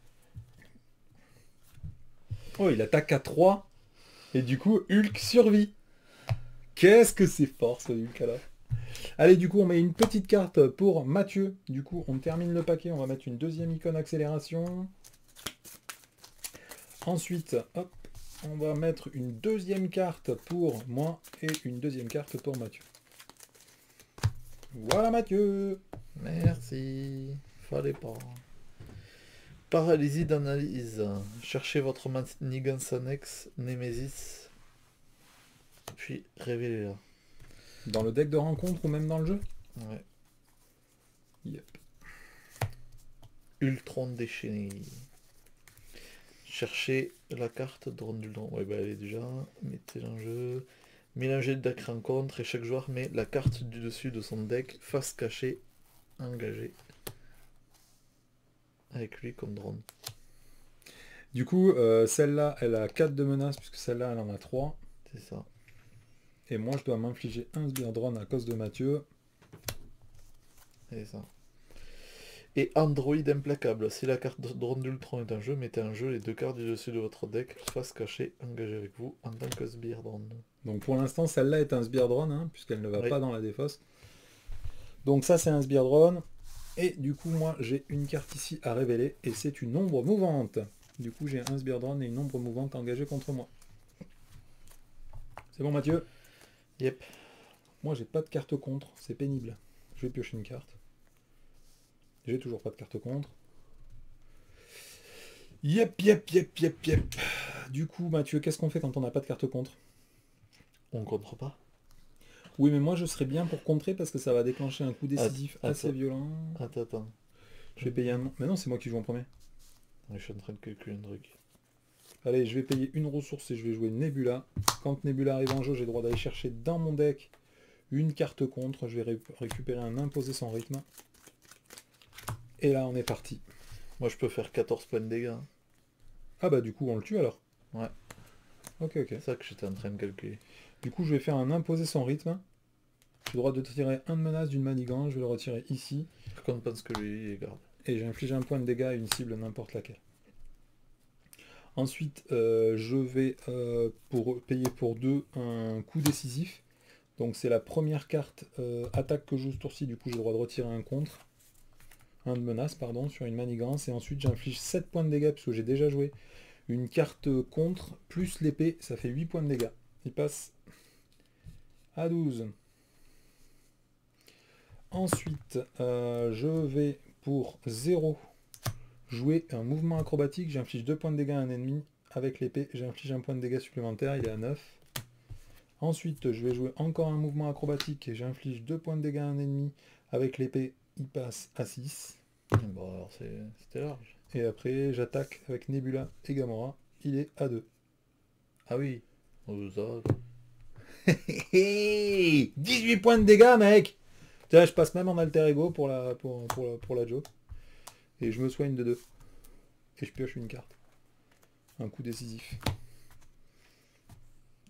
Oh, il attaque à 3. Et du coup, Hulk survit. Qu'est-ce que c'est fort ce Hulk alors. Allez, du coup, on met une petite carte pour Mathieu. Du coup, on termine le paquet. On va mettre une deuxième icône accélération. Ensuite, hop, on va mettre une deuxième carte pour moi et une deuxième carte pour Mathieu. Voilà Mathieu. Merci. Fallait pas. Paralysie d'analyse. Cherchez votre manigance annexe, Némésis. Puis révélez-la. Dans le deck de rencontre ou même dans le jeu? Ouais. Yep. Ultron déchaîné. Cherchez la carte drone d'Ultron. Ouais, bah elle est déjà. Mettez-la en jeu. Mélangez le deck rencontre et chaque joueur met la carte du dessus de son deck face cachée engagée. Avec lui comme drone. Du coup, celle-là, elle a 4 de menace, puisque celle-là, elle en a 3. C'est ça. Et moi, je dois m'infliger un sbire drone à cause de Mathieu. C'est ça. Et Android implacable. Si la carte drone d'Ultron est en jeu, mettez en jeu les 2 cartes du dessus de votre deck, face cachée, engagée avec vous, en tant que sbire drone. Donc pour l'instant, celle-là est un sbire drone, hein, puisqu'elle ne va Oui. pas dans la défausse. Donc ça, c'est un sbire drone. Et du coup, moi, j'ai une carte ici à révéler, et c'est une ombre mouvante. Du coup, j'ai un sbire drone et une ombre mouvante engagée contre moi. C'est bon, Mathieu? Yep. Moi, j'ai pas de carte contre, c'est pénible. Je vais piocher une carte. J'ai toujours pas de carte contre. Yep. Du coup, Mathieu, qu'est-ce qu'on fait quand on n'a pas de carte contre? On contre pas. Oui, mais moi, je serais bien pour contrer parce que ça va déclencher un coup décisif assez violent. Attends. Je vais payer un... Mais non, c'est moi qui joue en premier. Je suis en train de calculer un truc. Allez, je vais payer une ressource et je vais jouer Nebula. Quand Nebula arrive en jeu, j'ai le droit d'aller chercher dans mon deck une carte contre. Je vais récupérer un imposer sans rythme. Et là, on est parti. Moi, je peux faire 14 points de dégâts. Ah bah du coup, on le tue alors. Ouais. Ok. C'est ça que j'étais en train de calculer. Du coup, je vais faire un imposer sans rythme. J'ai le droit de tirer un de menace d'une manigance. Je vais le retirer ici. Par contre, pense que lui, il garde. Et j'inflige un point de dégâts à une cible n'importe laquelle. Ensuite, je vais payer pour 2 un coup décisif. Donc c'est la première carte attaque que je joue ce tour-ci. Du coup, j'ai le droit de retirer un contre. Un de menace, pardon, sur une manigance. Et ensuite, j'inflige 7 points de dégâts, puisque j'ai déjà joué une carte contre, plus l'épée, ça fait 8 points de dégâts. Il passe à 12. Ensuite, je vais pour 0 jouer un mouvement acrobatique. J'inflige 2 points de dégâts à un ennemi. Avec l'épée, j'inflige un point de dégâts supplémentaire, il est à 9. Ensuite, je vais jouer encore un mouvement acrobatique et j'inflige 2 points de dégâts à un ennemi. Avec l'épée, il passe à 6. Bon, alors c'était large. Et après, j'attaque avec Nebula et Gamora. Il est à 2. Ah oui. Ça... 18 points de dégâts, mec. Tiens, je passe même en alter ego pour la joke. Et je me soigne de 2. Et je pioche une carte. Un coup décisif.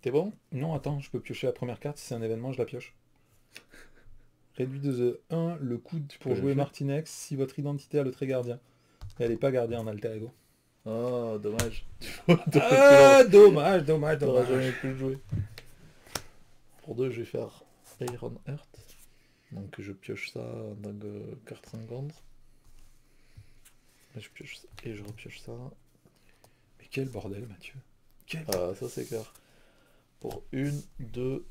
T'es bon? Non, attends, je peux piocher la première carte. Si c'est un événement, je la pioche. Réduit de 1 le coût pour jouer Martinex si votre identité a le trait gardien. Et elle n'est pas gardée en alter ego. Oh, dommage. Dommage. T'auras jamais pu le jouer. Pour 2, je vais faire Iron Heart. Donc je pioche ça dans carte rencontre. Et je pioche ça, et je repioche ça. Mais quel bordel, Mathieu. Ah, ça c'est clair. Pour 1, 2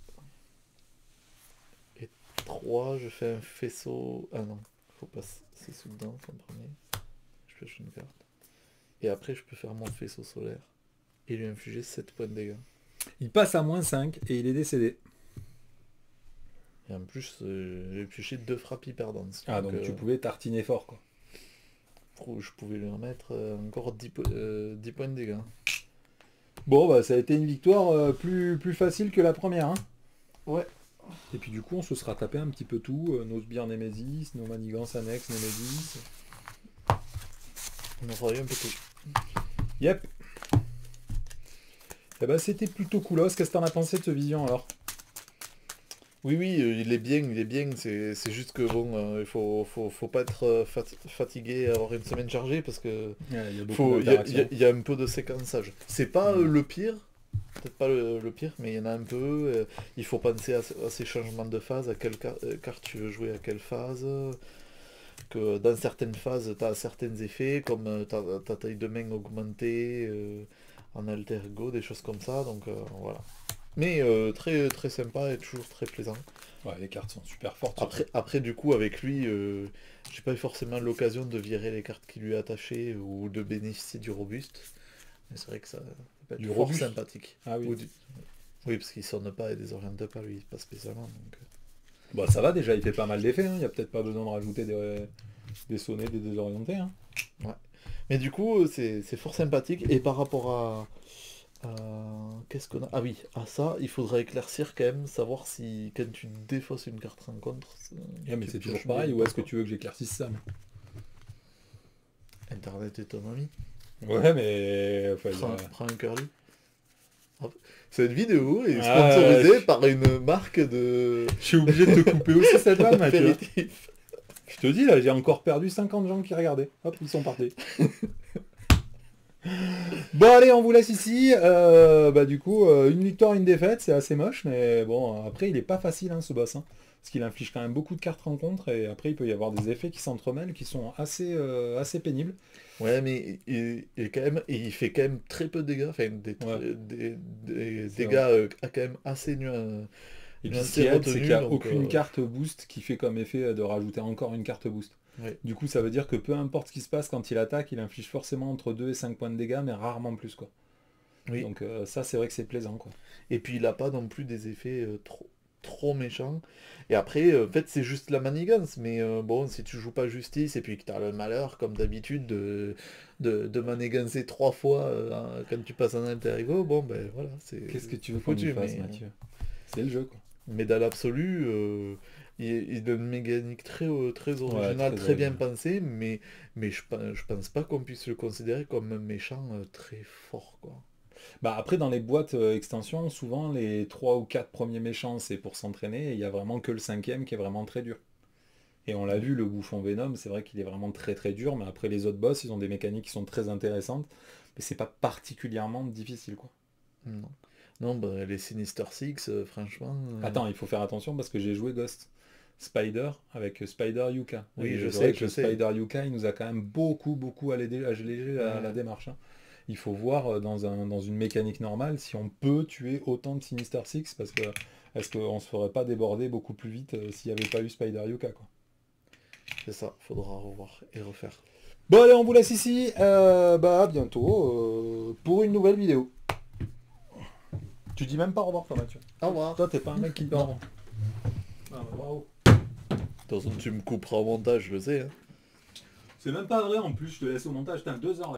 et 3, je fais un faisceau. Ah non, faut passer sous dedans en premier. Je pioche une carte. Et après, je peux faire mon faisceau solaire et lui infliger 7 points de dégâts. Il passe à -5 et il est décédé. Et en plus, j'ai pioché 2 frappes hyper denses. Ah, donc tu pouvais tartiner fort, quoi. Je pouvais lui remettre encore 10 points de dégâts. Bon, bah ça a été une victoire plus facile que la première, hein. Ouais. Et puis du coup, on se sera tapé un petit peu tout, nos sbires Nemesis, nos manigances annexes Nemesis. On aura eu un peu tout. Yep. Eh ben, c'était plutôt coolos. Qu'est-ce que t'en as pensé de ce vision, alors? Oui, il est bien, c'est juste que bon, il faut pas être fatigué, avoir une semaine chargée, parce que il y a un peu de séquençage. C'est pas le pire, peut-être pas le pire, mais il y en a un peu. Il faut penser à ces changements de phase, à quelle carte tu veux jouer à quelle phase. Que dans certaines phases, tu as certains effets, comme ta taille de main augmentée, en alter ego, des choses comme ça, donc voilà. Mais très, très sympa et toujours très plaisant. Ouais, les cartes sont super fortes. Après du coup, avec lui, j'ai pas eu forcément l'occasion de virer les cartes qui lui attachaient ou de bénéficier du robuste. Mais c'est vrai que ça peut être du fort robuste sympathique. Ah oui. Oui, parce qu'il sonne pas et désoriente pas, lui, pas spécialement. Donc... Bah ça va déjà, il fait pas mal d'effets, hein. Il y a peut-être pas besoin de rajouter des sonnets, des désorientés. Hein. Ouais. Mais du coup, c'est fort sympathique. Et par rapport à... qu'est-ce qu'on a? Ah oui, à ça, il faudrait éclaircir quand même, savoir si quand tu défausses une carte rencontre... mais c'est toujours pareil, ou est-ce que tu veux que j'éclaircisse ça? Internet est ton ami. Ouais, mais... Prends un curly. Cette vidéo est sponsorisée par une marque de... Je suis obligé de te couper aussi cette vanne, Mathieu. Je te dis, là, j'ai encore perdu 50 gens qui regardaient. Hop, ils sont partis. Bon, allez, on vous laisse ici. Du coup, une victoire, une défaite, c'est assez moche, mais bon, après, il est pas facile, hein, ce boss. Hein, parce qu'il inflige quand même beaucoup de cartes rencontres, et après, il peut y avoir des effets qui s'entremêlent, qui sont assez pénibles. Ouais, mais il fait quand même très peu de dégâts, enfin des dégâts quand même assez nuls. Et puis ce qui est, c'est qu'il n'y a aucune carte boost qui fait comme effet de rajouter encore une carte boost. Ouais. Du coup, ça veut dire que peu importe ce qui se passe quand il attaque, il inflige forcément entre 2 et 5 points de dégâts, mais rarement plus, quoi. Oui. Donc ça, c'est vrai que c'est plaisant, quoi. Et puis il n'a pas non plus des effets trop méchants. Et après, en fait, c'est juste la manigance. Mais bon, si tu joues pas justice et puis que tu as le malheur, comme d'habitude, de manigancer 3 fois quand tu passes en alter ego, bon, ben voilà. Qu'est-ce que tu veux qu'on y fasse, Mathieu? C'est le jeu, quoi. Mais dans l'absolu, il a une mécanique très originale, très bien pensée, mais je pense pas qu'on puisse le considérer comme un méchant très fort, quoi. Bah après, dans les boîtes extensions, souvent les 3 ou 4 premiers méchants, c'est pour s'entraîner, et il y a vraiment que le 5e qui est vraiment très dur. Et on l'a vu, le bouffon Venom, c'est vrai qu'il est vraiment très très dur, mais après les autres boss, ils ont des mécaniques qui sont très intéressantes, mais c'est pas particulièrement difficile, quoi. Non. Non, bah, les Sinister Six, franchement... Attends, il faut faire attention parce que j'ai joué Ghost Spider avec Spider Yuka. Oui, je sais que Spider Yuka, il nous a quand même beaucoup allégé la démarche. Hein. Il faut voir dans une mécanique normale si on peut tuer autant de Sinister Six, parce que est-ce qu'on se ferait pas déborder beaucoup plus vite s'il n'y avait pas eu Spider Yuka, quoi. C'est ça, faudra revoir et refaire. Bon allez, on vous laisse ici. À bientôt pour une nouvelle vidéo. Tu dis même pas au revoir, toi, Mathieu. Au revoir. Toi, t'es pas un mec qui dort. Bravo. De toute façon, tu me couperas au montage, je le sais. Hein. C'est même pas vrai, en plus, je te laisse au montage. T'as 2 heures là.